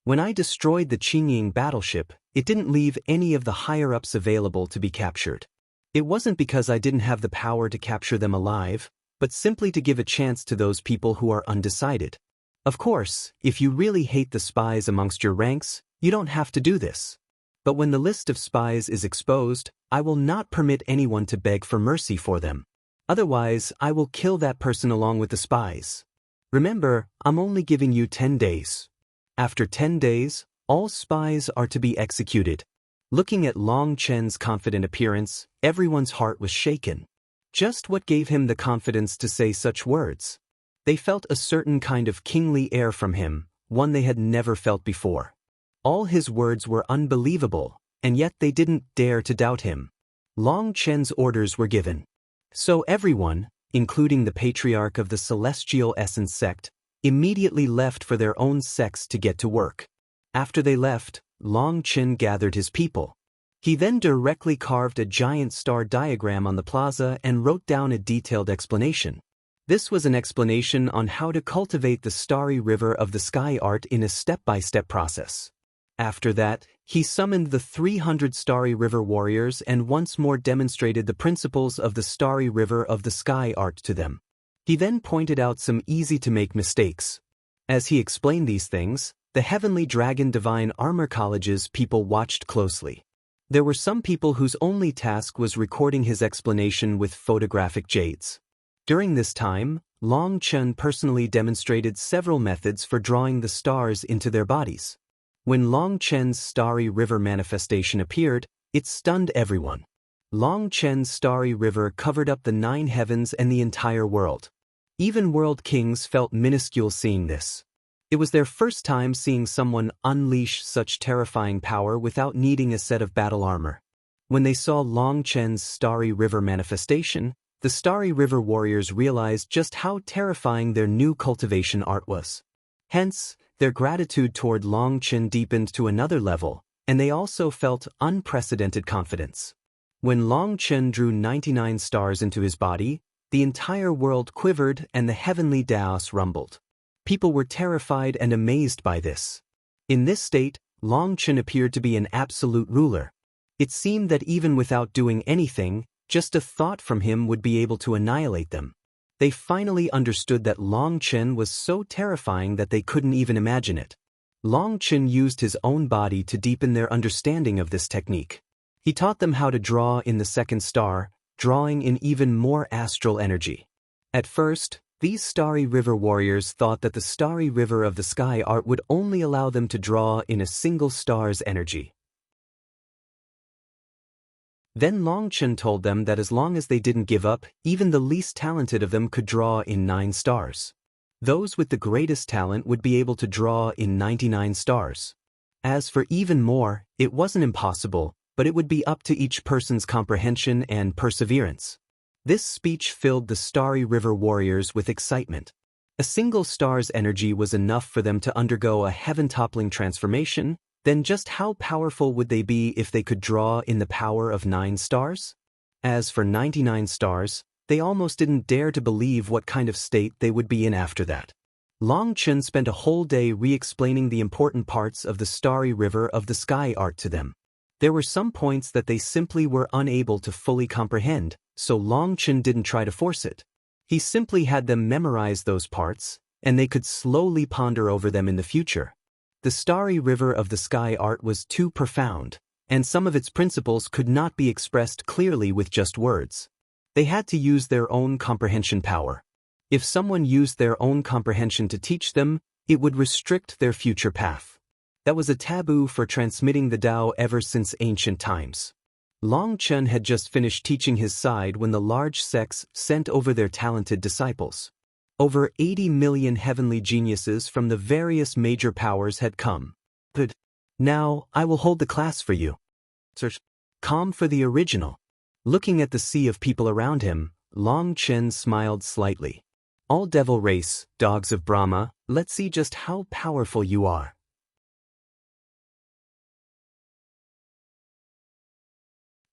When I destroyed the Qingying battleship, it didn't leave any of the higher-ups available to be captured. It wasn't because I didn't have the power to capture them alive, but simply to give a chance to those people who are undecided. Of course, if you really hate the spies amongst your ranks, you don't have to do this. But when the list of spies is exposed, I will not permit anyone to beg for mercy for them. Otherwise, I will kill that person along with the spies. Remember, I'm only giving you 10 days. After 10 days, all spies are to be executed. Looking at Long Chen's confident appearance, everyone's heart was shaken. Just what gave him the confidence to say such words? They felt a certain kind of kingly air from him, one they had never felt before. All his words were unbelievable, and yet they didn't dare to doubt him. Long Chen's orders were given. So everyone, including the patriarch of the Celestial Essence sect, immediately left for their own sects to get to work. After they left, Long Chen gathered his people. He then directly carved a giant star diagram on the plaza and wrote down a detailed explanation. This was an explanation on how to cultivate the starry river of the sky art in a step-by-step process. After that, he summoned the 300 starry river warriors and once more demonstrated the principles of the starry river of the sky art to them. He then pointed out some easy-to-make mistakes. As he explained these things, the Heavenly Dragon Divine Armor College's people watched closely. There were some people whose only task was recording his explanation with photographic jades. During this time, Long Chen personally demonstrated several methods for drawing the stars into their bodies. When Long Chen's starry river manifestation appeared, it stunned everyone. Long Chen's starry river covered up the 9 heavens and the entire world. Even world kings felt minuscule seeing this. It was their first time seeing someone unleash such terrifying power without needing a set of battle armor. When they saw Long Chen's starry river manifestation, The Starry River warriors realized just how terrifying their new cultivation art was. Hence, their gratitude toward Long Chen deepened to another level, and they also felt unprecedented confidence. When Long Chen drew 99 stars into his body, the entire world quivered and the heavenly Daos rumbled. People were terrified and amazed by this. In this state, Long Chen appeared to be an absolute ruler. It seemed that even without doing anything, just a thought from him would be able to annihilate them. They finally understood that Long Chen was so terrifying that they couldn't even imagine it. Long Chen used his own body to deepen their understanding of this technique. He taught them how to draw in the second star, drawing in even more astral energy. At first, these Starry River warriors thought that the Starry River of the Sky art would only allow them to draw in a single star's energy. Then Long Chen told them that as long as they didn't give up, even the least talented of them could draw in 9 stars. Those with the greatest talent would be able to draw in 99 stars. As for even more, it wasn't impossible, but it would be up to each person's comprehension and perseverance. This speech filled the Starry River warriors with excitement. A single star's energy was enough for them to undergo a heaven-toppling transformation. Then just how powerful would they be if they could draw in the power of 9 stars? As for 99 stars, they almost didn't dare to believe what kind of state they would be in after that. Long Chen spent a whole day re-explaining the important parts of the Starry River of the Sky art to them. There were some points that they simply were unable to fully comprehend, so Long Chen didn't try to force it. He simply had them memorize those parts, and they could slowly ponder over them in the future. The Starry River of the Sky art was too profound, and some of its principles could not be expressed clearly with just words. They had to use their own comprehension power. If someone used their own comprehension to teach them, it would restrict their future path. That was a taboo for transmitting the Tao ever since ancient times. Long Chen had just finished teaching his side when the large sects sent over their talented disciples. Over 80 million heavenly geniuses from the various major powers had come. Good. Now, I will hold the class for you. Search. Calm for the original. Looking at the sea of people around him, Long Chen smiled slightly. All devil race, dogs of Brahma, let's see just how powerful you are.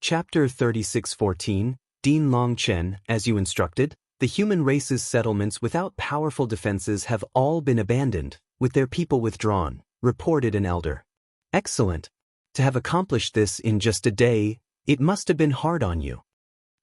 Chapter 36:14, Dean Long Chen, as you instructed. The human race's settlements without powerful defenses have all been abandoned, with their people withdrawn, reported an elder. Excellent. To have accomplished this in just a day, it must have been hard on you.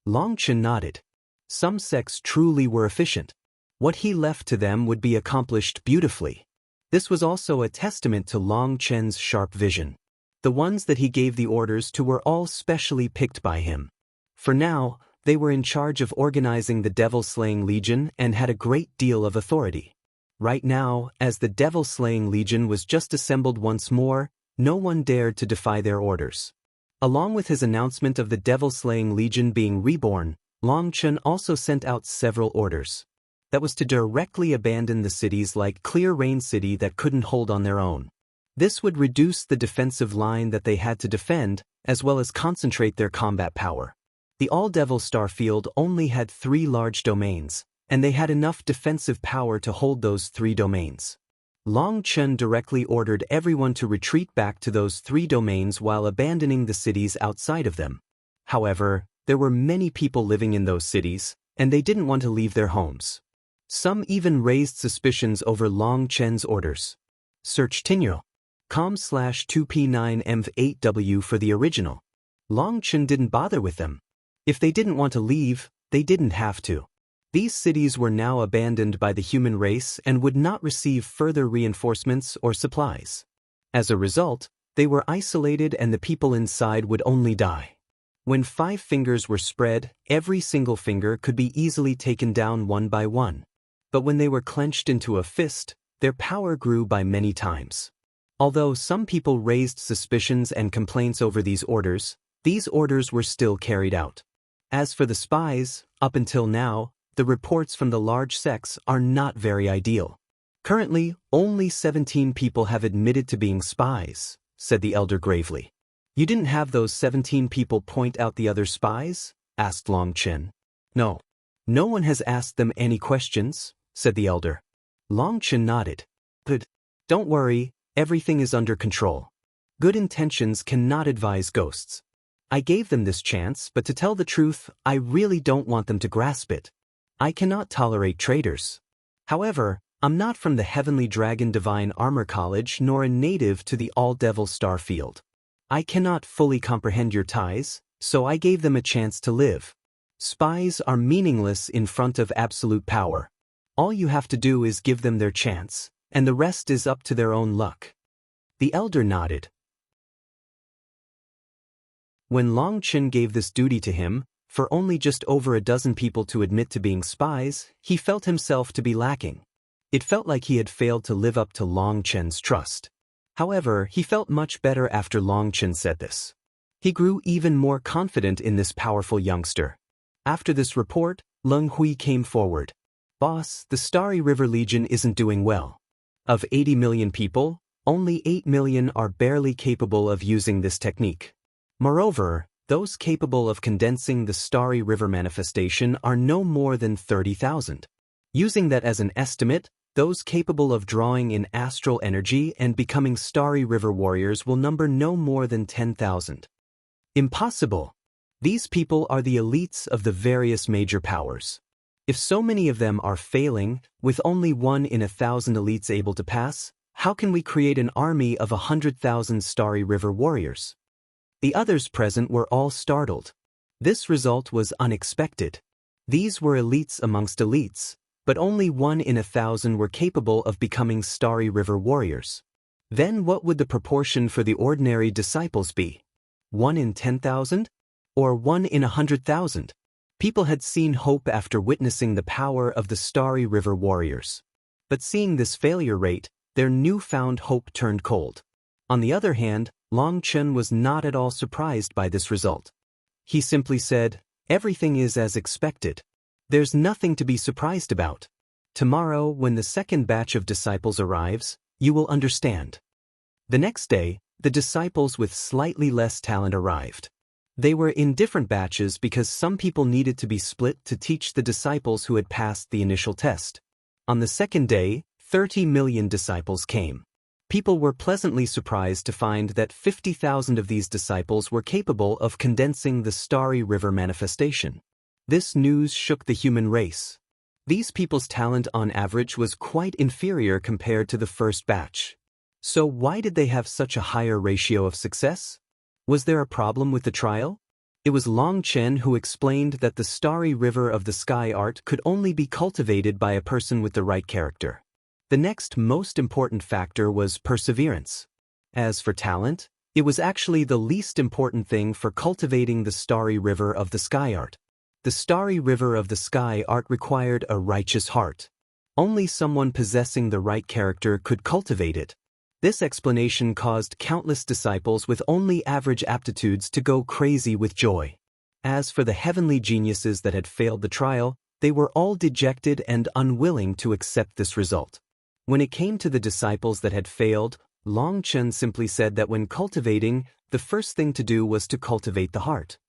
Long Chen nodded. Some sects truly were efficient. What he left to them would be accomplished beautifully. This was also a testament to Long Chen's sharp vision. The ones that he gave the orders to were all specially picked by him. For now, they were in charge of organizing the Devil-Slaying Legion and had a great deal of authority. Right now, as the Devil-Slaying Legion was just assembled once more, no one dared to defy their orders. Along with his announcement of the Devil-Slaying Legion being reborn, Long Chen also sent out several orders. That was to directly abandon the cities like Clear Rain City that couldn't hold on their own. This would reduce the defensive line that they had to defend, as well as concentrate their combat power. The All-Devil Star Field only had 3 large domains, and they had enough defensive power to hold those 3 domains. Long Chen directly ordered everyone to retreat back to those 3 domains while abandoning the cities outside of them. However, there were many people living in those cities, and they didn't want to leave their homes. Some even raised suspicions over Long Chen's orders. Search Tinyo.com/2p9mv8w for the original. Long Chen didn't bother with them. If they didn't want to leave, they didn't have to. These cities were now abandoned by the human race and would not receive further reinforcements or supplies. As a result, they were isolated and the people inside would only die. When 5 fingers were spread, every single finger could be easily taken down one by one. But when they were clenched into a fist, their power grew by many times. Although some people raised suspicions and complaints over these orders were still carried out. As for the spies, up until now, the reports from the large sects are not very ideal. Currently, only 17 people have admitted to being spies, said the elder gravely. You didn't have those 17 people point out the other spies? Asked Long Chen. No. No one has asked them any questions, said the elder. Long Chen nodded. Good. Don't worry, everything is under control. Good intentions cannot advise ghosts. I gave them this chance, but to tell the truth, I really don't want them to grasp it. I cannot tolerate traitors. However, I'm not from the Heavenly Dragon Divine Armor College nor a native to the All-Devil Star Field. I cannot fully comprehend your ties, so I gave them a chance to live. Spies are meaningless in front of absolute power. All you have to do is give them their chance, and the rest is up to their own luck. The elder nodded. When Long Chen gave this duty to him, for only just over a dozen people to admit to being spies, he felt himself to be lacking. It felt like he had failed to live up to Long Chen's trust. However, he felt much better after Long Chen said this. He grew even more confident in this powerful youngster. After this report, Leng Hui came forward. Boss, the Starry River Legion isn't doing well. Of 80 million people, only 8 million are barely capable of using this technique. Moreover, those capable of condensing the Starry River manifestation are no more than 30,000. Using that as an estimate, those capable of drawing in astral energy and becoming Starry River warriors will number no more than 10,000. Impossible! These people are the elites of the various major powers. If so many of them are failing, with only 1 in 1,000 elites able to pass, how can we create an army of 100,000 Starry River warriors? The others present were all startled. This result was unexpected. These were elites amongst elites, but only 1 in 1,000 were capable of becoming Starry River warriors. Then what would the proportion for the ordinary disciples be? 1 in 10,000? Or 1 in 100,000? People had seen hope after witnessing the power of the Starry River warriors. But seeing this failure rate, their newfound hope turned cold. On the other hand, Long Chen was not at all surprised by this result. He simply said, "Everything is as expected. There's nothing to be surprised about. Tomorrow, when the second batch of disciples arrives, you will understand." The next day, the disciples with slightly less talent arrived. They were in different batches because some people needed to be split to teach the disciples who had passed the initial test. On the second day, 30 million disciples came. People were pleasantly surprised to find that 50,000 of these disciples were capable of condensing the Starry River manifestation. This news shook the human race. These people's talent on average was quite inferior compared to the first batch. So why did they have such a higher ratio of success? Was there a problem with the trial? It was Long Chen who explained that the Starry River of the Sky art could only be cultivated by a person with the right character. The next most important factor was perseverance. As for talent, it was actually the least important thing for cultivating the Starry River of the Sky art. The Starry River of the Sky art required a righteous heart. Only someone possessing the right character could cultivate it. This explanation caused countless disciples with only average aptitudes to go crazy with joy. As for the heavenly geniuses that had failed the trial, they were all dejected and unwilling to accept this result. When it came to the disciples that had failed, Long Chen simply said that when cultivating, the first thing to do was to cultivate the heart.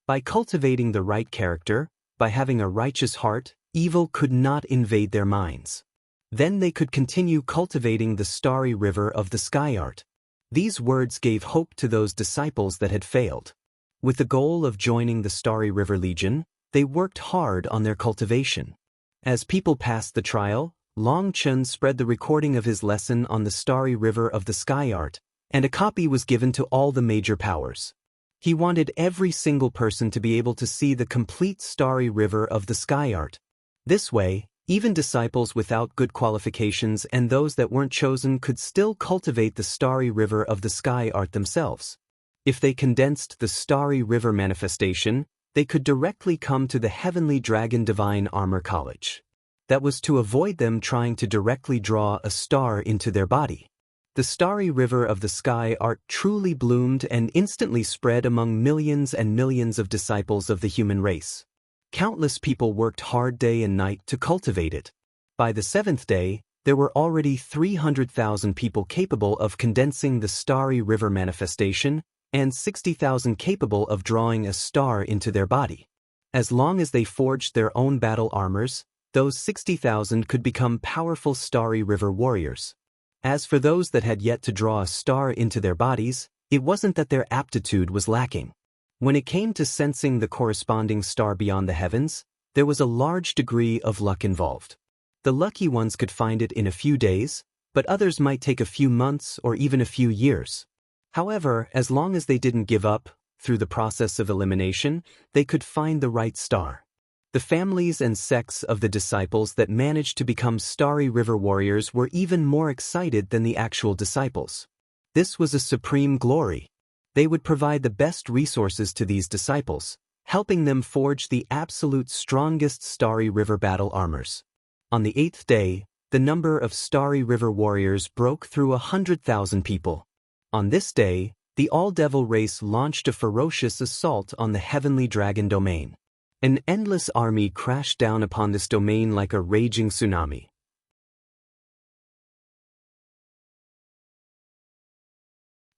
By cultivating the right character, by having a righteous heart, evil could not invade their minds. Then they could continue cultivating the Starry River of the Sky art. These words gave hope to those disciples that had failed. With the goal of joining the Starry River Legion, they worked hard on their cultivation. As people passed the trial, Long Chen spread the recording of his lesson on the Starry River of the Sky art, and a copy was given to all the major powers. He wanted every single person to be able to see the complete Starry River of the Sky art. This way, even disciples without good qualifications and those that weren't chosen could still cultivate the Starry River of the Sky art themselves. If they condensed the Starry River manifestation, they could directly come to the Heavenly Dragon Divine Armor College. That was to avoid them trying to directly draw a star into their body. The Starry River of the Sky art truly bloomed and instantly spread among millions and millions of disciples of the human race. Countless people worked hard day and night to cultivate it. By the 7th day, there were already 300,000 people capable of condensing the Starry River manifestation and 60,000 capable of drawing a star into their body. As long as they forged their own battle armors, those 60,000 could become powerful Starry River warriors. As for those that had yet to draw a star into their bodies, it wasn't that their aptitude was lacking. When it came to sensing the corresponding star beyond the heavens, there was a large degree of luck involved. The lucky ones could find it in a few days, but others might take a few months or even a few years. However, as long as they didn't give up, through the process of elimination, they could find the right star. The families and sects of the disciples that managed to become Starry River warriors were even more excited than the actual disciples. This was a supreme glory. They would provide the best resources to these disciples, helping them forge the absolute strongest Starry River battle armors. On the 8th day, the number of Starry River warriors broke through 100,000 people. On this day, the All-Devil race launched a ferocious assault on the Heavenly Dragon domain. An endless army crashed down upon this domain like a raging tsunami.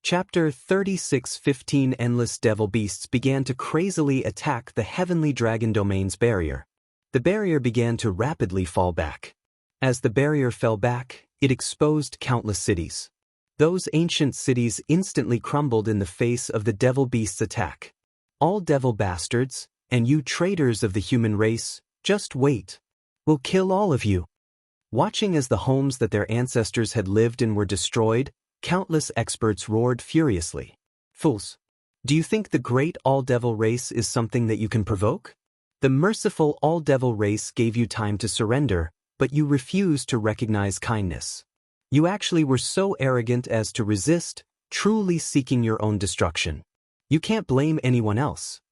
Chapter 36:15 Endless devil beasts began to crazily attack the Heavenly Dragon domain's barrier. The barrier began to rapidly fall back. As the barrier fell back, it exposed countless cities. Those ancient cities instantly crumbled in the face of the devil beast's attack. All devil bastards, and you traitors of the human race, just wait. We'll kill all of you. Watching as the homes that their ancestors had lived in were destroyed, countless experts roared furiously. Fools! Do you think the great all-devil race is something that you can provoke? The merciful all-devil race gave you time to surrender, but you refused to recognize kindness. You actually were so arrogant as to resist, truly seeking your own destruction. You can't blame anyone else.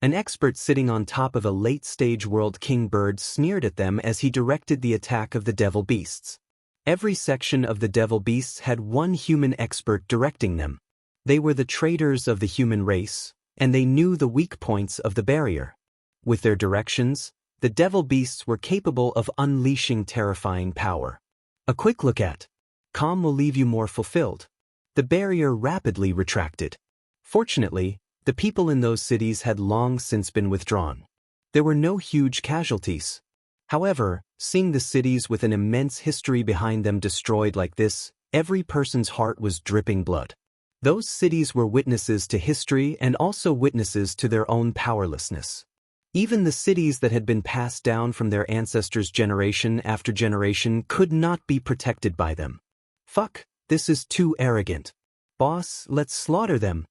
An expert sitting on top of a late-stage world king bird sneered at them as he directed the attack of the devil beasts. Every section of the devil beasts had one human expert directing them. They were the traitors of the human race, and they knew the weak points of the barrier. With their directions, the devil beasts were capable of unleashing terrifying power. A quick look at calm will leave you more fulfilled. The barrier rapidly retracted. Fortunately, the people in those cities had long since been withdrawn. There were no huge casualties. However, seeing the cities with an immense history behind them destroyed like this, every person's heart was dripping blood. Those cities were witnesses to history and also witnesses to their own powerlessness. Even the cities that had been passed down from their ancestors generation after generation could not be protected by them. Fuck, this is too arrogant. Boss, let's slaughter them.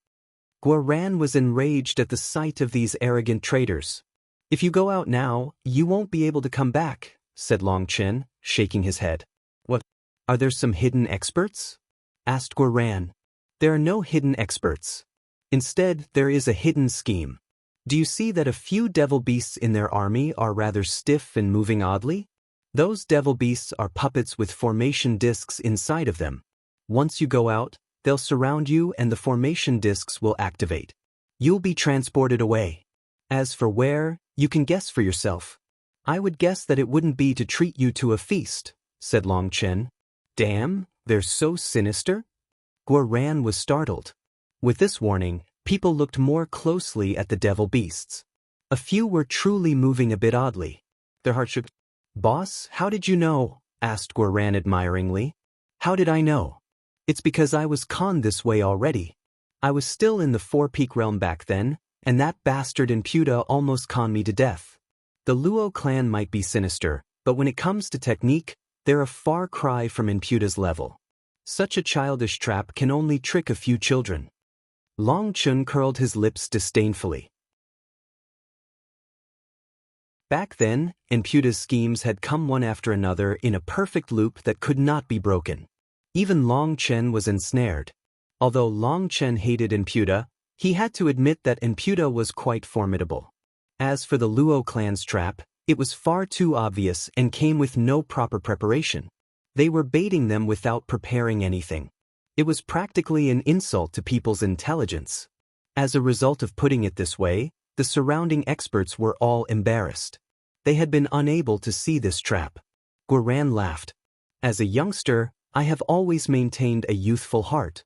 Guaran was enraged at the sight of these arrogant traitors. If you go out now, you won't be able to come back, said Long Chen, shaking his head. What? Are there some hidden experts? Asked Guaran. There are no hidden experts. Instead, there is a hidden scheme. Do you see that a few devil beasts in their army are rather stiff and moving oddly? Those devil beasts are puppets with formation discs inside of them. Once you go out, they'll surround you and the formation discs will activate. You'll be transported away. As for where, you can guess for yourself. I would guess that it wouldn't be to treat you to a feast, said Long Chen. Damn, they're so sinister? Guaran was startled. With this warning, people looked more closely at the devil beasts. A few were truly moving a bit oddly. Their hearts shook. Boss, how did you know? Asked Guaran admiringly. How did I know? It's because I was conned this way already. I was still in the Four-Peak realm back then, and that bastard Imputa almost conned me to death. The Luo clan might be sinister, but when it comes to technique, they're a far cry from Imputa's level. Such a childish trap can only trick a few children. Long Chun curled his lips disdainfully. Back then, Imputa's schemes had come one after another in a perfect loop that could not be broken. Even Long Chen was ensnared. Although Long Chen hated Imputa, he had to admit that Imputa was quite formidable. As for the Luo clan's trap, it was far too obvious and came with no proper preparation. They were baiting them without preparing anything. It was practically an insult to people's intelligence. As a result of putting it this way, the surrounding experts were all embarrassed. They had been unable to see this trap. Guaran laughed. As a youngster, I have always maintained a youthful heart.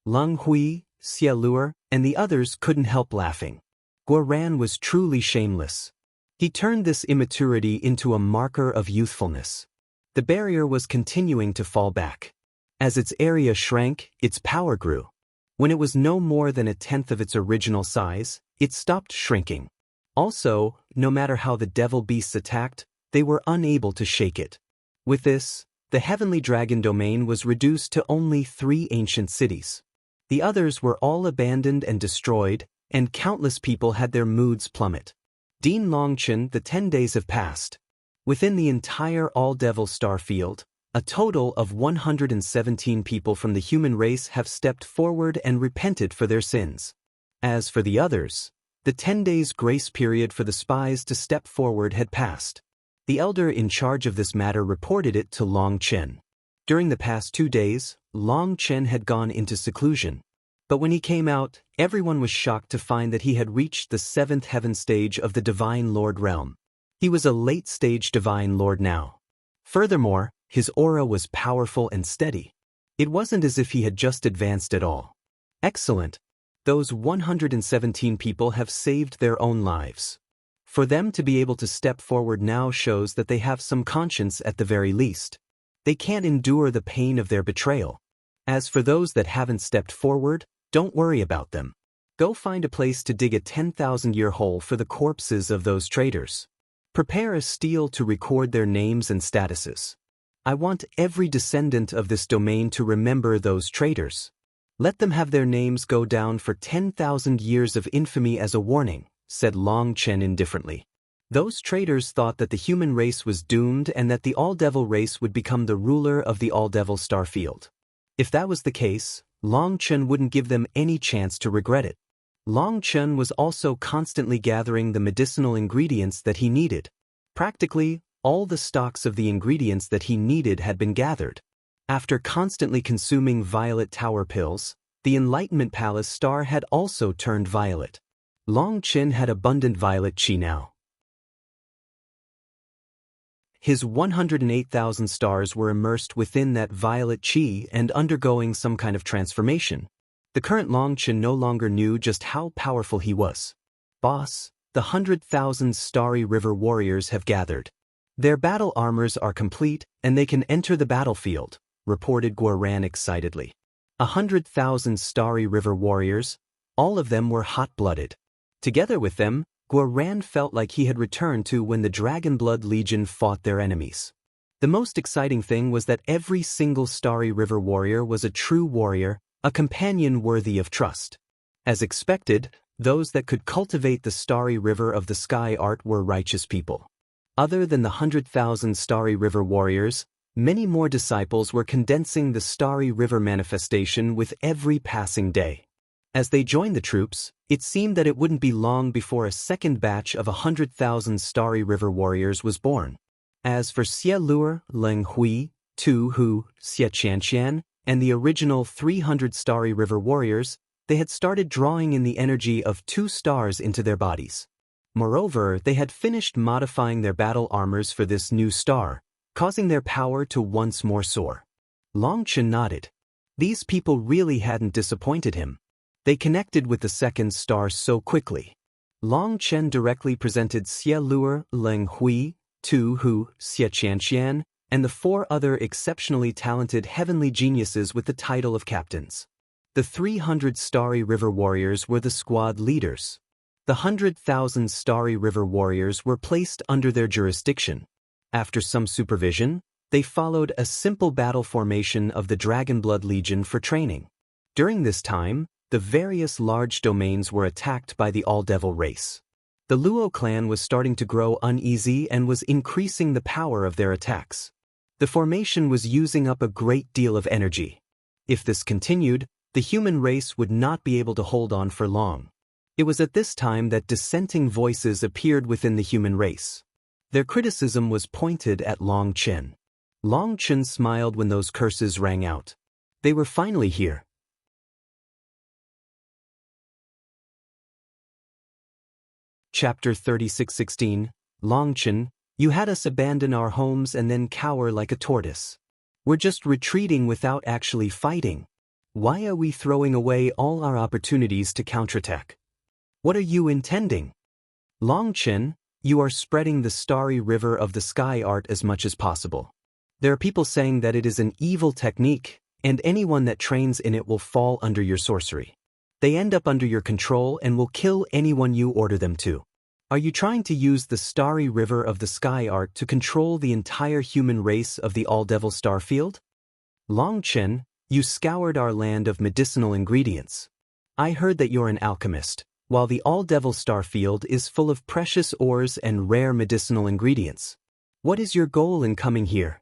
Leng Hui, Xie Luer, and the others couldn't help laughing. Guoran was truly shameless. He turned this immaturity into a marker of youthfulness. The barrier was continuing to fall back. As its area shrank, its power grew. When it was no more than 1/10 of its original size, it stopped shrinking. Also, no matter how the devil beasts attacked, they were unable to shake it. With this, the heavenly dragon domain was reduced to only 3 ancient cities. The others were all abandoned and destroyed, and countless people had their moods plummet. Dean Longchen, the 10 days have passed. Within the entire All-Devil star field, a total of 117 people from the human race have stepped forward and repented for their sins. As for the others, the 10 days grace period for the spies to step forward had passed. The elder in charge of this matter reported it to Long Chen. During the past 2 days, Long Chen had gone into seclusion. But when he came out, everyone was shocked to find that he had reached the 7th heaven stage of the Divine Lord realm. He was a late-stage Divine Lord now. Furthermore, his aura was powerful and steady. It wasn't as if he had just advanced at all. Excellent. Those 117 people have saved their own lives. For them to be able to step forward now shows that they have some conscience at the very least. They can't endure the pain of their betrayal. As for those that haven't stepped forward, don't worry about them. Go find a place to dig a 10,000-year hole for the corpses of those traitors. Prepare a stele to record their names and statuses. I want every descendant of this domain to remember those traitors. Let them have their names go down for 10,000 years of infamy as a warning, said Long Chen indifferently. Those traitors thought that the human race was doomed and that the All-Devil race would become the ruler of the All-Devil star field. If that was the case, Long Chen wouldn't give them any chance to regret it. Long Chen was also constantly gathering the medicinal ingredients that he needed. Practically, all the stocks of the ingredients that he needed had been gathered. After constantly consuming violet tower pills, the Enlightenment Palace star had also turned violet. Long Chen had abundant violet qi now. His 108,000 stars were immersed within that violet qi and undergoing some kind of transformation. The current Long Chen no longer knew just how powerful he was. Boss, the 100,000 starry river warriors have gathered. Their battle armors are complete, and they can enter the battlefield, reported Guoran excitedly. 100,000 starry river warriors, all of them were hot-blooded. Together with them, Guoran felt like he had returned to when the Dragonblood Legion fought their enemies. The most exciting thing was that every single starry river warrior was a true warrior, a companion worthy of trust. As expected, those that could cultivate the starry river of the sky art were righteous people. Other than the 100,000 starry river warriors, many more disciples were condensing the starry river manifestation with every passing day. As they joined the troops, it seemed that it wouldn't be long before a second batch of 100,000 starry river warriors was born. As for Xie Luer, Leng Hui, Tu Hu, Xie Qianqian, and the original 300 starry river warriors, they had started drawing in the energy of 2 stars into their bodies. Moreover, they had finished modifying their battle armors for this new star, causing their power to once more soar. Long Chen nodded. These people really hadn't disappointed him. They connected with the second star so quickly. Long Chen directly presented Xie Luer, Leng Hui, Tu Hu, Xie Qianqian, and the 4 other exceptionally talented heavenly geniuses with the title of captains. The 300 starry river warriors were the squad leaders. The 100,000 starry river warriors were placed under their jurisdiction. After some supervision, they followed a simple battle formation of the Dragonblood Legion for training. During this time, the various large domains were attacked by the All-Devil race. The Luo clan was starting to grow uneasy and was increasing the power of their attacks. The formation was using up a great deal of energy. If this continued, the human race would not be able to hold on for long. It was at this time that dissenting voices appeared within the human race. Their criticism was pointed at Long Chen. Long Chen smiled when those curses rang out. They were finally here. Chapter 36:16, Long Chen, you had us abandon our homes and then cower like a tortoise. We're just retreating without actually fighting. Why are we throwing away all our opportunities to counterattack? What are you intending? Longchen, you are spreading the starry river of the sky art as much as possible. There are people saying that it is an evil technique, and anyone that trains in it will fall under your sorcery. They end up under your control and will kill anyone you order them to. Are you trying to use the starry river of the sky art to control the entire human race of the All-Devil Starfield? Longchen, you scoured our land of medicinal ingredients. I heard that you're an alchemist, while the All-Devil Starfield is full of precious ores and rare medicinal ingredients. What is your goal in coming here?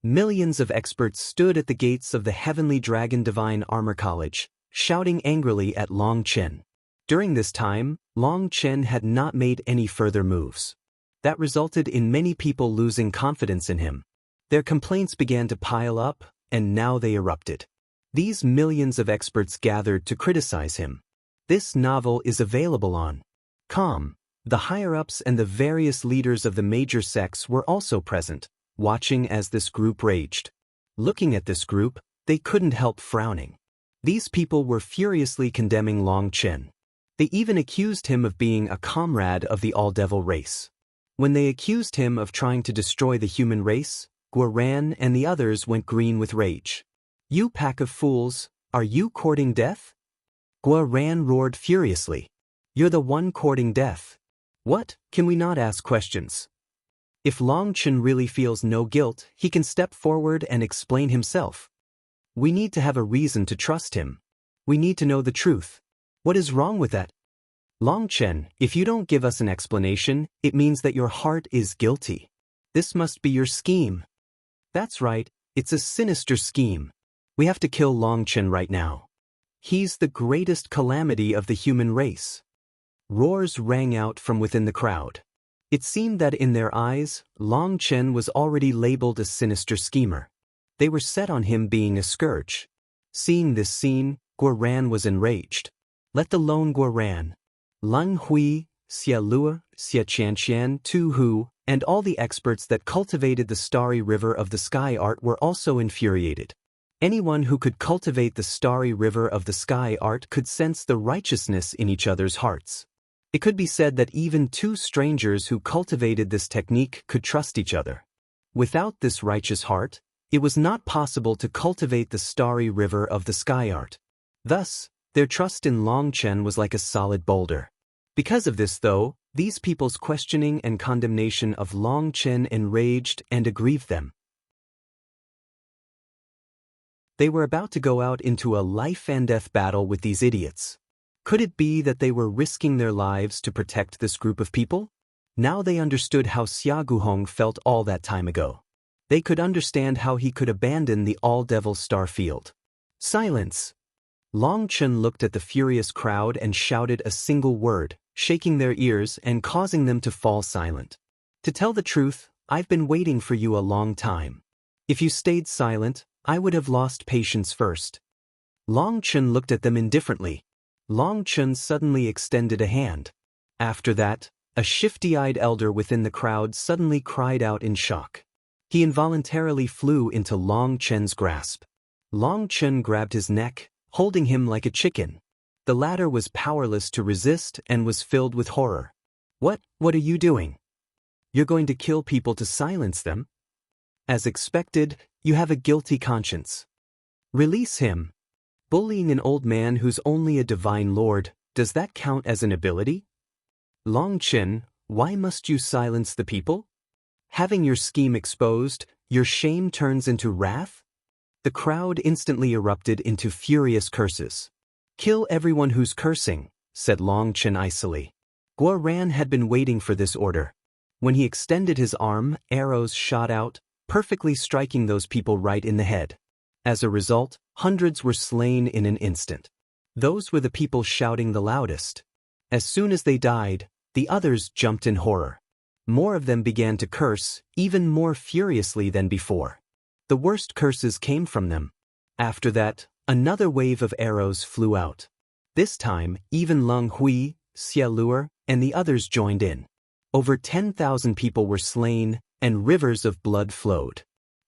Millions of experts stood at the gates of the Heavenly Dragon Divine Armor College, shouting angrily at Longchen. During this time, Longchen had not made any further moves. That resulted in many people losing confidence in him. Their complaints began to pile up, and now they erupted. These millions of experts gathered to criticize him. This novel is available on com. The higher-ups and the various leaders of the major sects were also present, watching as this group raged. Looking at this group, they couldn't help frowning. These people were furiously condemning Longchen. They even accused him of being a comrade of the All-Devil race. When they accused him of trying to destroy the human race, Guoran and the others went green with rage. You pack of fools, are you courting death? Guoran roared furiously. You're the one courting death. What, can we not ask questions? If Longchen really feels no guilt, he can step forward and explain himself. We need to have a reason to trust him. We need to know the truth. What is wrong with that? Longchen, if you don't give us an explanation, it means that your heart is guilty. This must be your scheme. That's right, it's a sinister scheme. We have to kill Longchen right now. He's the greatest calamity of the human race. Roars rang out from within the crowd. It seemed that in their eyes, Longchen was already labeled a sinister schemer. They were set on him being a scourge. Seeing this scene, Guoran was enraged. Let the lone Guoran, Leng Hui, Xia Lue, Xia Qianqian, Tu Hu, and all the experts that cultivated the starry river of the sky art were also infuriated. Anyone who could cultivate the starry river of the sky art could sense the righteousness in each other's hearts. It could be said that even two strangers who cultivated this technique could trust each other. Without this righteous heart, it was not possible to cultivate the starry river of the sky art. Thus, their trust in Longchen was like a solid boulder. Because of this, though, these people's questioning and condemnation of Longchen enraged and aggrieved them. They were about to go out into a life-and-death battle with these idiots. Could it be that they were risking their lives to protect this group of people? Now they understood how Xia Guhong felt all that time ago. They could understand how he could abandon the All-Devil Starfield. Silence! Longchen looked at the furious crowd and shouted a single word, shaking their ears and causing them to fall silent. To tell the truth, I've been waiting for you a long time. If you stayed silent, I would have lost patience first. Longchen looked at them indifferently. Longchen suddenly extended a hand. After that, a shifty-eyed elder within the crowd suddenly cried out in shock. He involuntarily flew into Longchen's grasp. Longchen grabbed his neck, holding him like a chicken. The latter was powerless to resist and was filled with horror. What are you doing? You're going to kill people to silence them? As expected, you have a guilty conscience. Release him. Bullying an old man who's only a divine lord, does that count as an ability? Longchen, why must you silence the people? Having your scheme exposed, your shame turns into wrath? The crowd instantly erupted into furious curses. Kill everyone who's cursing, said Longchen icily. Guoran had been waiting for this order. When he extended his arm, arrows shot out, perfectly striking those people right in the head. As a result, hundreds were slain in an instant. Those were the people shouting the loudest. As soon as they died, the others jumped in horror. More of them began to curse, even more furiously than before. The worst curses came from them. After that, another wave of arrows flew out. This time, even Leng Hui, Xia Lue, and the others joined in. Over 10,000 people were slain, and rivers of blood flowed.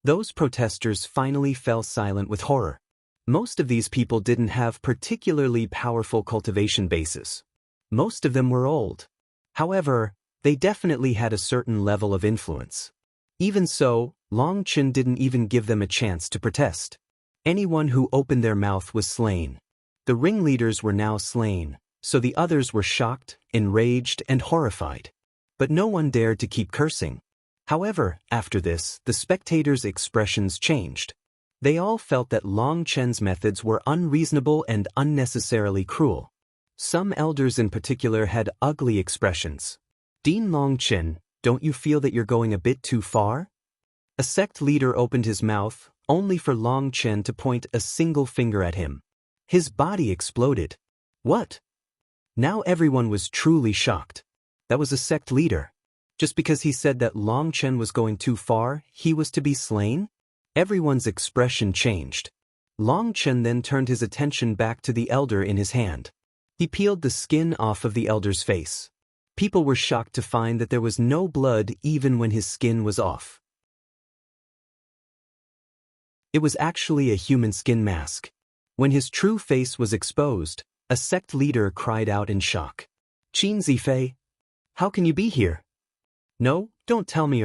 Those protesters finally fell silent with horror. Most of these people didn't have particularly powerful cultivation bases. Most of them were old. However, they definitely had a certain level of influence. Even so, Long Chen didn't even give them a chance to protest. Anyone who opened their mouth was slain. The ringleaders were now slain, so the others were shocked, enraged, and horrified. But no one dared to keep cursing. However, after this, the spectators' expressions changed. They all felt that Long Chen's methods were unreasonable and unnecessarily cruel. Some elders in particular had ugly expressions. "Dean Long Chen, don't you feel that you're going a bit too far?" A sect leader opened his mouth, only for Long Chen to point a single finger at him. His body exploded. What? Now everyone was truly shocked. That was a sect leader. Just because he said that Long Chen was going too far, he was to be slain? Everyone's expression changed. Long Chen then turned his attention back to the elder in his hand. He peeled the skin off of the elder's face. People were shocked to find that there was no blood even when his skin was off. It was actually a human skin mask. When his true face was exposed, a sect leader cried out in shock. "Qin Zifei, how can you be here?" "No, don't tell me."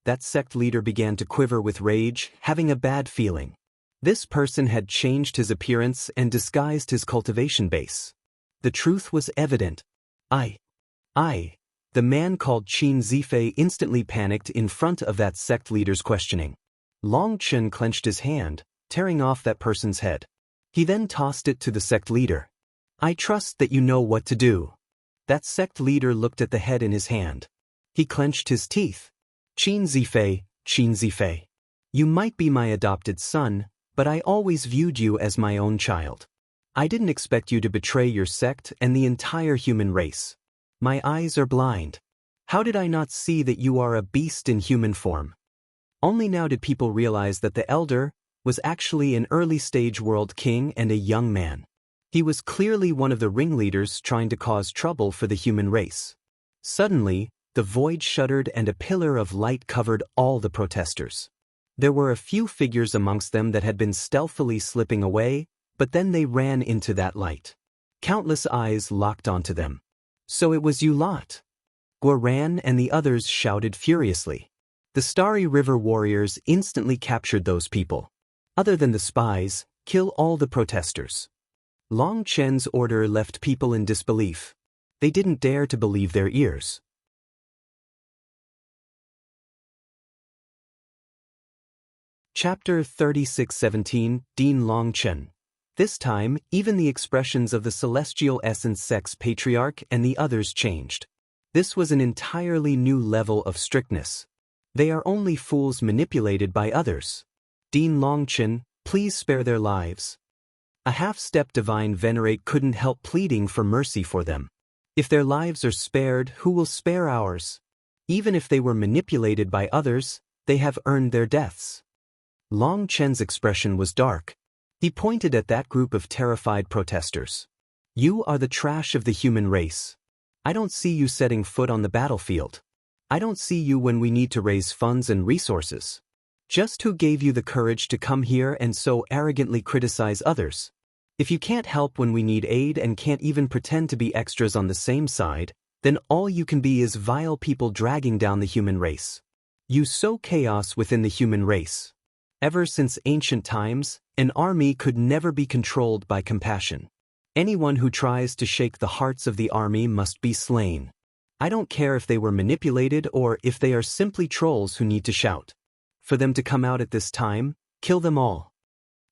That sect leader began to quiver with rage, having a bad feeling. This person had changed his appearance and disguised his cultivation base. The truth was evident. The man called Qin Zifei instantly panicked in front of that sect leader's questioning. Long Chen clenched his hand, tearing off that person's head. He then tossed it to the sect leader. "I trust that you know what to do." That sect leader looked at the head in his hand. He clenched his teeth. Qin Zifei, you might be my adopted son, but I always viewed you as my own child. I didn't expect you to betray your sect and the entire human race. My eyes are blind. How did I not see that you are a beast in human form? Only now did people realize that the elder was actually an early-stage world king and a young man. He was clearly one of the ringleaders trying to cause trouble for the human race. Suddenly, the void shuddered and a pillar of light covered all the protesters. There were a few figures amongst them that had been stealthily slipping away, but then they ran into that light. Countless eyes locked onto them. "So it was you lot." Guoran and the others shouted furiously. The Starry River warriors instantly captured those people. Other than the spies, kill all the protesters. Long Chen's order left people in disbelief. They didn't dare to believe their ears. Chapter 36:17 Dean Long Chen. This time, even the expressions of the Celestial Essence Sect's patriarch and the others changed. This was an entirely new level of strictness. They are only fools manipulated by others. Dean Long Chen, please spare their lives. A half-step divine venerate couldn't help pleading for mercy for them. If their lives are spared, who will spare ours? Even if they were manipulated by others, they have earned their deaths. Long Chen's expression was dark. He pointed at that group of terrified protesters. "You are the trash of the human race. I don't see you setting foot on the battlefield. I don't see you when we need to raise funds and resources. Just who gave you the courage to come here and so arrogantly criticize others? If you can't help when we need aid and can't even pretend to be extras on the same side, then all you can be is vile people dragging down the human race. You sow chaos within the human race. Ever since ancient times, an army could never be controlled by compassion. Anyone who tries to shake the hearts of the army must be slain. I don't care if they were manipulated or if they are simply trolls who need to shout. For them to come out at this time, kill them all."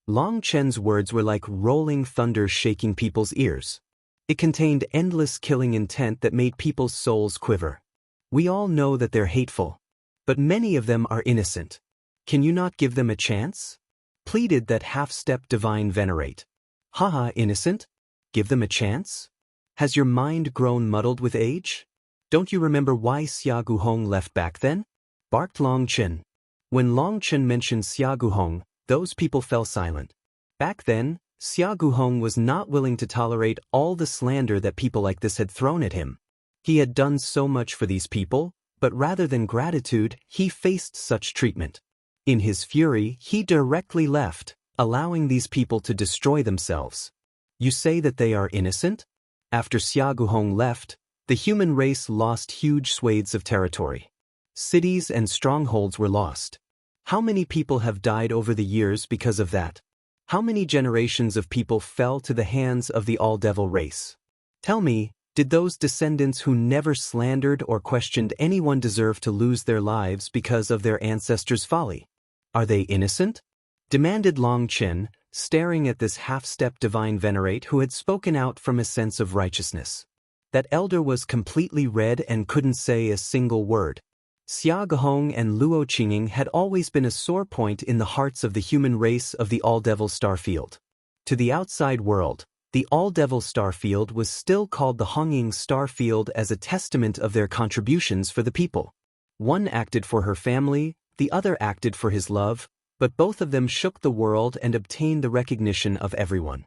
Long Chen's words were like rolling thunder shaking people's ears. It contained endless killing intent that made people's souls quiver. "We all know that they're hateful. But many of them are innocent. Can you not give them a chance?" pleaded that half-step divine venerate. "Haha, innocent? Give them a chance? Has your mind grown muddled with age? Don't you remember why Xia Guhong left back then?" barked Long Chen. When Long Chen mentioned Xia Guhong, those people fell silent. Back then, Xia Guhong was not willing to tolerate all the slander that people like this had thrown at him. He had done so much for these people, but rather than gratitude, he faced such treatment. In his fury, he directly left, allowing these people to destroy themselves. "You say that they are innocent? After Xia Guhong left, the human race lost huge swathes of territory. Cities and strongholds were lost. How many people have died over the years because of that? How many generations of people fell to the hands of the all-devil race? Tell me, did those descendants who never slandered or questioned anyone deserve to lose their lives because of their ancestors' folly? Are they innocent? Demanded Long Chen, staring at this half-step divine venerate who had spoken out from a sense of righteousness. That elder was completely red and couldn't say a single word. Xia Guhong and Luo Qinging had always been a sore point in the hearts of the human race of the All-Devil Starfield. To the outside world, the All-Devil Starfield was still called the Hongying Starfield as a testament of their contributions for the people. One acted for her family, the other acted for his love, but both of them shook the world and obtained the recognition of everyone.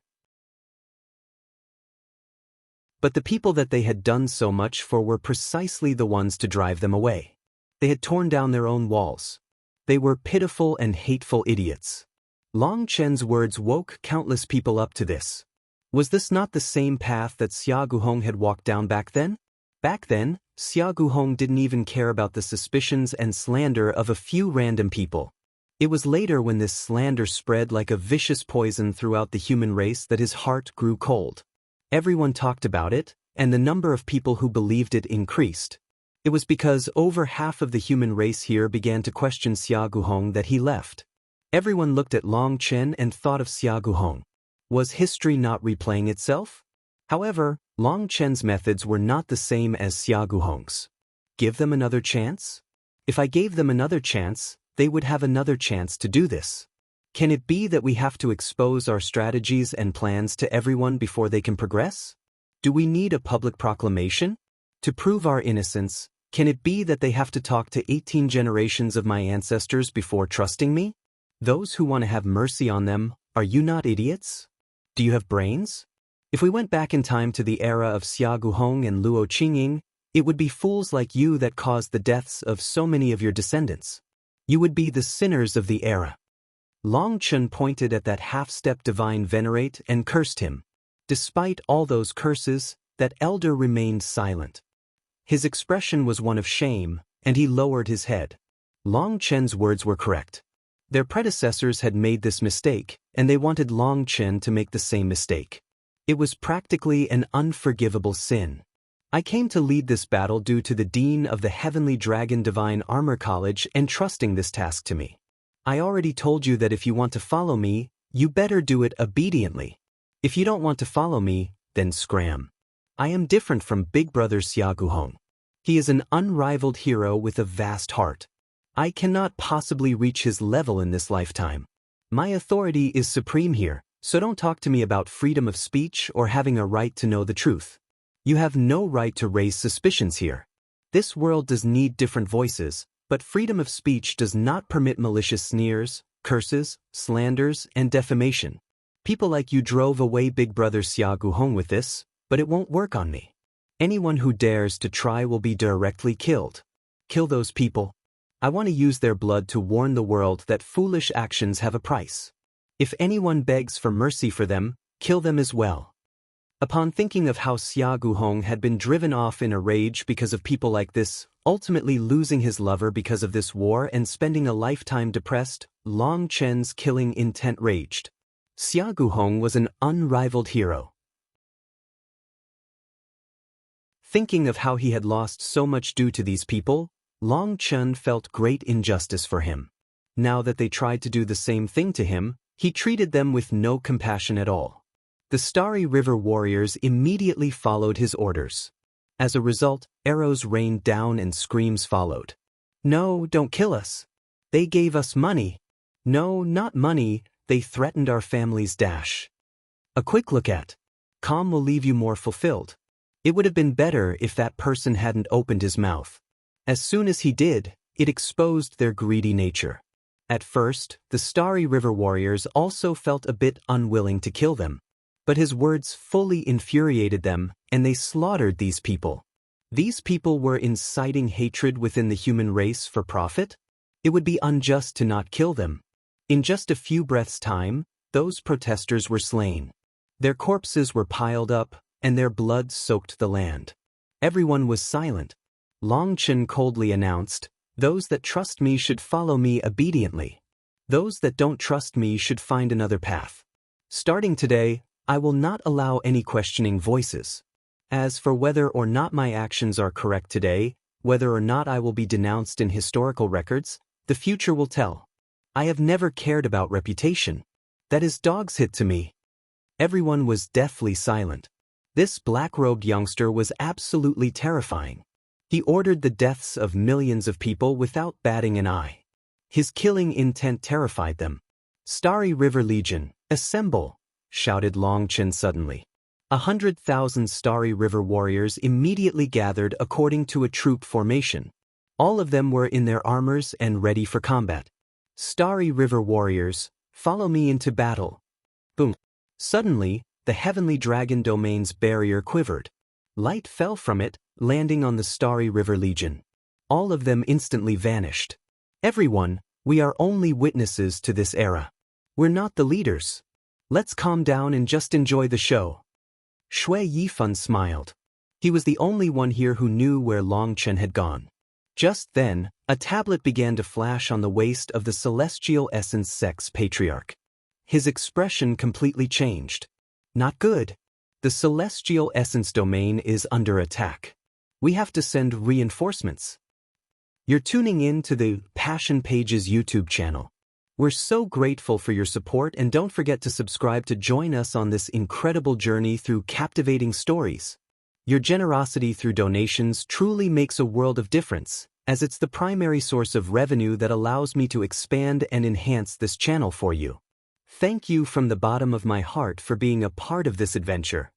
But the people that they had done so much for were precisely the ones to drive them away. They had torn down their own walls. They were pitiful and hateful idiots. Long Chen's words woke countless people up to this. Was this not the same path that Xia Guhong had walked down back then? Back then, Xia Guhong didn't even care about the suspicions and slander of a few random people. It was later when this slander spread like a vicious poison throughout the human race that his heart grew cold. Everyone talked about it, and the number of people who believed it increased. It was because over half of the human race here began to question Xia Guhong that he left. Everyone looked at Long Chen and thought of Xia Guhong. Was history not replaying itself? However, Long Chen's methods were not the same as Xia Guhong's. Give them another chance? If I gave them another chance, they would have another chance to do this. Can it be that we have to expose our strategies and plans to everyone before they can progress? Do we need a public proclamation? To prove our innocence, can it be that they have to talk to 18 generations of my ancestors before trusting me? Those who want to have mercy on them, are you not idiots? Do you have brains? If we went back in time to the era of Xia Guhong and Luo Qinging, it would be fools like you that caused the deaths of so many of your descendants. You would be the sinners of the era. Long Chen pointed at that half-step divine venerate and cursed him. Despite all those curses, that elder remained silent. His expression was one of shame, and he lowered his head. Long Chen's words were correct. Their predecessors had made this mistake, and they wanted Long Chen to make the same mistake. It was practically an unforgivable sin. I came to lead this battle due to the Dean of the Heavenly Dragon Divine Armor College entrusting this task to me. I already told you that if you want to follow me, you better do it obediently. If you don't want to follow me, then scram. I am different from Big Brother Xia Guhong. He is an unrivaled hero with a vast heart. I cannot possibly reach his level in this lifetime. My authority is supreme here, so don't talk to me about freedom of speech or having a right to know the truth. You have no right to raise suspicions here. This world does need different voices, but freedom of speech does not permit malicious sneers, curses, slanders, and defamation. People like you drove away Big Brother Xia Guhong with this, but it won't work on me. Anyone who dares to try will be directly killed. Kill those people. I want to use their blood to warn the world that foolish actions have a price. If anyone begs for mercy for them, kill them as well. Upon thinking of how Xia Guhong had been driven off in a rage because of people like this, ultimately losing his lover because of this war and spending a lifetime depressed, Long Chen's killing intent raged. Xia Guhong was an unrivaled hero. Thinking of how he had lost so much due to these people, Long Chen felt great injustice for him. Now that they tried to do the same thing to him, he treated them with no compassion at all. The Starry River warriors immediately followed his orders. As a result, arrows rained down and screams followed. No, don't kill us. They gave us money. No, not money, they threatened our family's dash. A quick look at. Calm will leave you more fulfilled. It would have been better if that person hadn't opened his mouth. As soon as he did, it exposed their greedy nature. At first, the Starry River warriors also felt a bit unwilling to kill them. But his words fully infuriated them, and they slaughtered these people. These people were inciting hatred within the human race for profit? It would be unjust to not kill them. In just a few breaths' time, those protesters were slain. Their corpses were piled up, and their blood soaked the land. Everyone was silent. Long Chen coldly announced, "Those that trust me should follow me obediently. Those that don't trust me should find another path. Starting today, I will not allow any questioning voices. As for whether or not my actions are correct today, whether or not I will be denounced in historical records, the future will tell. I have never cared about reputation. That is dog's hit to me." Everyone was deathly silent. This black-robed youngster was absolutely terrifying. He ordered the deaths of millions of people without batting an eye. His killing intent terrified them. "Starry River Legion, assemble!" shouted Long Chen suddenly. 100,000 Starry River warriors immediately gathered according to a troop formation. All of them were in their armors and ready for combat. "Starry River warriors, follow me into battle." Boom! Suddenly, the Heavenly Dragon Domain's barrier quivered. Light fell from it, landing on the Starry River Legion. All of them instantly vanished. "Everyone, we are only witnesses to this era. We're not the leaders. Let's calm down and just enjoy the show." Shui Yifan smiled. He was the only one here who knew where Long Chen had gone. Just then, a tablet began to flash on the waist of the Celestial Essence Sex Patriarch. His expression completely changed. "Not good. The Celestial Essence Domain is under attack. We have to send reinforcements." You're tuning in to the Passion Pages YouTube channel. We're so grateful for your support, and don't forget to subscribe to join us on this incredible journey through captivating stories. Your generosity through donations truly makes a world of difference, as it's the primary source of revenue that allows me to expand and enhance this channel for you. Thank you from the bottom of my heart for being a part of this adventure.